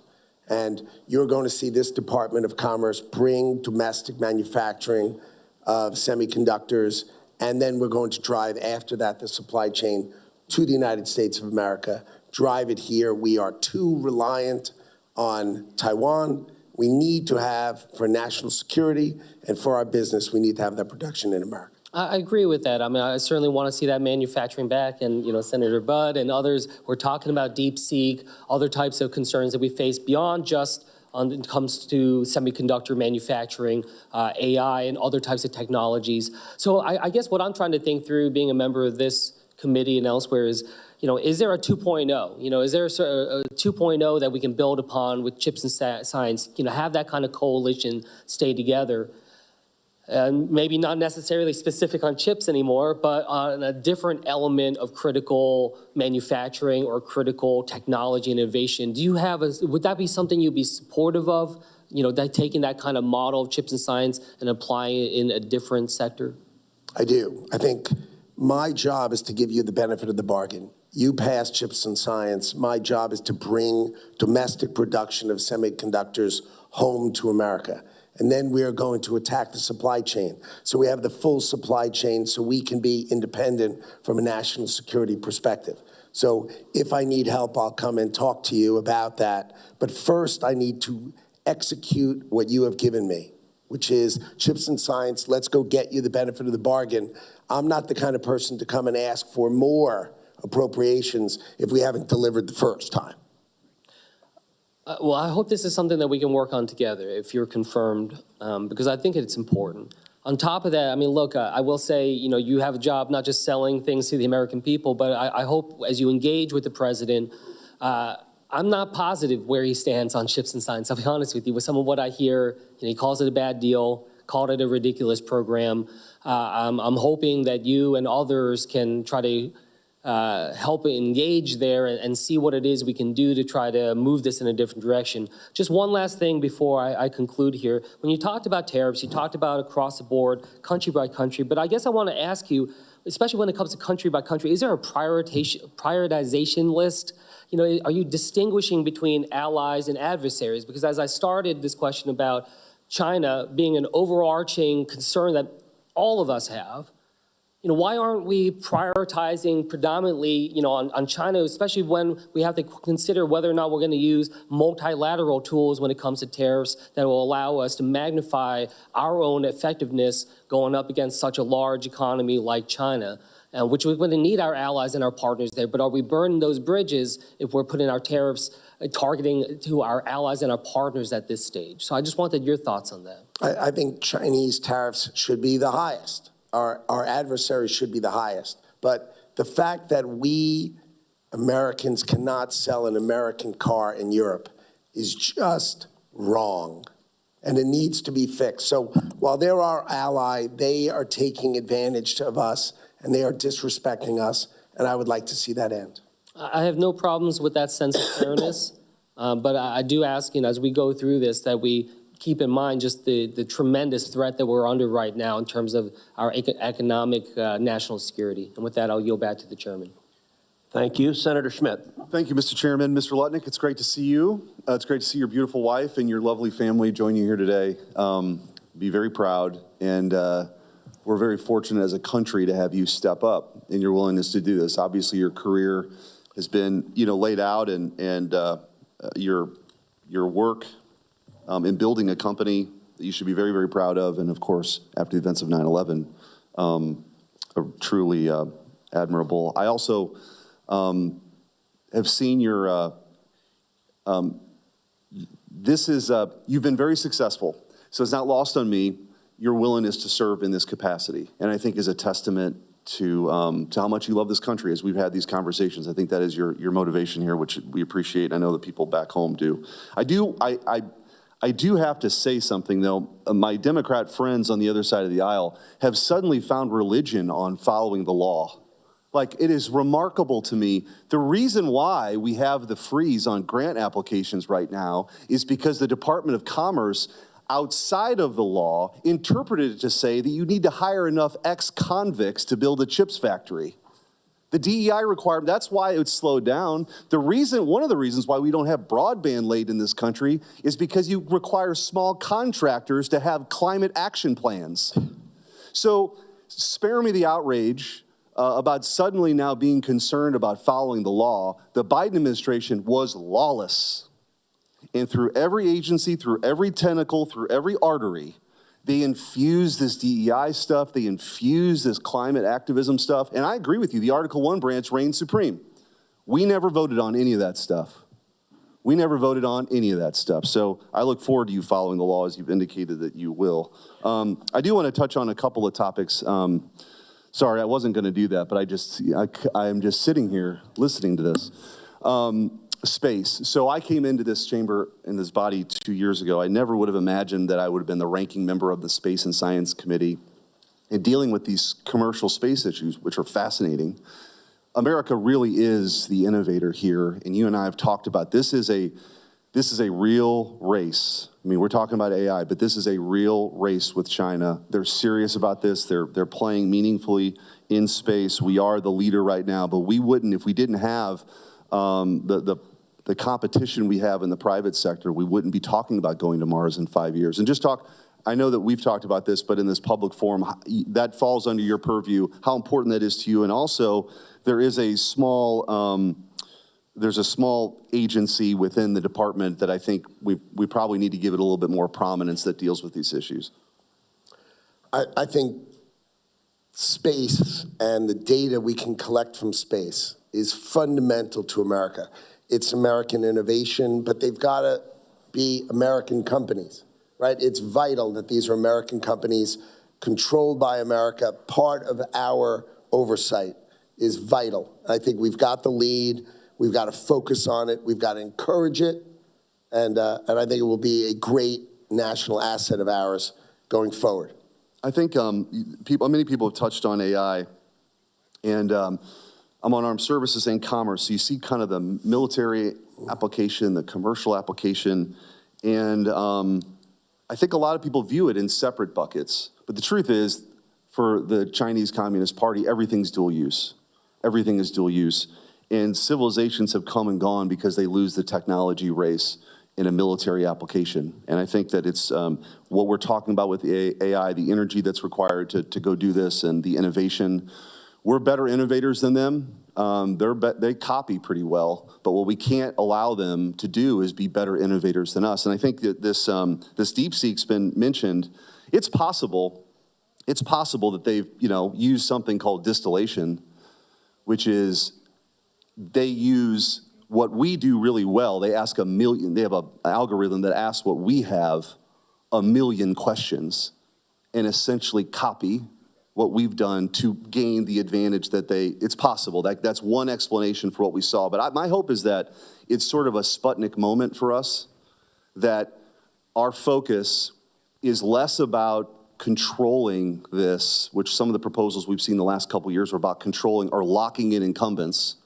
And you're going to see this Department of Commerce bring domestic manufacturing of semiconductors, and then we're going to drive after that the supply chain to the United States of America, drive it here. We are too reliant on Taiwan. We need to have, for national security and for our business, we need to have that production in America. I agree with that. I mean, I certainly want to see that manufacturing back, and Senator Budd and others were talking about DeepSeek, other types of concerns that we face beyond just when it comes to semiconductor manufacturing, AI, and other types of technologies. So I guess what I'm trying to think through, being a member of this committee and elsewhere, is there a 2.0? Is there a 2.0 that we can build upon with chips and science? Have that kind of coalition stay together. And maybe not necessarily specific on chips anymore, but on a different element of critical manufacturing or critical technology innovation. Do you have would that be something you'd be supportive of? Taking that kind of model of chips and science and applying it in a different sector? I do. I think my job is to give you the benefit of the bargain. You pass chips and science. My job is to bring domestic production of semiconductors home to America. And then we are going to attack the supply chain. So we have the full supply chain so we can be independent from a national security perspective. So if I need help, I'll come and talk to you about that. But first, I need to execute what you have given me, which is chips and science. Let's go get you the benefit of the bargain. I'm not the kind of person to come and ask for more appropriations if we haven't delivered the first time. Well, I hope this is something that we can work on together if you're confirmed, because I think it's important. On top of that, I mean, look, I will say, you have a job not just selling things to the American people, but I hope as you engage with the president, I'm not positive where he stands on chips and science. I'll be honest with you. With some of what I hear, he calls it a bad deal, called it a ridiculous program. I'm hoping that you and others can try to help engage there and see what it is we can do to try to move this in a different direction. Just one last thing before I conclude here. When you talked about tariffs, you talked about across the board, country by country, but I guess I want to ask you, especially when it comes to country by country, is there a prioritization list? Are you distinguishing between allies and adversaries? Because as I started this question about China being an overarching concern that all of us have, why aren't we prioritizing predominantly, on China, especially when we have to consider whether or not we're going to use multilateral tools when it comes to tariffs that will allow us to magnify our own effectiveness going up against such a large economy like China, which we're going to need our allies and our partners there. But are we burning those bridges if we're putting our tariffs targeting to our allies and our partners at this stage? So I just wanted your thoughts on that. I think Chinese tariffs should be the highest. Our adversaries should be the highest. But the fact that we Americans cannot sell an American car in Europe is just wrong, and it needs to be fixed. So while they're our ally, they are taking advantage of us, and they are disrespecting us, and I would like to see that end. I have no problems with that sense of fairness, but I do ask, as we go through this, that we keep in mind just the tremendous threat that we're under right now in terms of our economic national security. And with that, I'll yield back to the chairman. Thank you. Senator Schmidt. Thank you, Mr. Chairman. Mr. Lutnick, it's great to see you. It's great to see your beautiful wife and your lovely family join you here today. Be very proud and we're very fortunate as a country to have you step up in your willingness to do this. Obviously, your career has been, laid out, and your work in building a company that you should be very, very proud of, and of course, after the events of 9/11, are truly admirable. I also have seen your, you've been very successful, so it's not lost on me your willingness to serve in this capacity, and I think is a testament to how much you love this country as we've had these conversations. I think that is your motivation here, which we appreciate. I know the people back home do. I do have to say something, though. My Democrat friends on the other side of the aisle have suddenly found religion on following the law. Like, it is remarkable to me. The reason why we have the freeze on grant applications right now is because the Department of Commerce, outside of the law, interpreted it to say that you need to hire enough ex-convicts to build a chips factory. The DEI requirement, that's why it's slowed down. One of the reasons why we don't have broadband laid in this country is because you require small contractors to have climate action plans. So spare me the outrage about suddenly now being concerned about following the law. The Biden administration was lawless. And through every agency, through every tentacle, through every artery, they infuse this DEI stuff, they infuse this climate activism stuff. And I agree with you, the Article 1 branch reigns supreme. We never voted on any of that stuff. We never voted on any of that stuff. So I look forward to you following the law, as you've indicated that you will. I do want to touch on a couple of topics. Sorry, I wasn't going to do that, but I am just sitting here listening to this. Space. So I came into this chamber, in this body, 2 years ago. I never would have imagined that I would have been the ranking member of the Space and Science Committee and dealing with these commercial space issues, which are fascinating. America really is the innovator here, and you and I have talked about this is a real race. I mean, we're talking about AI, but this is a real race with China. They're serious about this. They're playing meaningfully in space. We are the leader right now, but we wouldn't, if we didn't have the competition we have in the private sector, we wouldn't be talking about going to Mars in 5 years. And I know that we've talked about this, but in this public forum, that falls under your purview, how important that is to you. And also, there's a small agency within the department that I think we probably need to give it a little bit more prominence that deals with these issues. I think space and the data we can collect from space is fundamental to America. It's American innovation, but they've got to be American companies, right? It's vital that these are American companies controlled by America. Part of our oversight is vital. I think we've got the lead. We've got to focus on it. We've got to encourage it. And I think it will be a great national asset of ours going forward. I think many people have touched on AI, and I'm on armed services and commerce, so you see kind of the military application, the commercial application, and I think a lot of people view it in separate buckets. But the truth is, for the Chinese Communist Party, everything's dual use. Everything is dual use. And civilizations have come and gone because they lose the technology race in a military application. And I think that it's what we're talking about with AI, the energy that's required to go do this, and the innovation. We're better innovators than them. They copy pretty well, but what we can't allow them to do is be better innovators than us. And I think that this DeepSeek's been mentioned. It's possible that they've used something called distillation, which is they use what we do really well. They have an algorithm that asks what we have 1 million questions and essentially copy what we've done to gain the advantage that it's possible. That's one explanation for what we saw. But my hope is that it's sort of a Sputnik moment for us, that our focus is less about controlling this, which some of the proposals we've seen the last couple of years are about controlling or locking in incumbents.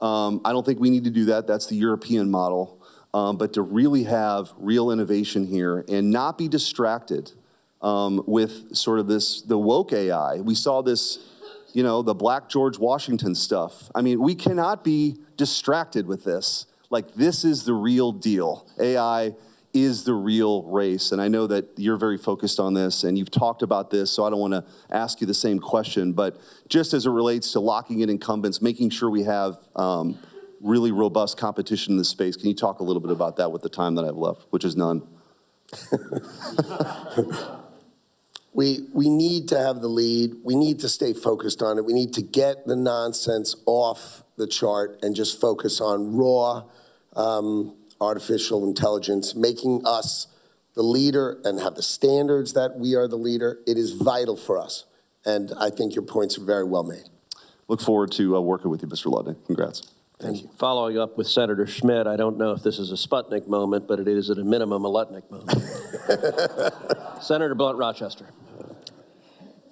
I don't think we need to do that. That's the European model. But to really have real innovation here and not be distracted with sort of the woke AI. We saw this, the Black George Washington stuff. I mean, we cannot be distracted with this. Like, this is the real deal. AI is the real race. And I know that you're very focused on this and you've talked about this, so I don't want to ask you the same question, but just as it relates to locking in incumbents, making sure we have really robust competition in this space, can you talk a little bit about that with the time that I have left, which is none? We need to have the lead. We need to stay focused on it. We need to get the nonsense off the chart and just focus on raw artificial intelligence, making us the leader and have the standards that we are the leader. It is vital for us. And I think your points are very well made. Look forward to working with you, Mr. Lutnick. Congrats. Thank you. Following up with Senator Schmidt, I don't know if this is a Sputnik moment, but it is at a minimum a Lutnick moment. Senator Blunt Rochester.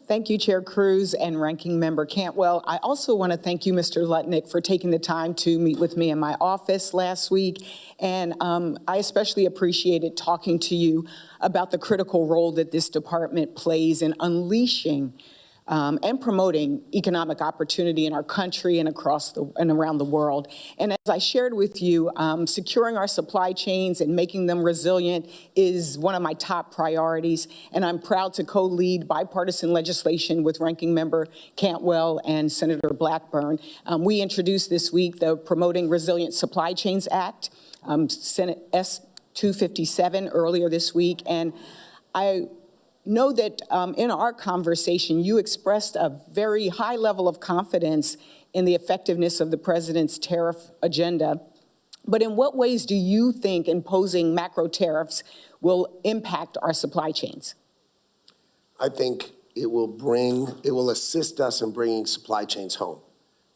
Thank you, Chair Cruz and Ranking Member Cantwell. I also want to thank you, Mr. Lutnick, for taking the time to meet with me in my office last week. And I especially appreciated talking to you about the critical role that this department plays in unleashing and promoting economic opportunity in our country and around the world. And as I shared with you, securing our supply chains and making them resilient is one of my top priorities. And I'm proud to co-lead bipartisan legislation with Ranking Member Cantwell and Senator Blackburn. We introduced this week the Promoting Resilient Supply Chains Act, Senate S-257 earlier this week. And I know that in our conversation, you expressed a very high level of confidence in the effectiveness of the president's tariff agenda. But in what ways do you think imposing macro tariffs will impact our supply chains? I think it will assist us in bringing supply chains home.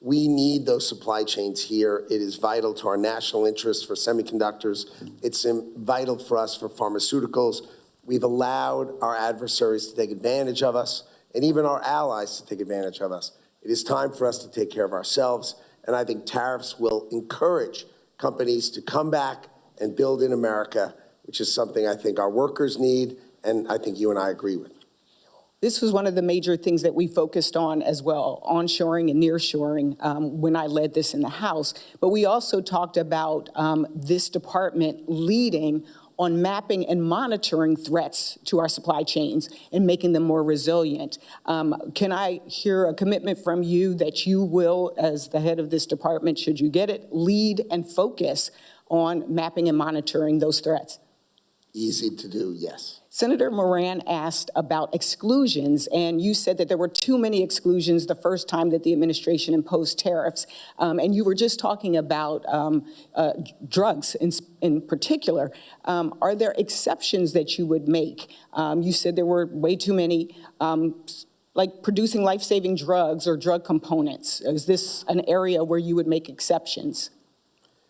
We need those supply chains here. It is vital to our national interests for semiconductors. It's vital for us for pharmaceuticals. We've allowed our adversaries to take advantage of us and even our allies to take advantage of us. It is time for us to take care of ourselves, and I think tariffs will encourage companies to come back and build in America, which is something I think our workers need, and I think you and I agree with. This was one of the major things that we focused on as well, onshoring and nearshoring, when I led this in the House. But we also talked about this department leading on mapping and monitoring threats to our supply chains and making them more resilient. Can I hear a commitment from you that you will, as the head of this department, should you get it, lead and focus on mapping and monitoring those threats? Easy to do, yes. Senator Moran asked about exclusions, and you said that there were too many exclusions the first time that the administration imposed tariffs. And you were just talking about drugs in particular. Are there exceptions that you would make? You said there were way too many, like producing life-saving drugs or drug components. Is this an area where you would make exceptions?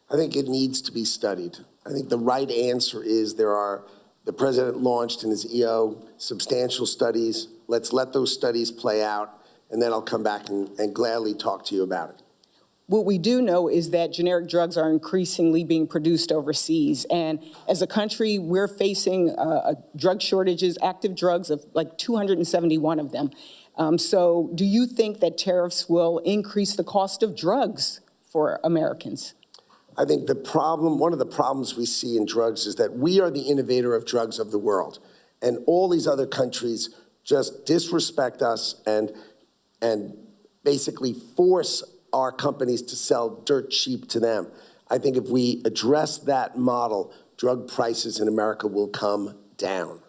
I think it needs to be studied. I think the right answer is the president launched in his EO substantial studies. Let's let those studies play out, and then I'll come back and gladly talk to you about it. What we do know is that generic drugs are increasingly being produced overseas. And as a country, we're facing drug shortages, active drugs of like 271 of them. So do you think that tariffs will increase the cost of drugs for Americans? I think one of the problems we see in drugs is that we are the innovator of drugs of the world. And all these other countries just disrespect us and basically force our companies to sell dirt cheap to them. I think if we address that model, drug prices in America will come down.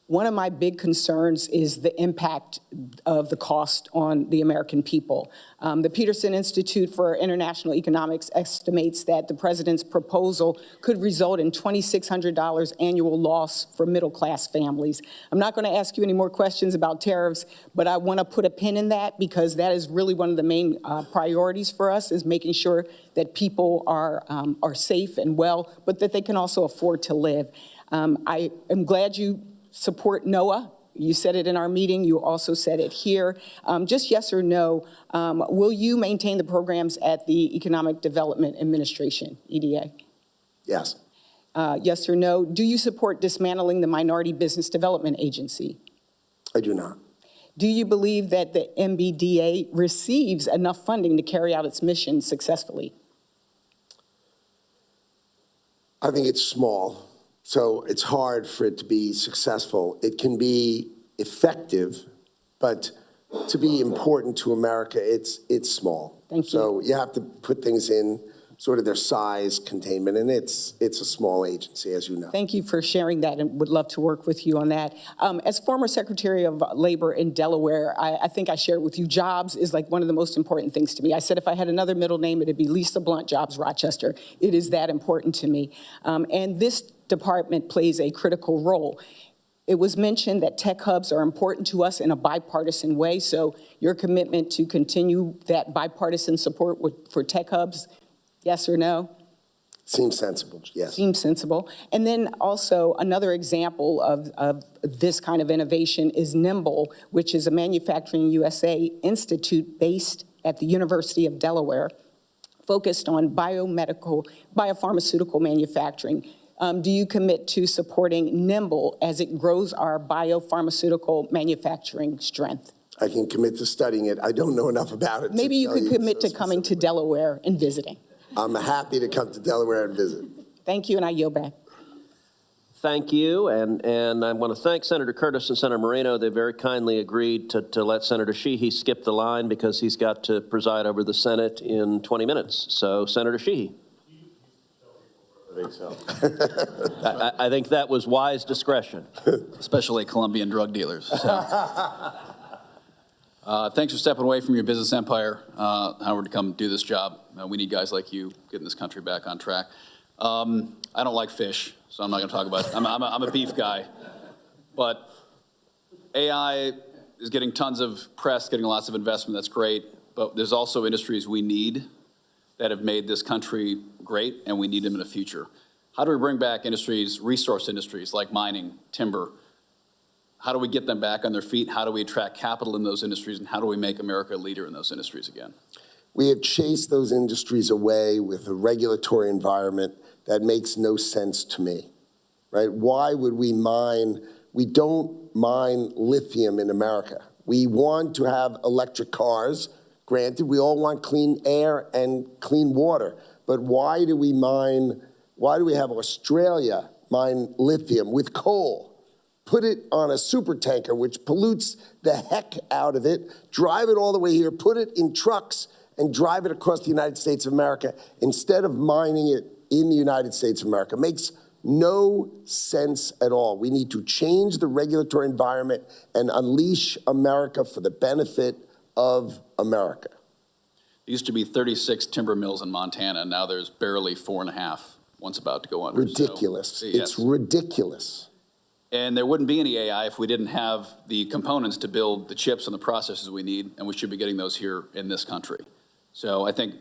One of my big concerns is the impact of the cost on the American people. The Peterson Institute for International Economics estimates that the president's proposal could result in $2,600 annual loss for middle-class families. I'm not going to ask you any more questions about tariffs, but I want to put a pin in that because that is really one of the main priorities for us, is making sure that people are safe and well, but that they can also afford to live. I am glad you support NOAA. You said it in our meeting. You also said it here. Just yes or no, will you maintain the programs at the Economic Development Administration, EDA? Yes. Yes or no, do you support dismantling the Minority Business Development Agency? I do not. Do you believe that the MBDA receives enough funding to carry out its mission successfully? I think it's small. So it's hard for it to be successful. It can be effective, but to be important to America, it's small. Thank you. So you have to put things in sort of their size containment, and it's a small agency, as you know. Thank you for sharing that, and would love to work with you on that. As former Secretary of Labor in Delaware, I think I shared with you, jobs is like one of the most important things to me. I said if I had another middle name, it'd be Lisa Blunt Jobs Rochester. It is that important to me. And this department plays a critical role. It was mentioned that tech hubs are important to us in a bipartisan way, so your commitment to continue that bipartisan support for tech hubs, yes or no? Seems sensible, yes. Seems sensible. And then also another example of this kind of innovation is Nimble, which is a Manufacturing USA institute based at the University of Delaware, focused on biopharmaceutical manufacturing. Do you commit to supporting Nimble as it grows our biopharmaceutical manufacturing strength? I can commit to studying it. I don't know enough about it. Maybe you could commit to coming to Delaware and visiting. I'm happy to come to Delaware and visit. Thank you, and I yield back. Thank you, and I want to thank Senator Curtis and Senator Moreno. They very kindly agreed to let Senator Sheehy skip the line because he's got to preside over the Senate in 20 minutes. So, Senator Sheehy. I think so. I think that was wise discretion. Especially Colombian drug dealers. So. Thanks for stepping away from your business empire, Howard, to come do this job. We need guys like you getting this country back on track. I don't like fish, so I'm not going to talk about it. I'm a beef guy. But AI is getting tons of press, getting lots of investment. That's great. But there's also industries we need that have made this country great, and we need them in the future. How do we bring back industries, resource industries like mining, timber? How do we get them back on their feet? How do we attract capital in those industries? And how do we make America a leader in those industries again? We have chased those industries away with a regulatory environment that makes no sense to me, right? Why would we mine? We don't mine lithium in America. We want to have electric cars. Granted, we all want clean air and clean water. But why do we have Australia mine lithium with coal? Put it on a super tanker, which pollutes the heck out of it, drive it all the way here, put it in trucks, and drive it across the United States of America instead of mining it in the United States of America. Makes no sense at all. We need to change the regulatory environment and unleash America for the benefit of America. There used to be 36 timber mills in Montana, and now there's barely 4.5. One's about to go under. Ridiculous. So, yes. It's ridiculous. And there wouldn't be any AI if we didn't have the components to build the chips and the processors we need, and we should be getting those here in this country. So I think,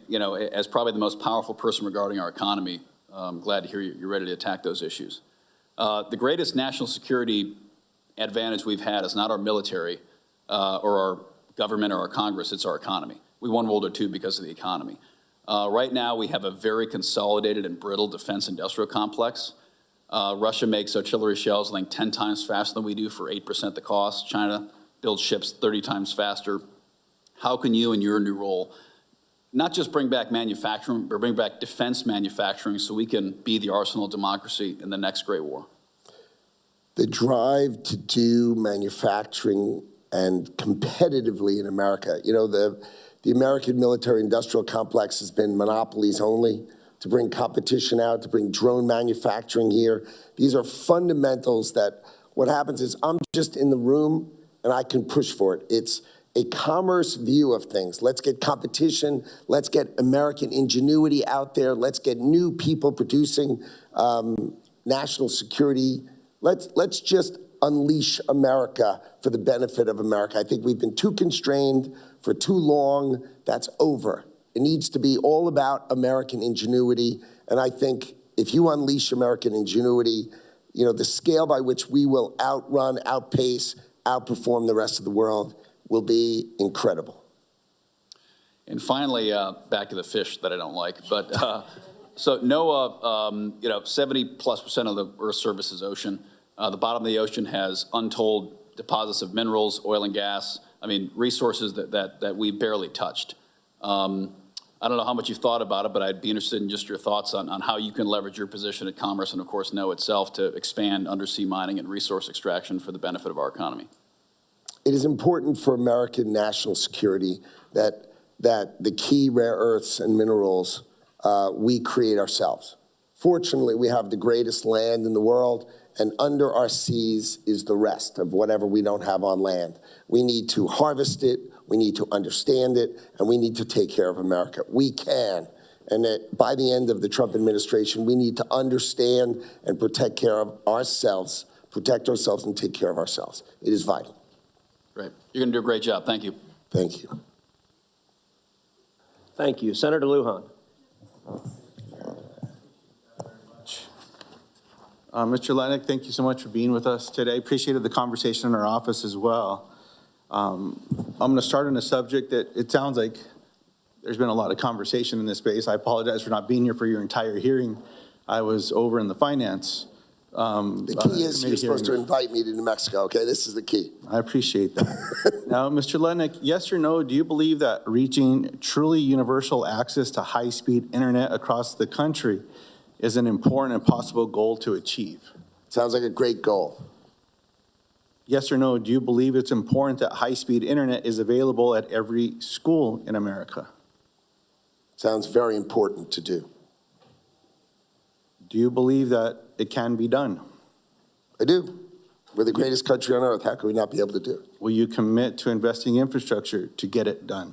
as probably the most powerful person regarding our economy, I'm glad to hear you're ready to attack those issues. The greatest national security advantage we've had is not our military or our government or our Congress, it's our economy. We won World War II because of the economy. Right now, we have a very consolidated and brittle defense industrial complex. Russia makes artillery shells, I think, 10 times faster than we do for 8% the cost. China builds ships 30 times faster. How can you, in your new role, not just bring back manufacturing, but bring back defense manufacturing so we can be the arsenal of democracy in the next great war? The drive to do manufacturing and competitively in America. The American military-industrial complex has been monopolies only, to bring competition out, to bring drone manufacturing here. These are fundamentals that what happens is I'm just in the room and I can push for it. It's a commerce view of things. Let's get competition. Let's get American ingenuity out there. Let's get new people producing national security. Let's just unleash America for the benefit of America. I think we've been too constrained for too long. That's over. It needs to be all about American ingenuity. And I think if you unleash American ingenuity, the scale by which we will outrun, outpace, outperform the rest of the world will be incredible. And finally, back to the fish that I don't like. But so NOAA, 70+% of the Earth's surface is ocean. The bottom of the ocean has untold deposits of minerals, oil and gas. Resources that we barely touched. I don't know how much you've thought about it, but I'd be interested in just your thoughts on how you can leverage your position at Commerce and, of course, NOAA itself to expand undersea mining and resource extraction for the benefit of our economy. It is important for American national security that the key rare earths and minerals we create ourselves. Fortunately, we have the greatest land in the world, and under our seas is the rest of whatever we don't have on land. We need to harvest it, we need to understand it, and we need to take care of America. We can. And that by the end of the Trump administration, we need to understand and protect ourselves and take care of ourselves. It is vital. Great. You're going to do a great job. Thank you. Thank you. Thank you. Senator Lujan. Mr. Lutnick, thank you so much for being with us today. Appreciated the conversation in our office as well. I'm going to start on a subject that it sounds like there's been a lot of conversation in this space. I apologize for not being here for your entire hearing. I was over in the finance. The key is you're supposed to invite me to New Mexico, okay? This is the key. I appreciate that. Now, Mr. Lutnick, yes or no, do you believe that reaching truly universal access to high-speed internet across the country is an important and possible goal to achieve? Sounds like a great goal. Yes or no, do you believe it's important that high-speed internet is available at every school in America? Sounds very important to do. Do you believe that it can be done? I do. We're the greatest country on earth. How can we not be able to do it? Will you commit to investing in infrastructure to get it done?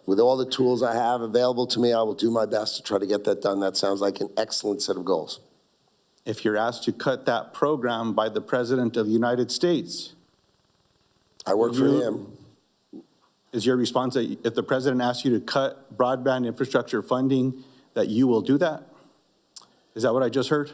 With all the tools I have available to me, I will do my best to try to get that done. That sounds like an excellent set of goals. If you're asked to cut that program by the President of the United States, I work for him. Is your response that if the President asks you to cut broadband infrastructure funding, that you will do that? Is that what I just heard?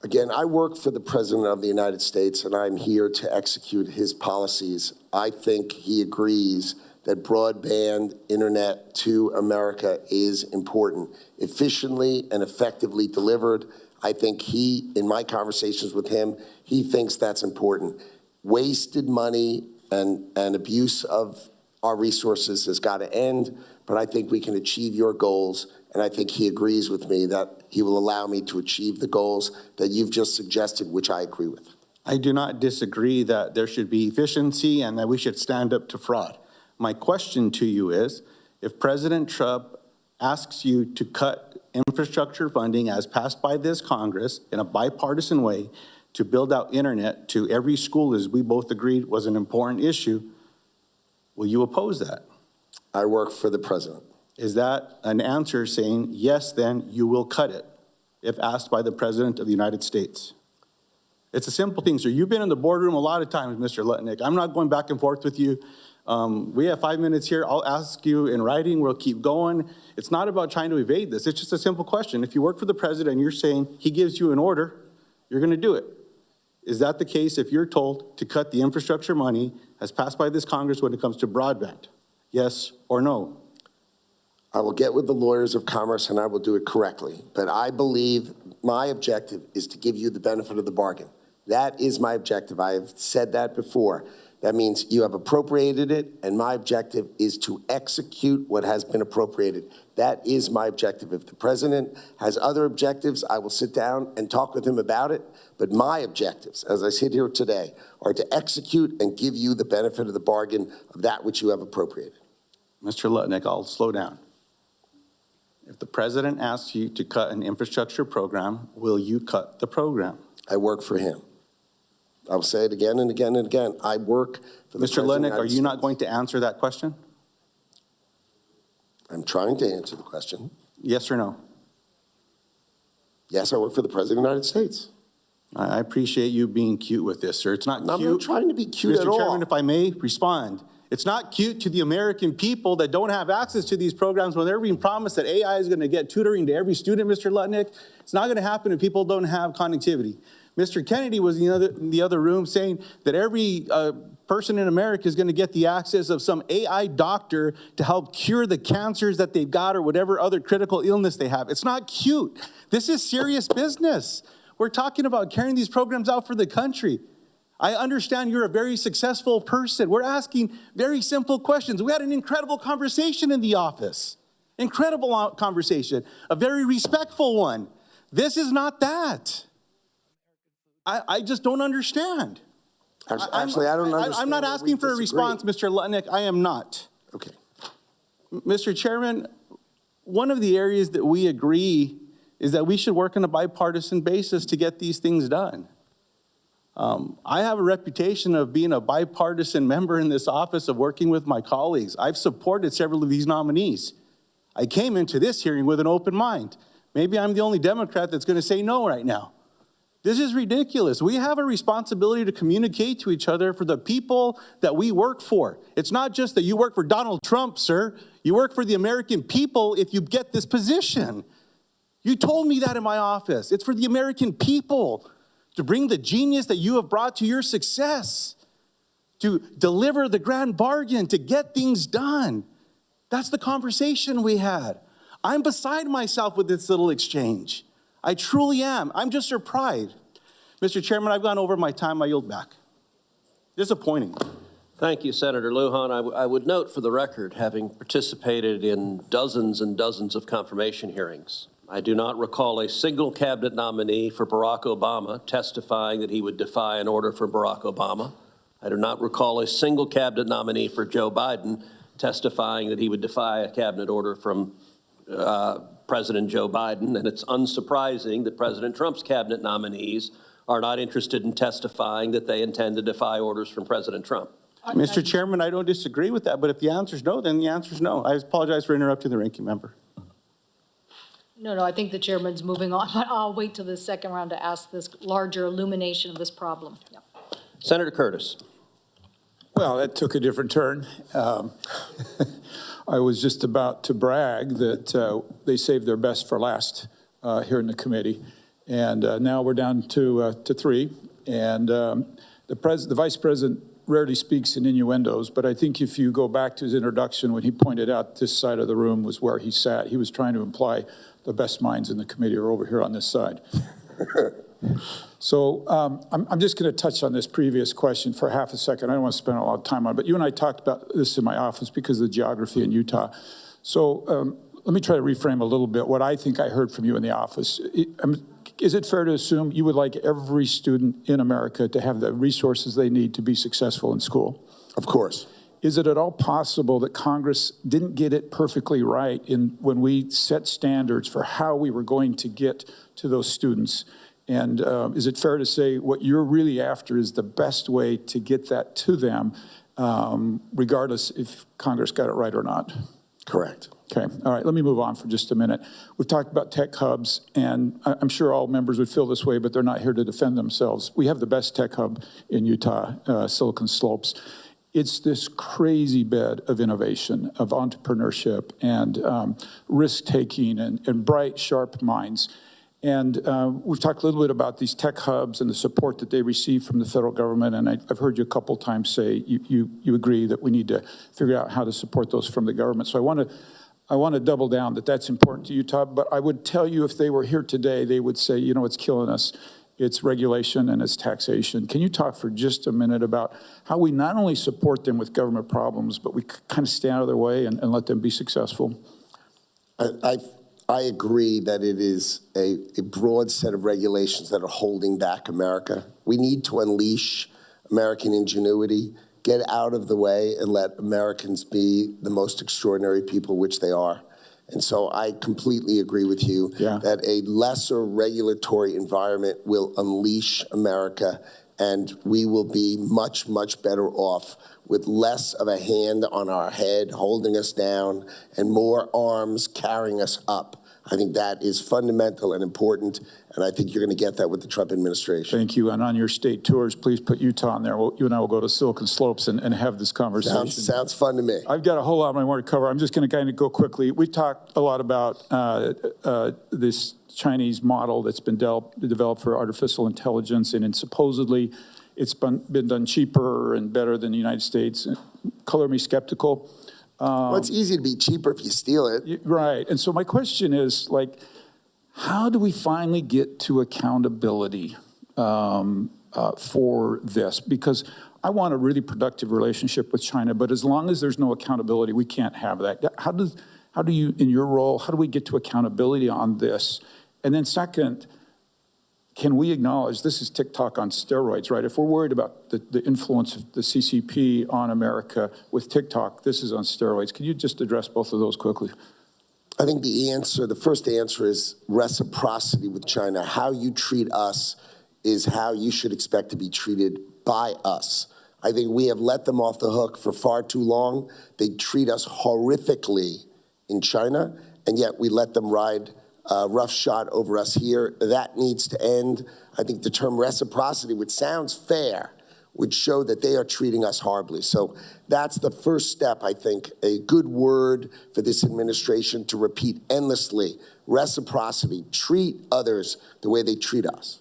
Again, I work for the President of the United States, and I'm here to execute his policies. I think he agrees that broadband internet to America is important. Efficiently and effectively delivered, I think he, in my conversations with him, he thinks that's important. Wasted money and abuse of our resources has got to end, but I think we can achieve your goals, and I think he agrees with me that he will allow me to achieve the goals that you've just suggested, which I agree with. I do not disagree that there should be efficiency and that we should stand up to fraud. My question to you is, if President Trump asks you to cut infrastructure funding as passed by this Congress in a bipartisan way to build out internet to every school, as we both agreed was an important issue, will you oppose that? I work for the President. Is that an answer saying, yes, then you will cut it if asked by the President of the United States? It's a simple thing, sir. You've been in the boardroom a lot of times, Mr. Lutnick. I'm not going back and forth with you. We have 5 minutes here. I'll ask you in writing. We'll keep going. It's not about trying to evade this. It's just a simple question. If you work for the President and you're saying he gives you an order, you're going to do it. Is that the case if you're told to cut the infrastructure money as passed by this Congress when it comes to broadband? Yes or no? I will get with the lawyers of commerce and I will do it correctly. But I believe my objective is to give you the benefit of the bargain. That is my objective. I have said that before. That means you have appropriated it, and my objective is to execute what has been appropriated. That is my objective. If the President has other objectives, I will sit down and talk with him about it. But my objectives, as I sit here today, are to execute and give you the benefit of the bargain of that which you have appropriated. Mr. Lutnick, I'll slow down. If the President asks you to cut an infrastructure program, will you cut the program? I work for him. I'll say it again and again and again. I work for the Mr. Lutnick, are you not going to answer that question? I'm trying to answer the question. Yes or no? Yes, I work for the President of the United States. I appreciate you being cute with this, sir. It's not cute. I'm not trying to be cute at all. Mr. Chairman, if I may respond. It's not cute to the American people that don't have access to these programs when they're being promised that AI is going to get tutoring to every student, Mr. Lutnick. It's not going to happen if people don't have connectivity. Mr. Kennedy was in the other room saying that every person in America is going to get the access of some AI doctor to help cure the cancers that they've got or whatever other critical illness they have. It's not cute. This is serious business. We're talking about carrying these programs out for the country. I understand you're a very successful person. We're asking very simple questions. We had an incredible conversation in the office. Incredible conversation, a very respectful one. This is not that. I just don't understand. Actually, I don't understand. I'm not asking for a response, Mr. Lutnick. I am not. Okay. Mr. Chairman, one of the areas that we agree is that we should work on a bipartisan basis to get these things done. I have a reputation of being a bipartisan member in this office, of working with my colleagues. I've supported several of these nominees. I came into this hearing with an open mind. Maybe I'm the only Democrat that's going to say no right now. This is ridiculous. We have a responsibility to communicate to each other for the people that we work for. It's not just that you work for Donald Trump, sir. You work for the American people if you get this position. You told me that in my office. It's for the American people to bring the genius that you have brought to your success, to deliver the grand bargain, to get things done. That's the conversation we had. I'm beside myself with this little exchange. I truly am. I'm just surprised. Mr. Chairman, I've gone over my time. I yield back. Disappointing. Thank you, Senator Lujan. I would note for the record, having participated in dozens and dozens of confirmation hearings, I do not recall a single cabinet nominee for Barack Obama testifying that he would defy an order from Barack Obama. I do not recall a single cabinet nominee for Joe Biden testifying that he would defy a cabinet order from President Joe Biden, and it's unsurprising that President Trump's cabinet nominees are not interested in testifying that they intend to defy orders from President Trump. Mr. Chairman, I don't disagree with that, but if the answer is no, then the answer is no. I apologize for interrupting the ranking member. No, I think the chairman's moving on, but I'll wait till the second round to ask this larger illumination of this problem. Yeah. Senator Curtis. Well, that took a different turn. I was just about to brag that they saved their best for last here in the committee. And now we're down to three. And the vice president rarely speaks in innuendos, but I think if you go back to his introduction when he pointed out this side of the room was where he sat, he was trying to imply the best minds in the committee are over here on this side. So I'm just going to touch on this previous question for half a second. I don't want to spend a lot of time on it, but you and I talked about this in my office because of the geography in Utah. So let me try to reframe a little bit what I think I heard from you in the office. Is it fair to assume you would like every student in America to have the resources they need to be successful in school? Of course. Is it at all possible that Congress didn't get it perfectly right when we set standards for how we were going to get to those students? And is it fair to say what you're really after is the best way to get that to them, regardless if Congress got it right or not? Correct. Okay, all right, let me move on for just a minute. We've talked about tech hubs, and I'm sure all members would feel this way, but they're not here to defend themselves. We have the best tech hub in Utah, Silicon Slopes. It's this crazy bed of innovation, of entrepreneurship, and risk-taking, and bright, sharp minds. And we've talked a little bit about these tech hubs and the support that they receive from the federal government, and I've heard you a couple times say you agree that we need to figure out how to support those from the government. So I want to double down that that's important to Utah, but I would tell you if they were here today, they would say, you know, it's killing us. It's regulation and it's taxation. Can you talk for just a minute about how we not only support them with government problems, but we kind of stay out of their way and let them be successful? I agree that it is a broad set of regulations that are holding back America. We need to unleash American ingenuity, get out of the way, and let Americans be the most extraordinary people, which they are. And so I completely agree with you that a lesser regulatory environment will unleash America, and we will be much, much better off with less of a hand on our head holding us down and more arms carrying us up. I think that is fundamental and important, and I think you're going to get that with the Trump administration. Thank you. And on your state tours, please put Utah on there. You and I will go to Silicon Slopes and have this conversation. Sounds fun to me. I've got a whole lot more to cover. I'm just going to kind of go quickly. We talked a lot about this Chinese model that's been developed for artificial intelligence, and supposedly it's been done cheaper and better than the United States. Color me skeptical. Well, it's easy to be cheaper if you steal it. Right. And so my question is, how do we finally get to accountability for this? Because I want a really productive relationship with China, but as long as there's no accountability, we can't have that. How do you, in your role, how do we get to accountability on this? And then second, can we acknowledge this is TikTok on steroids, right? If we're worried about the influence of the CCP on America with TikTok, this is on steroids. Can you just address both of those quickly? I think the first answer is reciprocity with China. How you treat us is how you should expect to be treated by us. I think we have let them off the hook for far too long. They treat us horrifically in China, and yet we let them ride roughshod over us here. That needs to end. I think the term reciprocity, which sounds fair, would show that they are treating us horribly. So that's the first step, I think, a good word for this administration to repeat endlessly. Reciprocity, treat others the way they treat us.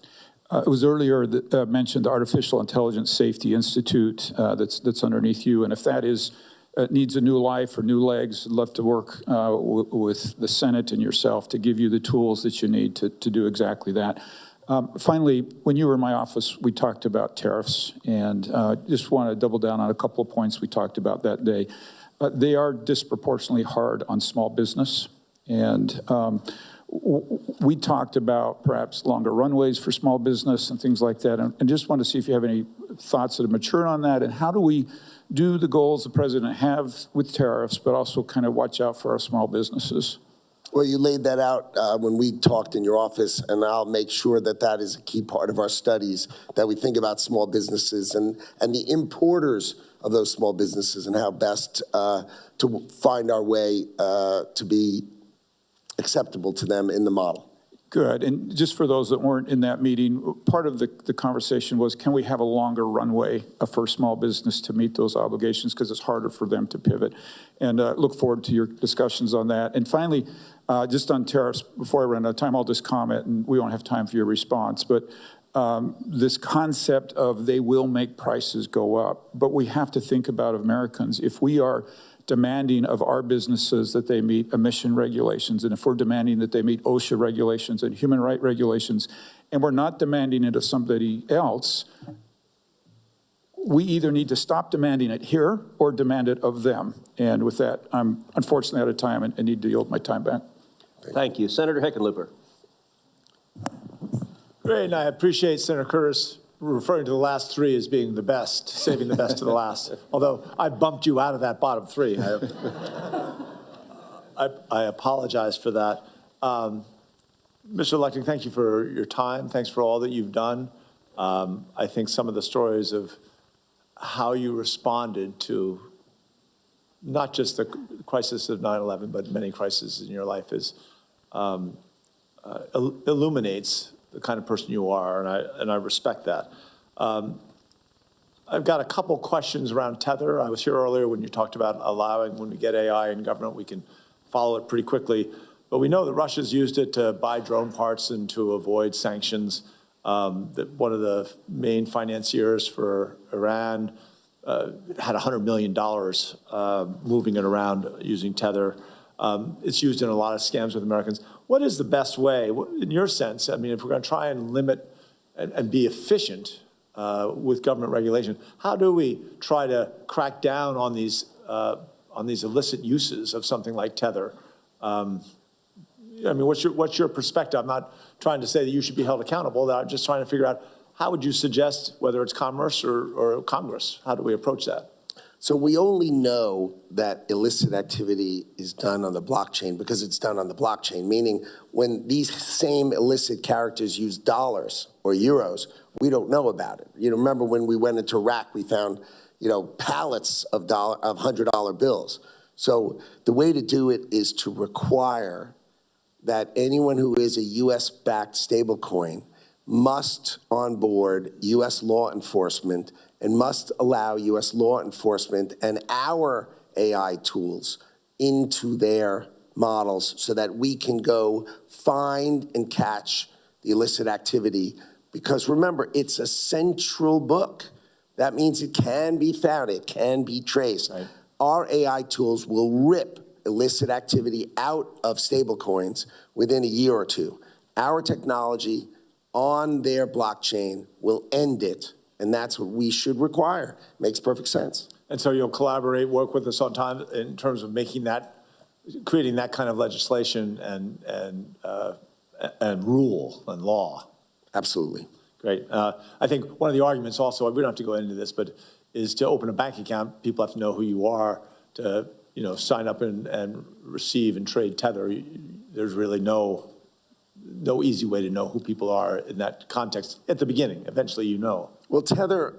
It was earlier that, mentioned the Artificial Intelligence Safety Institute that's underneath you, and if that is needs a new life or new legs, I'd love to work with the Senate and yourself to give you the tools that you need to do exactly that. Finally, when you were in my office, we talked about tariffs, and just want to double down on a couple of points we talked about that day. They are disproportionately hard on small business, and we talked about perhaps longer runways for small business and things like that, and just want to see if you have any thoughts that have matured on that, and how do we do the goals the president have with tariffs, but also kind of watch out for our small businesses? Well, you laid that out when we talked in your office, and I'll make sure that that is a key part of our studies, that we think about small businesses and the importers of those small businesses and how best to find our way to be acceptable to them in the model. Good. And just for those that weren't in that meeting, part of the conversation was, can we have a longer runway for small business to meet those obligations, because it's harder for them to pivot. And look forward to your discussions on that. And finally, just on tariffs, before I run out of time, I'll just comment, and we won't have time for your response, but this concept of they will make prices go up. But we have to think about Americans. If we are demanding of our businesses that they meet emission regulations, and if we're demanding that they meet OSHA regulations and human rights regulations, and we're not demanding it of somebody else, we either need to stop demanding it here or demand it of them. And with that, I'm unfortunately out of time and need to yield my time back. Thank you. Senator Hickenlooper. Great, and I appreciate Senator Curtis referring to the last three as being the best, saving the best to the last. Although I bumped you out of that bottom three. I apologize for that. Mr. Lutnick, thank you for your time. Thanks for all that you've done. I think some of the stories of how you responded to not just the crisis of 9/11, but many crises in your life is illuminates the kind of person you are, and I respect that. I've got a couple questions around Tether. I was here earlier when you talked about allowing, when we get AI in government, we can follow it pretty quickly. But we know that Russia's used it to buy drone parts and to avoid sanctions. That one of the main financiers for Iran had $100 million moving it around using Tether. It's used in a lot of scams with Americans. What is the best way, in your sense, I mean, if we're going to try and limit and be efficient with government regulation, how do we try to crack down on these illicit uses of something like Tether? I mean, what's your perspective? I'm not trying to say that you should be held accountable. I'm just trying to figure out, how would you suggest, whether it's commerce or Congress, how do we approach that? So we only know that illicit activity is done on the blockchain because it's done on the blockchain, meaning when these same illicit characters use dollars or euros, we don't know about it. You know, remember when we went into Iraq, we found, pallets of $100 bills. So the way to do it is to require that anyone who is a US-backed stablecoin must onboard US law enforcement and must allow US law enforcement and our AI tools into their models so that we can go find and catch the illicit activity. Because remember, it's a central book. That means it can be found, it can be traced. Right. Our AI tools will rip illicit activity out of stablecoins within a year or two. Our technology on their blockchain will end it. And that's what we should require. Makes perfect sense. And so you'll collaborate, work with us on time in terms of making that creating that kind of legislation and rule and law. Absolutely. Great. I think one of the arguments also, we don't have to go into this, but is to open a bank account, people have to know who you are to, sign up and receive and trade Tether. There's really no easy way to know who people are in that context at the beginning. Eventually, you know. Well, Tether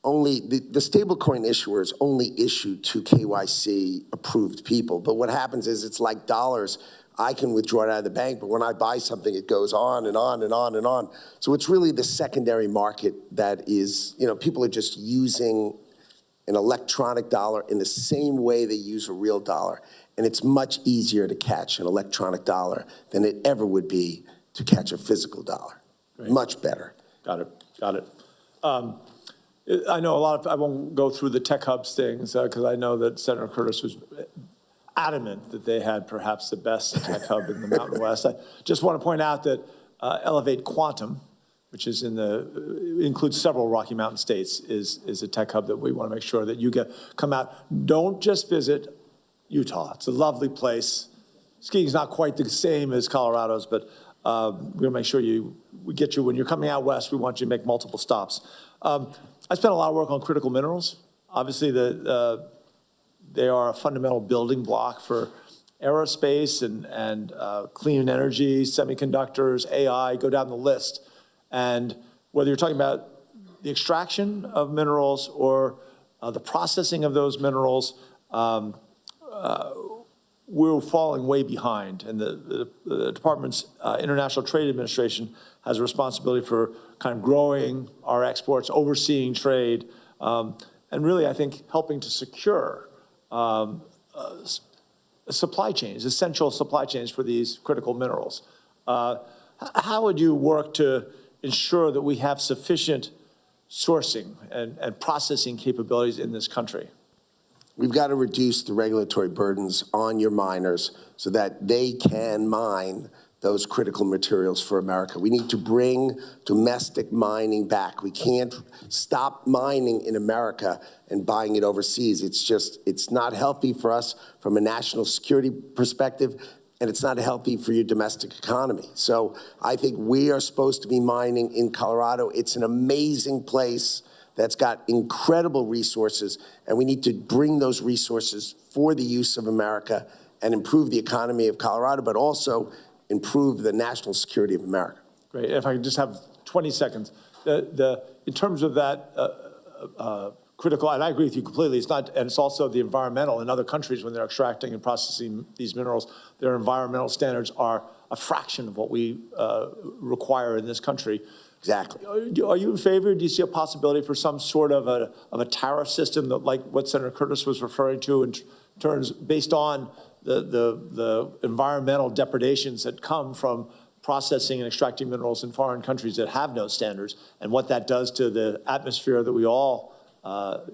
only, the stablecoin issuers only issue to KYC approved people. But what happens is it's like dollars. I can withdraw it out of the bank, but when I buy something, it goes on and on and on and on. So it's really the secondary market that is, people are just using an electronic dollar in the same way they use a real dollar. And it's much easier to catch an electronic dollar than it ever would be to catch a physical dollar. Right. Much better. Got it. I know I won't go through the tech hubs things because I know that Senator Curtis was adamant that they had perhaps the best tech hub in the Mountain West. I just want to point out that Elevate Quantum, which is includes several Rocky Mountain states, is a tech hub that we want to make sure that you come out. Don't just visit Utah. It's a lovely place. Skiing's not quite the same as Colorado's, but we're going to make sure we get you, when you're coming out west, we want you to make multiple stops. I spent a lot of work on critical minerals. Obviously, they are a fundamental building block for aerospace and clean energy, semiconductors, AI, go down the list. And whether you're talking about the extraction of minerals or the processing of those minerals, we're falling way behind. And the Department's International Trade Administration has a responsibility for kind of growing our exports, overseeing trade, and really, I think, helping to secure supply chains, essential supply chains for these critical minerals. How would you work to ensure that we have sufficient sourcing and processing capabilities in this country? We've got to reduce the regulatory burdens on your miners so that they can mine those critical materials for America. We need to bring domestic mining back. We can't stop mining in America and buying it overseas. It's not healthy for us from a national security perspective, and it's not healthy for your domestic economy. So I think we are supposed to be mining in Colorado. It's an amazing place that's got incredible resources, and we need to bring those resources for the use of America and improve the economy of Colorado, but also improve the national security of America. Great. If I could just have 20 seconds. In terms of that critical, and I agree with you completely, it's not, and it's also the environmental. In other countries, when they're extracting and processing these minerals, their environmental standards are a fraction of what we require in this country. Exactly. Are you in favor? Do you see a possibility for some sort of a tariff system that, like what Senator Curtis was referring to, in terms based on the environmental depredations that come from processing and extracting minerals in foreign countries that have no standards, and what that does to the atmosphere that we all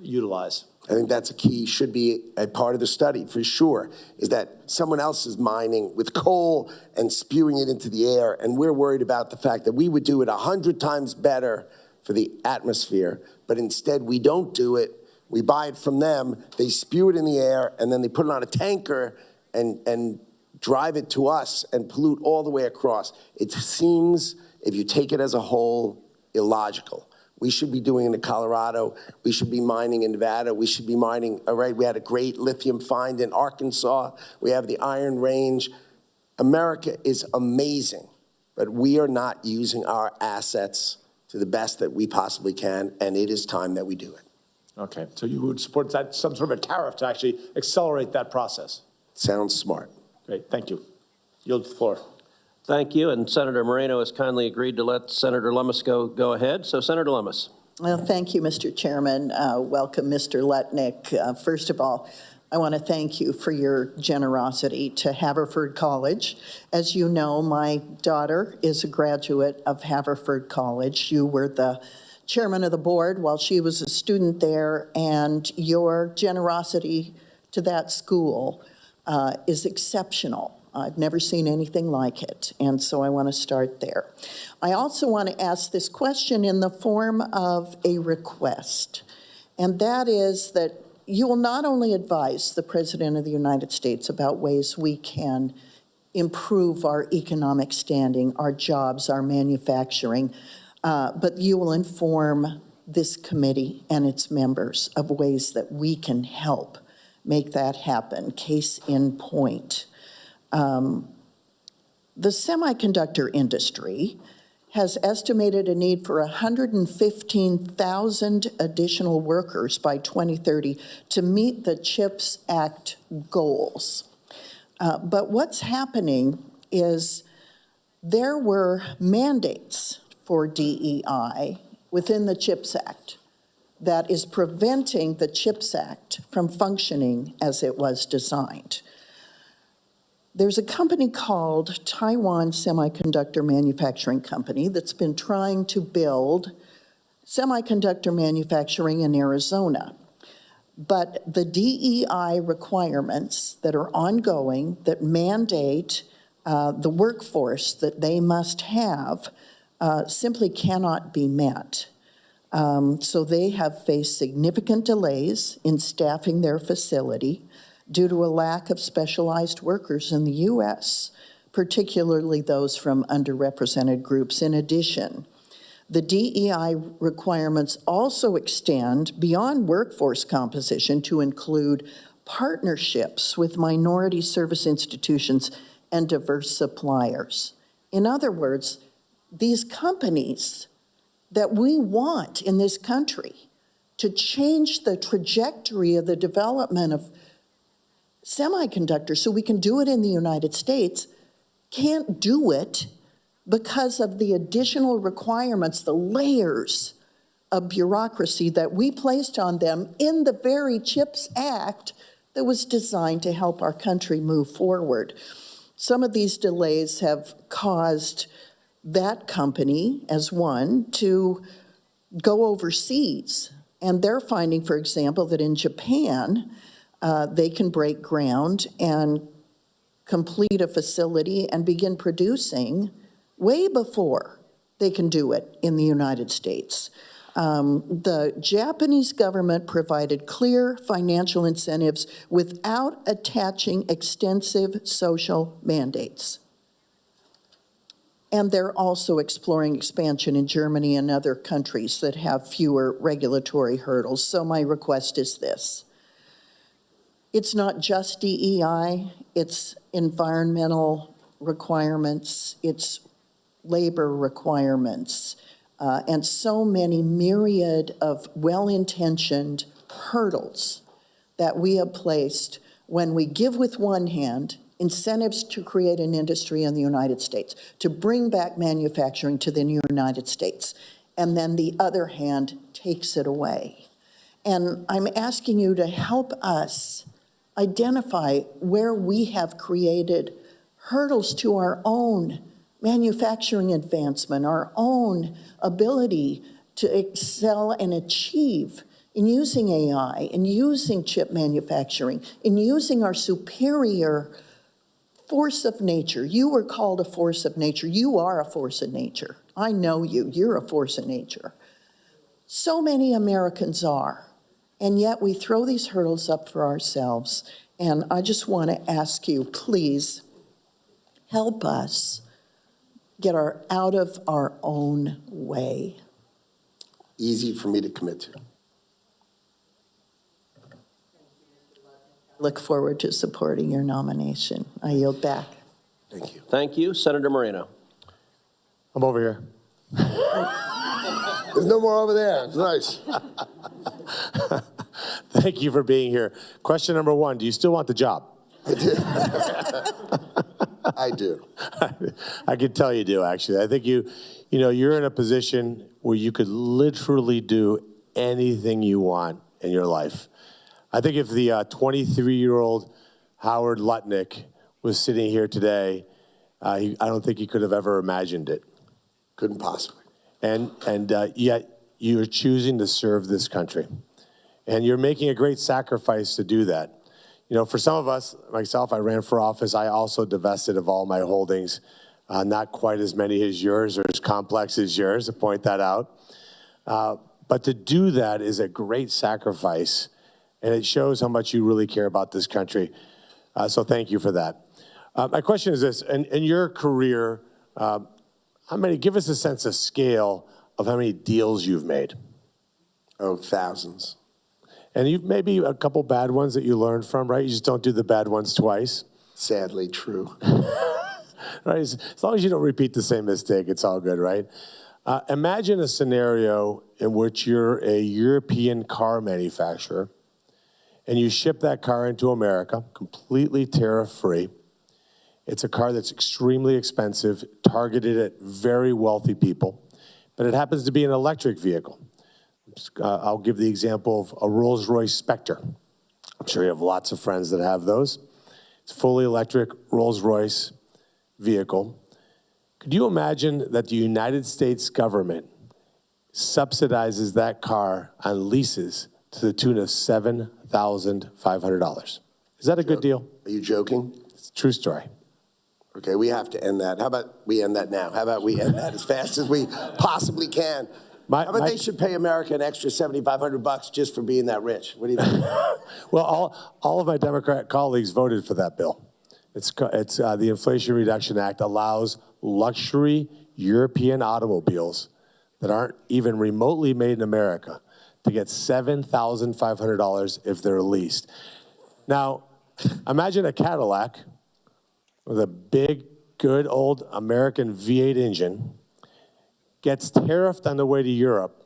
utilize? I think that's a key, should be a part of the study for sure, is that someone else is mining with coal and spewing it into the air, and we're worried about the fact that we would do it 100 times better for the atmosphere, but instead we don't do it. We buy it from them, they spew it in the air, and then they put it on a tanker and drive it to us and pollute all the way across. It seems, if you take it as a whole, illogical. We should be doing it in Colorado. We should be mining in Nevada. We should be mining, all right, we had a great lithium find in Arkansas. We have the Iron Range. America is amazing, but we are not using our assets to the best that we possibly can, and it is time that we do it. Okay, so you would support that, some sort of a tariff to actually accelerate that process? Sounds smart. Great, thank you. Yield the floor. Thank you, and Senator Moreno has kindly agreed to let Senator Lummis go ahead. So Senator Lummis. Well, thank you, Mr. Chairman. Welcome, Mr. Lutnick. First of all, I want to thank you for your generosity to Haverford College. As you know, my daughter is a graduate of Haverford College. You were the chairman of the board while she was a student there, and your generosity to that school is exceptional. I've never seen anything like it, and so I want to start there. I also want to ask this question in the form of a request, and that is that you will not only advise the President of the United States about ways we can improve our economic standing, our jobs, our manufacturing, but you will inform this committee and its members of ways that we can help make that happen. Case in point, the semiconductor industry has estimated a need for 115,000 additional workers by 2030 to meet the CHIPS Act goals. But what's happening is there were mandates for DEI within the CHIPS Act that is preventing the CHIPS Act from functioning as it was designed. There's a company called Taiwan Semiconductor Manufacturing Company that's been trying to build semiconductor manufacturing in Arizona. But the DEI requirements that are ongoing that mandate the workforce that they must have simply cannot be met. So they have faced significant delays in staffing their facility due to a lack of specialized workers in the U.S., particularly those from underrepresented groups. In addition, the DEI requirements also extend beyond workforce composition to include partnerships with minority service institutions and diverse suppliers. In other words, these companies that we want in this country to change the trajectory of the development of semiconductors so we can do it in the United States can't do it because of the additional requirements, the layers of bureaucracy that we placed on them in the very CHIPS Act that was designed to help our country move forward. Some of these delays have caused that company, as one, to go overseas. And they're finding, for example, that in Japan, they can break ground and complete a facility and begin producing way before they can do it in the United States. The Japanese government provided clear financial incentives without attaching extensive social mandates. And they're also exploring expansion in Germany and other countries that have fewer regulatory hurdles. So my request is this. It's not just DEI, it's environmental requirements, it's labor requirements, and so many myriad of well-intentioned hurdles that we have placed when we give with one hand incentives to create an industry in the United States, to bring back manufacturing to the United States, and then the other hand takes it away. And I'm asking you to help us identify where we have created hurdles to our own manufacturing advancement, our own ability to excel and achieve in using AI, in using chip manufacturing, in using our superior force of nature. You were called a force of nature. You are a force of nature. I know you. You're a force of nature. So many Americans are. And yet we throw these hurdles up for ourselves. And I just want to ask you, please help us get out of our own way. Easy for me to commit to. Look forward to supporting your nomination. I yield back. Thank you. Thank you. Senator Moreno. I'm over here. There's no more over there. It's nice. Thank you for being here. Question number one, do you still want the job? I do. I do. I can tell you do, actually. I think you're in a position where you could literally do anything you want in your life. I think if the 23-year-old Howard Lutnick was sitting here today, I don't think he could have ever imagined it. Couldn't possibly. And yet you're choosing to serve this country. And you're making a great sacrifice to do that. You know, for some of us, myself, I ran for office. I also divested of all my holdings. Not quite as many as yours or as complex as yours, to point that out. But to do that is a great sacrifice. and it shows how much you really care about this country. So thank you for that. My question is this, in your career, give us a sense of scale of how many deals you've made. Oh, thousands. And you've maybe a couple bad ones that you learned from, right? You just don't do the bad ones twice. Sadly true. Right? As long as you don't repeat the same mistake, it's all good, right? Imagine a scenario in which you're a European car manufacturer and you ship that car into America, completely tariff-free. It's a car that's extremely expensive, targeted at very wealthy people, but it happens to be an electric vehicle. I'll give the example of a Rolls-Royce Spectre. I'm sure you have lots of friends that have those. It's a fully electric Rolls-Royce vehicle. Could you imagine that the United States government subsidizes that car on leases to the tune of $7,500? Is that a good deal? Are you joking? It's a true story. Okay, we have to end that. How about we end that now? How about we end that as fast as we possibly can? How about they should pay America an extra $7,500 just for being that rich? What do you think? Well, all of my Democrat colleagues voted for that bill. It's the Inflation Reduction Act allows luxury European automobiles that aren't even remotely made in America to get $7,500 if they're leased. Now, imagine a Cadillac with a big, good old American V8 engine gets tariffed on the way to Europe,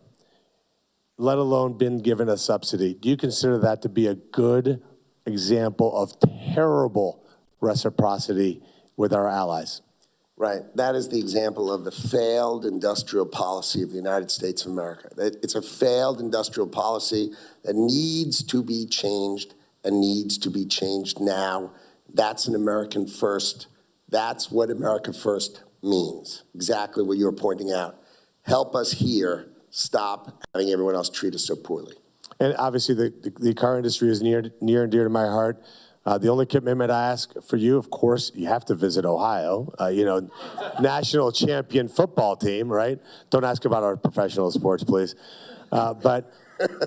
let alone been given a subsidy. Do you consider that to be a good example of terrible reciprocity with our allies? Right. That is the example of the failed industrial policy of the United States of America. It's a failed industrial policy that needs to be changed and needs to be changed now. That's an American first. That's what America first means. Exactly what you're pointing out. Help us here. Stop having everyone else treat us so poorly. And obviously the car industry is near and dear to my heart. The only commitment I ask for you, of course, you have to visit Ohio, national champion football team, right? Don't ask about our professional sports, please. But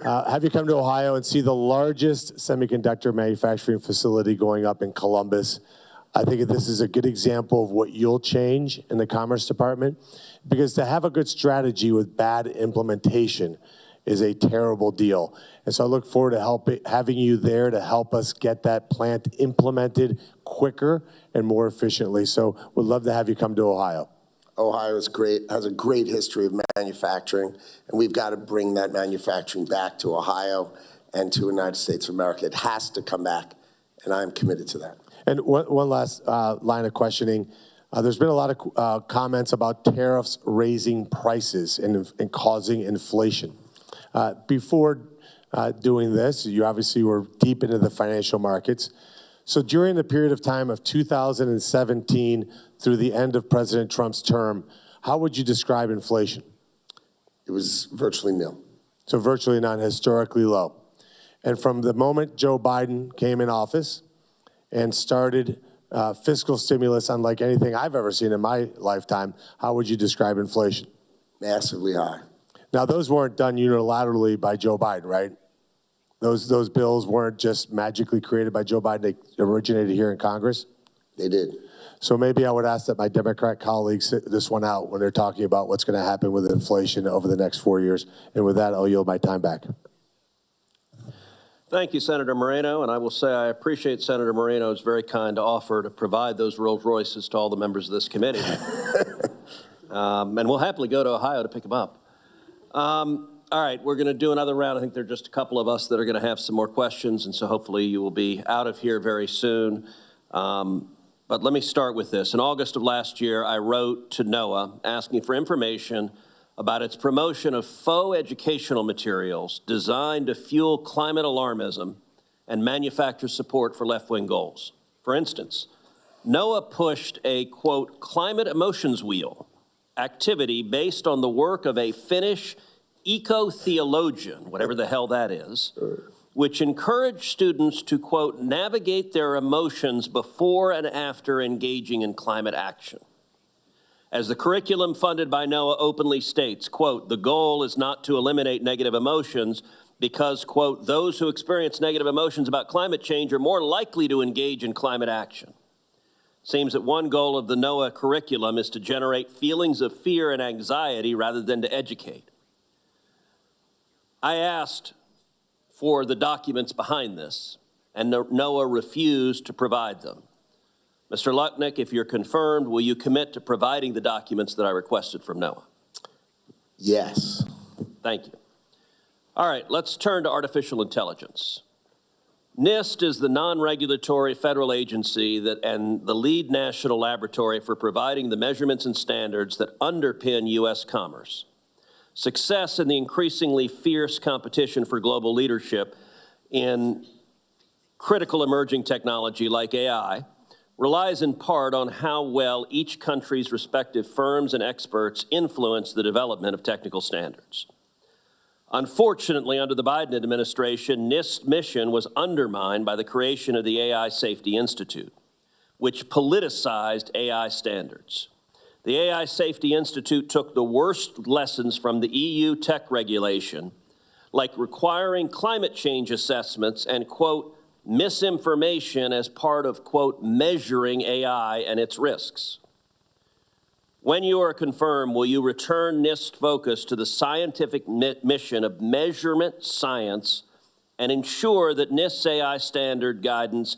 have you come to Ohio and see the largest semiconductor manufacturing facility going up in Columbus? I think this is a good example of what you'll change in the Commerce Department, because to have a good strategy with bad implementation is a terrible deal. And so I look forward to having you there to help us get that plant implemented quicker and more efficiently. So we'd love to have you come to Ohio. Ohio is great, has a great history of manufacturing, and we've got to bring that manufacturing back to Ohio and to the United States of America. It has to come back, and I'm committed to that. And one last line of questioning. There's been a lot of comments about tariffs raising prices and causing inflation. Before doing this, you obviously were deep into the financial markets. So during the period of time of 2017 through the end of President Trump's term, how would you describe inflation? It was virtually nil. So virtually none, historically low. And from the moment Joe Biden came in office and started fiscal stimulus unlike anything I've ever seen in my lifetime, how would you describe inflation? Massively high. Now, those weren't done unilaterally by Joe Biden, right? Those bills weren't just magically created by Joe Biden. They originated here in Congress? They did. So maybe I would ask that my Democrat colleagues sit this one out when they're talking about what's going to happen with inflation over the next 4 years. And with that, I'll yield my time back. Thank you, Senator Moreno. And I will say I appreciate Senator Moreno's very kind offer to provide those Rolls Royces to all the members of this committee. And we'll happily go to Ohio to pick them up. All right, we're going to do another round. I think there are just a couple of us that are going to have some more questions, and so hopefully you will be out of here very soon. But let me start with this. In August of last year, I wrote to NOAA asking for information about its promotion of faux educational materials designed to fuel climate alarmism and manufacture support for left-wing goals. For instance, NOAA pushed a, quote, climate emotions wheel activity based on the work of a Finnish eco-theologian, whatever the hell that is, which encouraged students to, quote, navigate their emotions before and after engaging in climate action. As the curriculum funded by NOAA openly states, quote, the goal is not to eliminate negative emotions, because, quote, those who experience negative emotions about climate change are more likely to engage in climate action. Seems that one goal of the NOAA curriculum is to generate feelings of fear and anxiety rather than to educate. I asked for the documents behind this, and NOAA refused to provide them. Mr. Lutnick, if you're confirmed, will you commit to providing the documents that I requested from NOAA? Yes. Thank you. All right, let's turn to artificial intelligence. NIST is the non-regulatory federal agency and the lead national laboratory for providing the measurements and standards that underpin U.S. commerce. Success in the increasingly fierce competition for global leadership in critical emerging technology like AI relies in part on how well each country's respective firms and experts influence the development of technical standards. Unfortunately, under the Biden administration, NIST's mission was undermined by the creation of the AI Safety Institute, which politicized AI standards. The AI Safety Institute took the worst lessons from the EU tech regulation, like requiring climate change assessments and, quote, misinformation as part of, quote, measuring AI and its risks. When you are confirmed, will you return NIST focus to the scientific mission of measurement science and ensure that NIST's AI standard guidance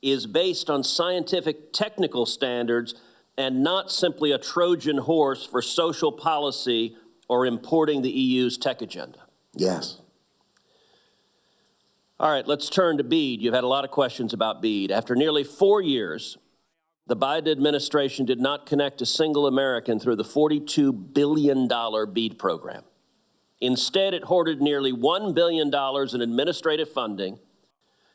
is based on scientific technical standards and not simply a Trojan horse for social policy or importing the EU's tech agenda? Yes. All right, let's turn to BEAD. You've had a lot of questions about BEAD. After nearly 4 years, the Biden administration did not connect a single American through the $42 billion BEAD program. Instead, it hoarded nearly $1 billion in administrative funding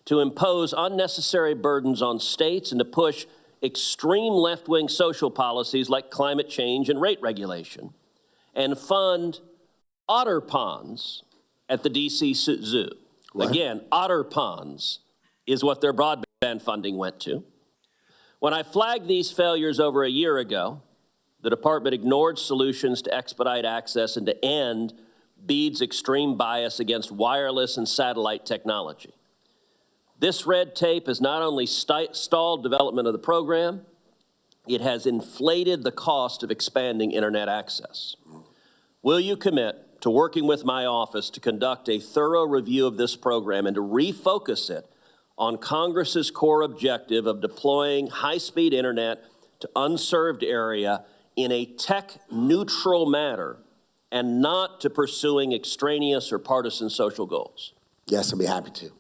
to impose unnecessary burdens on states and to push extreme left-wing social policies like climate change and rate regulation, and fund otter ponds at the D.C. Zoo. What? Again, otter ponds is what their broadband funding went to. When I flagged these failures over a year ago, the department ignored solutions to expedite access and to end BEAD's extreme bias against wireless and satellite technology. This red tape has not only stalled development of the program, it has inflated the cost of expanding internet access. Will you commit to working with my office to conduct a thorough review of this program and to refocus it on Congress's core objective of deploying high-speed internet to unserved area in a tech-neutral manner and not to pursuing extraneous or partisan social goals? Yes, I'll be happy to.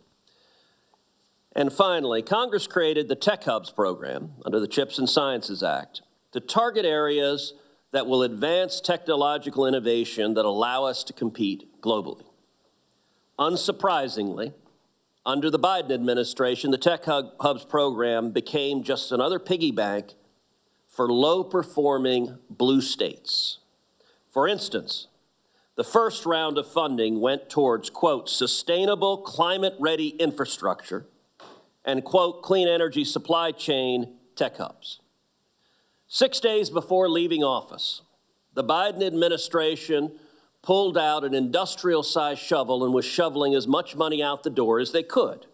And finally, Congress created the Tech Hubs program under the Chips and Sciences Act to target areas that will advance technological innovation that allow us to compete globally. Unsurprisingly, under the Biden administration, the Tech Hubs program became just another piggy bank for low-performing blue states. For instance, the first round of funding went towards, quote, sustainable climate-ready infrastructure and, quote, clean energy supply chain tech hubs. 6 days before leaving office, the Biden administration pulled out an industrial-sized shovel and was shoveling as much money out the door as they could,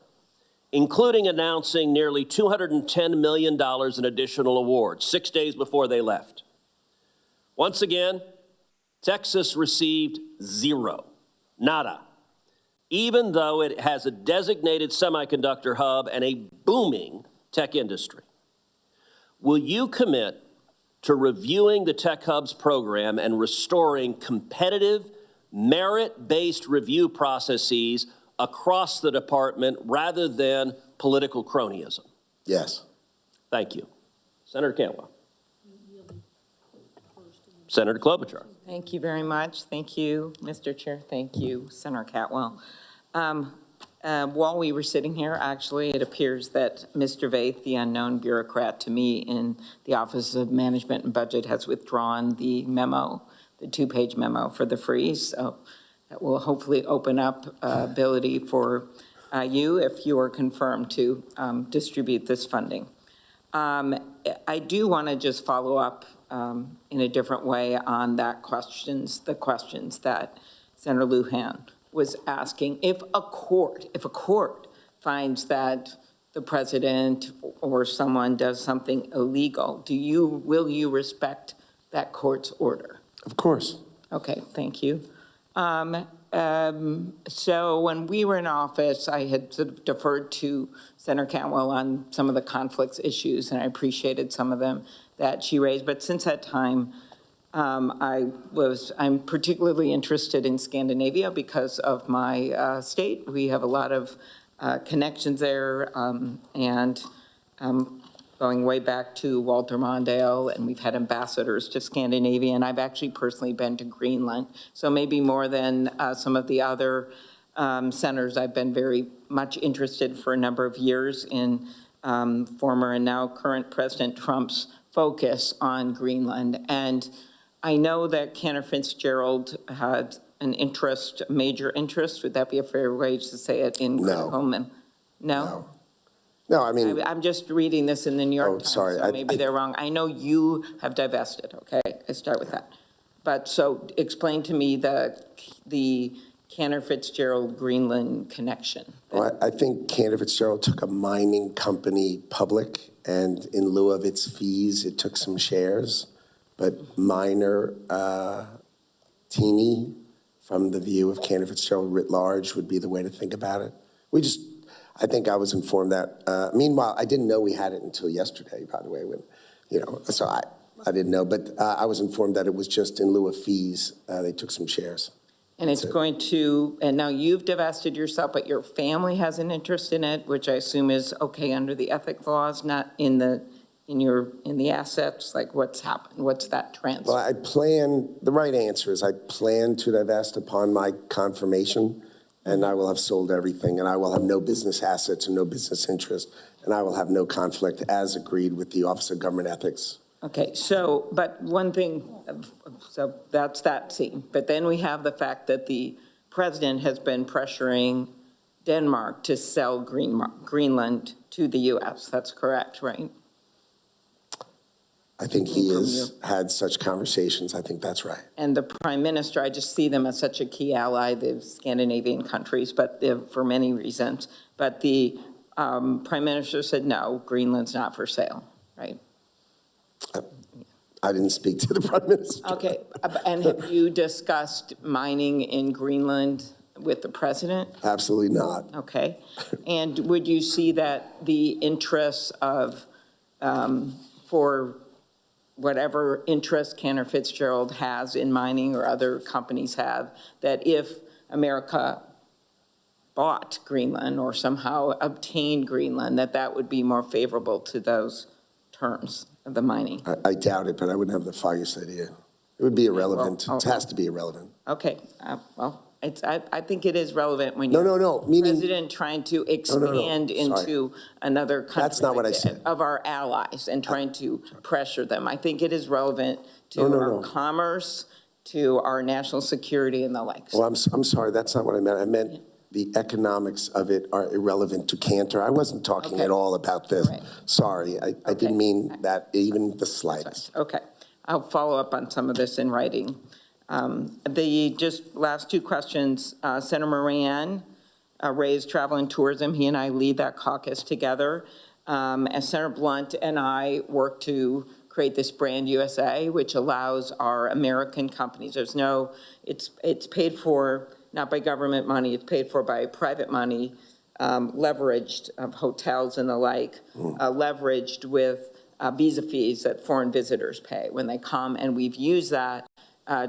including announcing nearly $210 million in additional awards 6 days before they left. Once again, Texas received zero, nada, even though it has a designated semiconductor hub and a booming tech industry. Will you commit to reviewing the Tech Hubs program and restoring competitive, merit-based review processes across the department rather than political cronyism? Yes. Thank you. Senator Cantwell. Senator Klobuchar. Thank you very much. Thank you, Mr. Chair. Thank you, Senator Cantwell. While we were sitting here, actually, it appears that Mr. Vaith, the unknown bureaucrat to me in the Office of Management and Budget, has withdrawn the memo, the two-page memo for the freeze. So that will hopefully open up ability for you, if you are confirmed, to distribute this funding. I do want to just follow up in a different way on the questions that Senator Lujan was asking, if a court finds that the president or someone does something illegal, will you respect that court's order? Of course. Okay, thank you. So when we were in office, I had sort of deferred to Senator Cantwell on some of the conflicts issues, and I appreciated some of them that she raised. But since that time, I'm particularly interested in Scandinavia because of my state. We have a lot of connections there, and going way back to Walter Mondale, and we've had ambassadors to Scandinavia, and I've actually personally been to Greenland. So maybe more than some of the other senators, I've been very much interested for a number of years in former and now current President Trump's focus on Greenland. And I know that Cantor Fitzgerald had an interest, a major interest, would that be a fair way to say it, in Coleman? No? No, I mean, I'm just reading this in the New York Times, sorry. so maybe they're wrong. I know you have divested, okay? I start with that. But so explain to me the Cantor Fitzgerald Greenland connection. Well, I think Cantor Fitzgerald took a mining company public, and in lieu of its fees, it took some shares. But minor, teeny, from the view of Cantor Fitzgerald writ large, would be the way to think about it. I think I was informed that, meanwhile, I didn't know we had it until yesterday, by the way, when, so I didn't know, but I was informed that it was just in lieu of fees, they took some shares. And it's going to, and now you've divested yourself, but your family has an interest in it, which I assume is okay under the ethics laws, not in the assets. Like, what's happened? What's that transfer? Well, the right answer is I plan to divest upon my confirmation, and I will have sold everything, and I will have no business assets and no business interest, and I will have no conflict as agreed with the Office of Government Ethics. Okay, so, but one thing, so that's that scene. But then we have the fact that the president has been pressuring Denmark to sell Greenland to the U.S. That's correct, right? I think he has had such conversations. I think that's right. And the prime minister, I just see them as such a key ally, the Scandinavian countries, but for many reasons. But the prime minister said, no, Greenland's not for sale, right? I didn't speak to the prime minister. Okay, and have you discussed mining in Greenland with the president? Absolutely not. Okay, and would you see that the interests of, for whatever interest Cantor Fitzgerald has in mining or other companies have, that if America bought Greenland or somehow obtained Greenland, that would be more favorable to those terms of the mining? I doubt it, but I wouldn't have the foggiest idea. It would be irrelevant. It has to be irrelevant. Okay, well, I think it is relevant when No, you're president trying to expand into another country. That's not what I said. Of our allies and trying to pressure them. I think it is relevant to our commerce, to our national security and the like. Well, I'm sorry, that's not what I meant. I meant the economics of it are irrelevant to Cantor. I wasn't talking at all about this. Right. Sorry, I didn't mean that even the slightest. Okay, I'll follow up on some of this in writing. The just last two questions, Senator Moran raised travel and tourism. He and I lead that caucus together. As Senator Blunt and I work to create this brand USA, which allows our American companies, it's paid for not by government money, it's paid for by private money, leveraged hotels and the like, leveraged with visa fees that foreign visitors pay when they come, and we've used that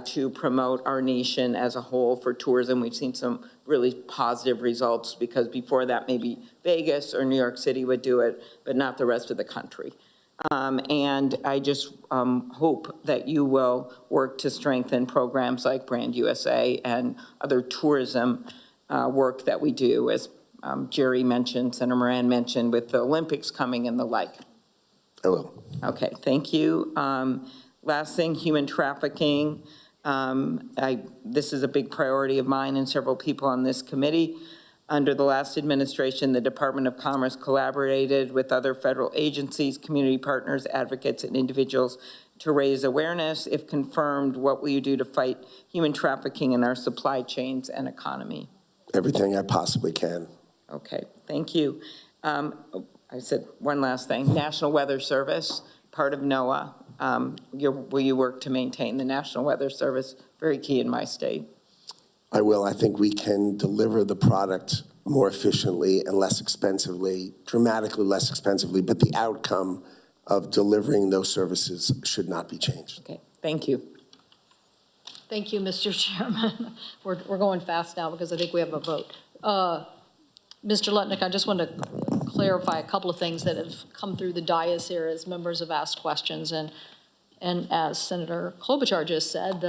to promote our nation as a whole for tourism. We've seen some really positive results because before that maybe Vegas or New York City would do it, but not the rest of the country. And I just hope that you will work to strengthen programs like Brand USA and other tourism work that we do, as Jerry mentioned, Senator Moran mentioned, with the Olympics coming and the like. I will. Okay, thank you. Last thing, human trafficking. This is a big priority of mine and several people on this committee. Under the last administration, the Department of Commerce collaborated with other federal agencies, community partners, advocates, and individuals to raise awareness. If confirmed, what will you do to fight human trafficking in our supply chains and economy? everything I possibly can. Okay, thank you. I said one last thing. National Weather Service, part of NOAA. Will you work to maintain the National Weather Service? Very key in my state. I will. I think we can deliver the product more efficiently and less expensively, dramatically less expensively, but the outcome of delivering those services should not be changed. Okay, thank you. Thank you, Mr. Chairman. We're going fast now because I think we have a vote. Mr. Lutnick, I just want to clarify a couple of things that have come through the dais here as members have asked questions. And as Senator Klobuchar just said,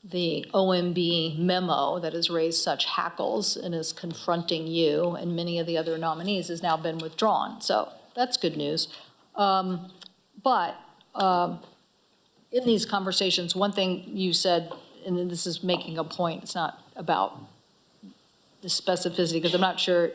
the OMB memo that has raised such hackles and is confronting you and many of the other nominees has now been withdrawn. So that's good news. But in these conversations, one thing you said, and this is making a point, it's not about the specificity, because I'm not sure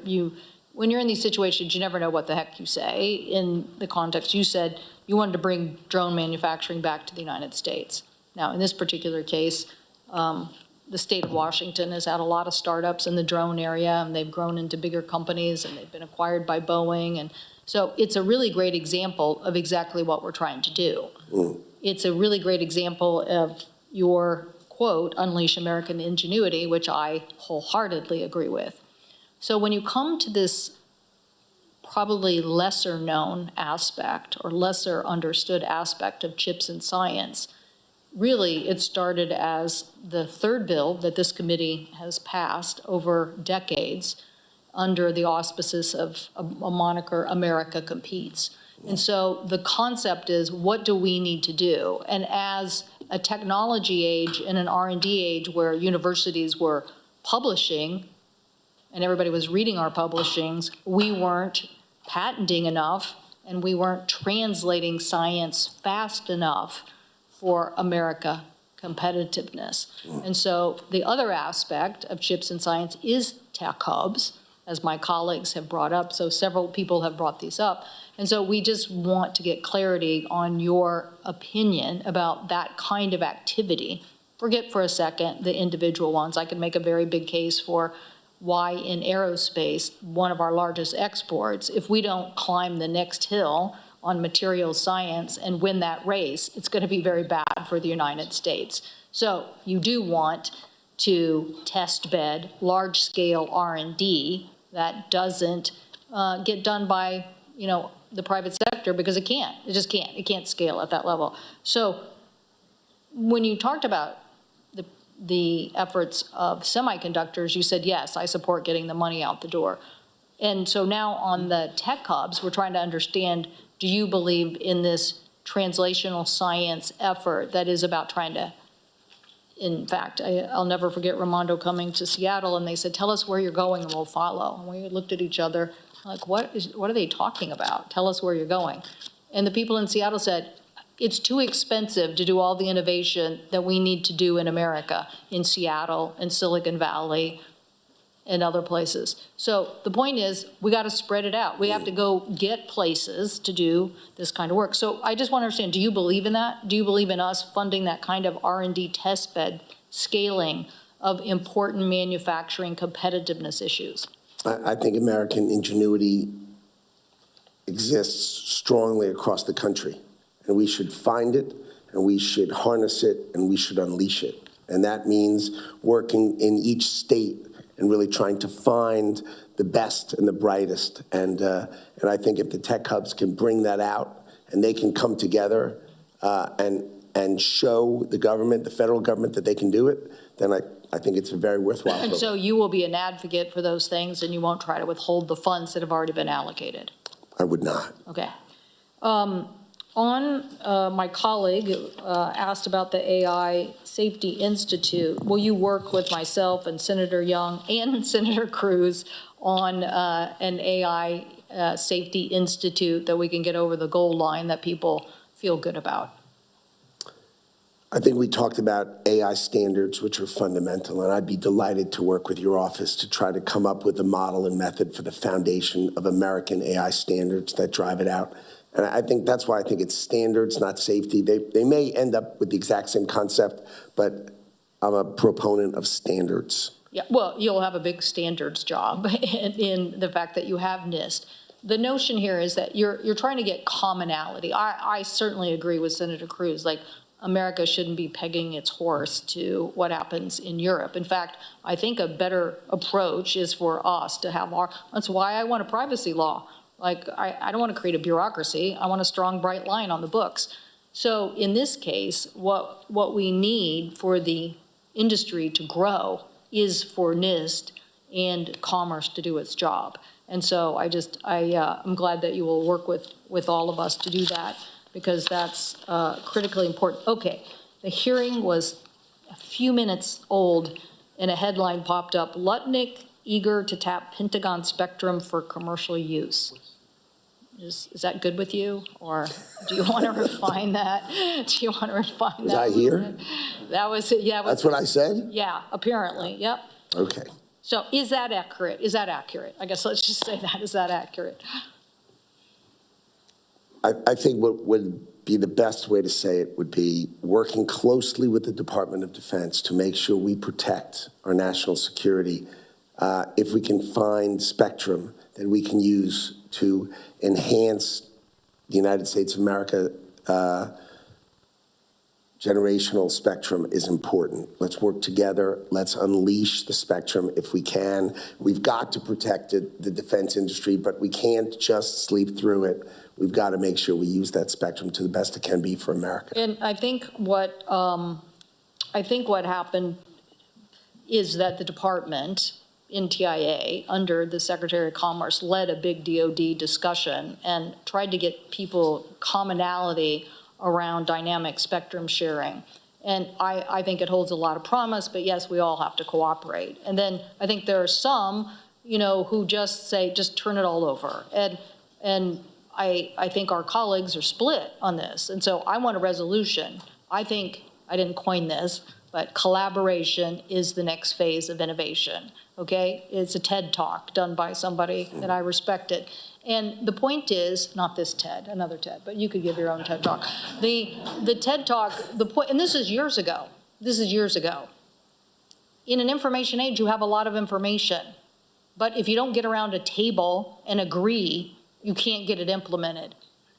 when you're in these situations, you never know what the heck you say. In the context, you said you wanted to bring drone manufacturing back to the United States. Now, in this particular case, the state of Washington has had a lot of startups in the drone area, and they've grown into bigger companies, and they've been acquired by Boeing. And so it's a really great example of exactly what we're trying to do. It's a really great example of your quote, unleash American ingenuity, which I wholeheartedly agree with. So when you come to this probably lesser known aspect or lesser understood aspect of chips and science, really it started as the third bill that this committee has passed over decades under the auspices of a moniker, America Competes. And so the concept is, what do we need to do? And as a technology age and an R&D age where universities were publishing and everybody was reading our publishings, we weren't patenting enough and we weren't translating science fast enough for America competitiveness. And so the other aspect of chips and science is tech hubs, as my colleagues have brought up. So several people have brought these up. And so we just want to get clarity on your opinion about that kind of activity. Forget for a second the individual ones. I could make a very big case for why in aerospace, one of our largest exports, if we don't climb the next hill on materials science and win that race, it's going to be very bad for the United States. So you do want to test bed large-scale R&D that doesn't get done by, the private sector, because it can't. It just can't. It can't scale at that level. So when you talked about the efforts of semiconductors, you said, yes, I support getting the money out the door. And so now on the tech hubs, we're trying to understand, do you believe in this translational science effort that is about trying to, in fact, I'll never forget Raimondo coming to Seattle, and they said, tell us where you're going and we'll follow. And we looked at each other like, what are they talking about? Tell us where you're going. And the people in Seattle said, it's too expensive to do all the innovation that we need to do in America, in Seattle and Silicon Valley and other places. So the point is, we got to spread it out. We have to go get places to do this kind of work. So I just want to understand, do you believe in that? Do you believe in us funding that kind of R&D test bed scaling of important manufacturing competitiveness issues? I think American ingenuity exists strongly across the country, and we should find it, and we should harness it, and we should unleash it. And that means working in each state and really trying to find the best and the brightest. And I think if the tech hubs can bring that out and they can come together and show the government, the federal government, that they can do it, then I think it's a very worthwhile program. And so you will be an advocate for those things, and you won't try to withhold the funds that have already been allocated? I would not. Okay. My colleague asked about the AI Safety Institute. Will you work with myself and Senator Young and Senator Cruz on an AI Safety Institute that we can get over the goal line that people feel good about? I think we talked about AI standards, which are fundamental, and I'd be delighted to work with your office to try to come up with a model and method for the foundation of American AI standards that drive it out. And I think that's why I think it's standards, not safety. They may end up with the exact same concept, but I'm a proponent of standards. Yeah, well, you'll have a big standards job in the fact that you have NIST. The notion here is that you're trying to get commonality. I certainly agree with Senator Cruz. Like, America shouldn't be pegging its horse to what happens in Europe. In fact, I think a better approach is for us to have that's why I want a privacy law. Like, I don't want to create a bureaucracy. I want a strong, bright line on the books. So in this case, what we need for the industry to grow is for NIST and Commerce to do its job. And so I'm glad that you will work with all of us to do that, because that's critically important. Okay, the hearing was a few minutes old and a headline popped up, Lutnick eager to tap Pentagon spectrum for commercial use. Is that good with you, or do you want to refine that? Do you want to refine that? Was I here? That was it, yeah. That's what I said? Yeah, apparently, yep. Okay. So is that accurate? Is that accurate? I guess let's just say that. Is that accurate? I think what would be the best way to say it would be working closely with the Department of Defense to make sure we protect our national security. If we can find spectrum that we can use to enhance the United States of America, generational spectrum is important. Let's work together. Let's unleash the spectrum if we can. We've got to protect the defense industry, but we can't just sleep through it. We've got to make sure we use that spectrum to the best it can be for America. And I think what happened is that the department in TIA, under the Secretary of Commerce, led a big DoD discussion and tried to get people commonality around dynamic spectrum sharing. And I think it holds a lot of promise, but yes, we all have to cooperate. And then I think there are some, who just say, just turn it all over. And I think our colleagues are split on this. And so I want a resolution. I think, I didn't coin this, but collaboration is the next phase of innovation, okay? It's a TED Talk done by somebody that I respected. And the point is, not this TED, another TED, but you could give your own TED Talk. The TED Talk, the point, and this is years ago. In an information age, you have a lot of information. But if you don't get around a table and agree, you can't get it implemented.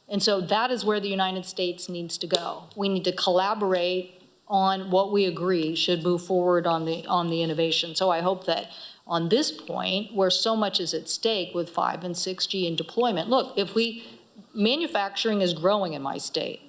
And so that is where the United States needs to go. We need to collaborate on what we agree should move forward on the innovation. So I hope that on this point, where so much is at stake with 5 and 6G and deployment, look, manufacturing is growing in my state.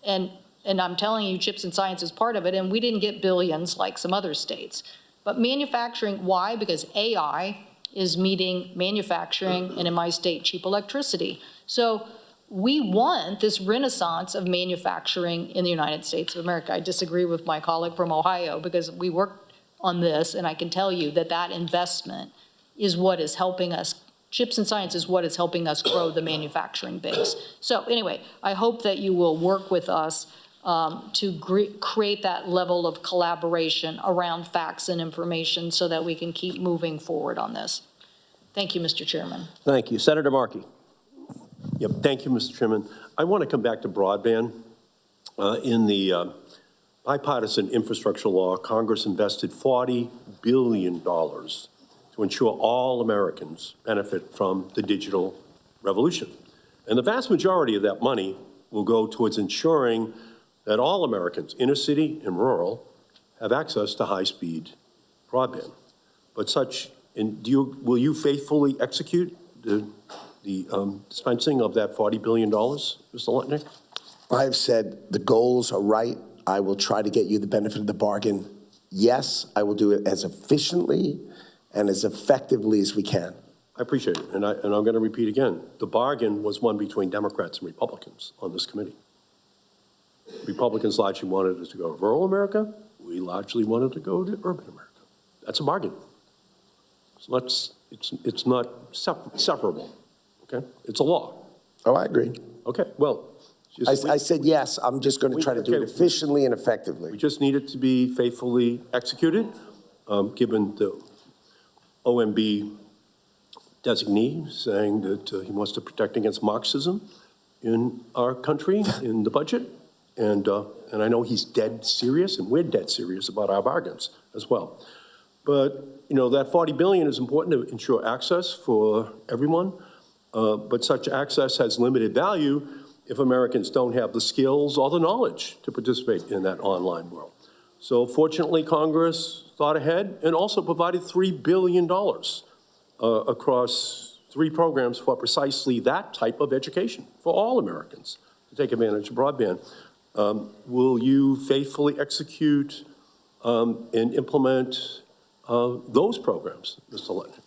And I'm telling you, chips and science is part of it, and we didn't get billions like some other states. But manufacturing, why? Because AI is meeting manufacturing, and in my state, cheap electricity. So we want this renaissance of manufacturing in the United States of America. I disagree with my colleague from Ohio, because we worked on this, and I can tell you that that investment is what is helping us. Chips and science is what is helping us grow the manufacturing base. So anyway, I hope that you will work with us to create that level of collaboration around facts and information so that we can keep moving forward on this. Thank you, Mr. Chairman. Thank you. Senator Markey. Yep, thank you, Mr. Chairman. I want to come back to broadband. In the bipartisan infrastructure law, Congress invested $40 billion to ensure all Americans benefit from the digital revolution. And the vast majority of that money will go towards ensuring that all Americans, inner city and rural, have access to high-speed broadband. But will you faithfully execute the dispensing of that $40 billion, Mr. Lutnick? I've said the goals are right. I will try to get you the benefit of the bargain. Yes, I will do it as efficiently and as effectively as we can. I appreciate it, and I'm going to repeat again. The bargain was one between Democrats and Republicans on this committee. Republicans largely wanted it to go to rural America. We largely wanted to go to urban America. That's a bargain. It's not separable, okay? It's a law. Oh, I agree. Okay, well. I said yes. I'm just going to try to do it efficiently and effectively. We just need it to be faithfully executed, given the OMB designee saying that he wants to protect against Marxism in our country, in the budget. And I know he's dead serious, and we're dead serious about our bargains as well. But, that $40 billion is important to ensure access for everyone, but such access has limited value if Americans don't have the skills or the knowledge to participate in that online world. So fortunately, Congress thought ahead and also provided $3 billion across 3 programs for precisely that type of education for all Americans to take advantage of broadband. Will you faithfully execute and implement those programs, Mr. Lutnick?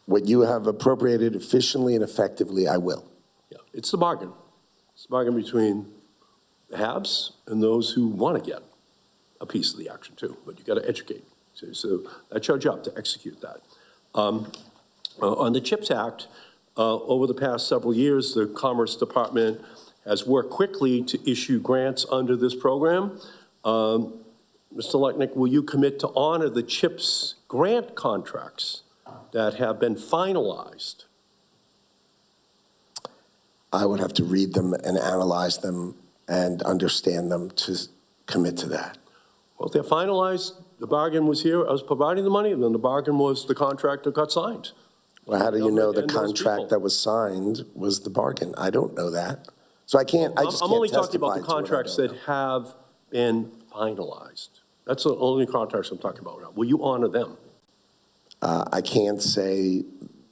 What you have appropriated efficiently and effectively, I will. Yeah, it's the bargain. It's the bargain between the haves and those who want to get a piece of the action too, but you got to educate. So that's your job to execute that. On the CHIPS Act, over the past several years, the Commerce Department has worked quickly to issue grants under this program. Mr. Lutnick, will you commit to honor the CHIPS grant contracts that have been finalized? I would have to read them and analyze them and understand them to commit to that. Well, if they're finalized, the bargain was here. I was providing the money, and then the bargain was the contract that got signed. Well, how do you know the contract that was signed was the bargain? I don't know that. So I just can't I'm only talking testify about the to what I contracts don't that know. have been finalized. That's the only contracts I'm talking about now. Will you honor them? I can't say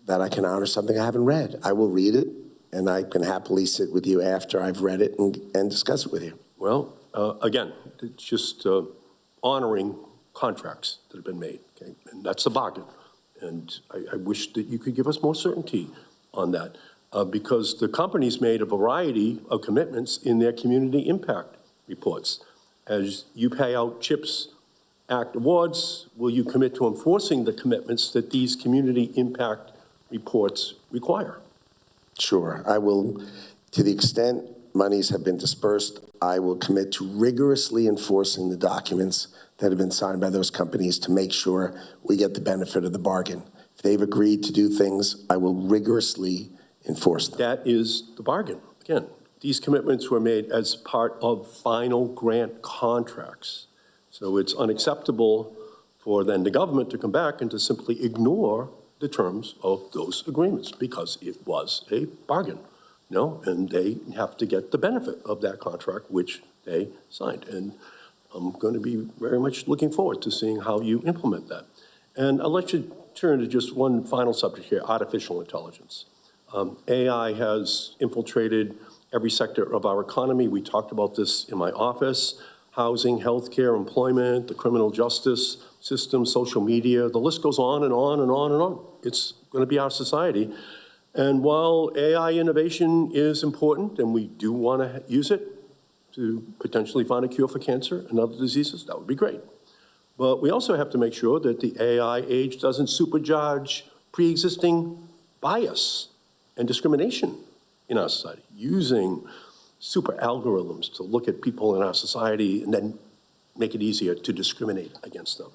that I can honor something I haven't read. I will read it, and I can happily sit with you after I've read it and discuss it with you. Well, again, it's just honoring contracts that have been made, okay? And that's the bargain. And I wish that you could give us more certainty on that because the companies made a variety of commitments in their community impact reports. As you pay out CHIPS Act awards, will you commit to enforcing the commitments that these community impact reports require? Sure. I will, to the extent monies have been dispersed, I will commit to rigorously enforcing the documents that have been signed by those companies to make sure we get the benefit of the bargain. If they've agreed to do things, I will rigorously enforce them. That is the bargain. Again, these commitments were made as part of final grant contracts. So it's unacceptable for then the government to come back and to simply ignore the terms of those agreements because it was a bargain, and they have to get the benefit of that contract, which they signed. And I'm going to be very much looking forward to seeing how you implement that. And I'll let you turn to just one final subject here, artificial intelligence. AI has infiltrated every sector of our economy. We talked about this in my office: housing, healthcare, employment, the criminal justice system, social media. The list goes on and on and on and on. It's going to be our society. And while AI innovation is important, and we do want to use it to potentially find a cure for cancer and other diseases, that would be great. But we also have to make sure that the AI age doesn't supercharge pre-existing bias and discrimination in our society, using super algorithms to look at people in our society and then make it easier to discriminate against them.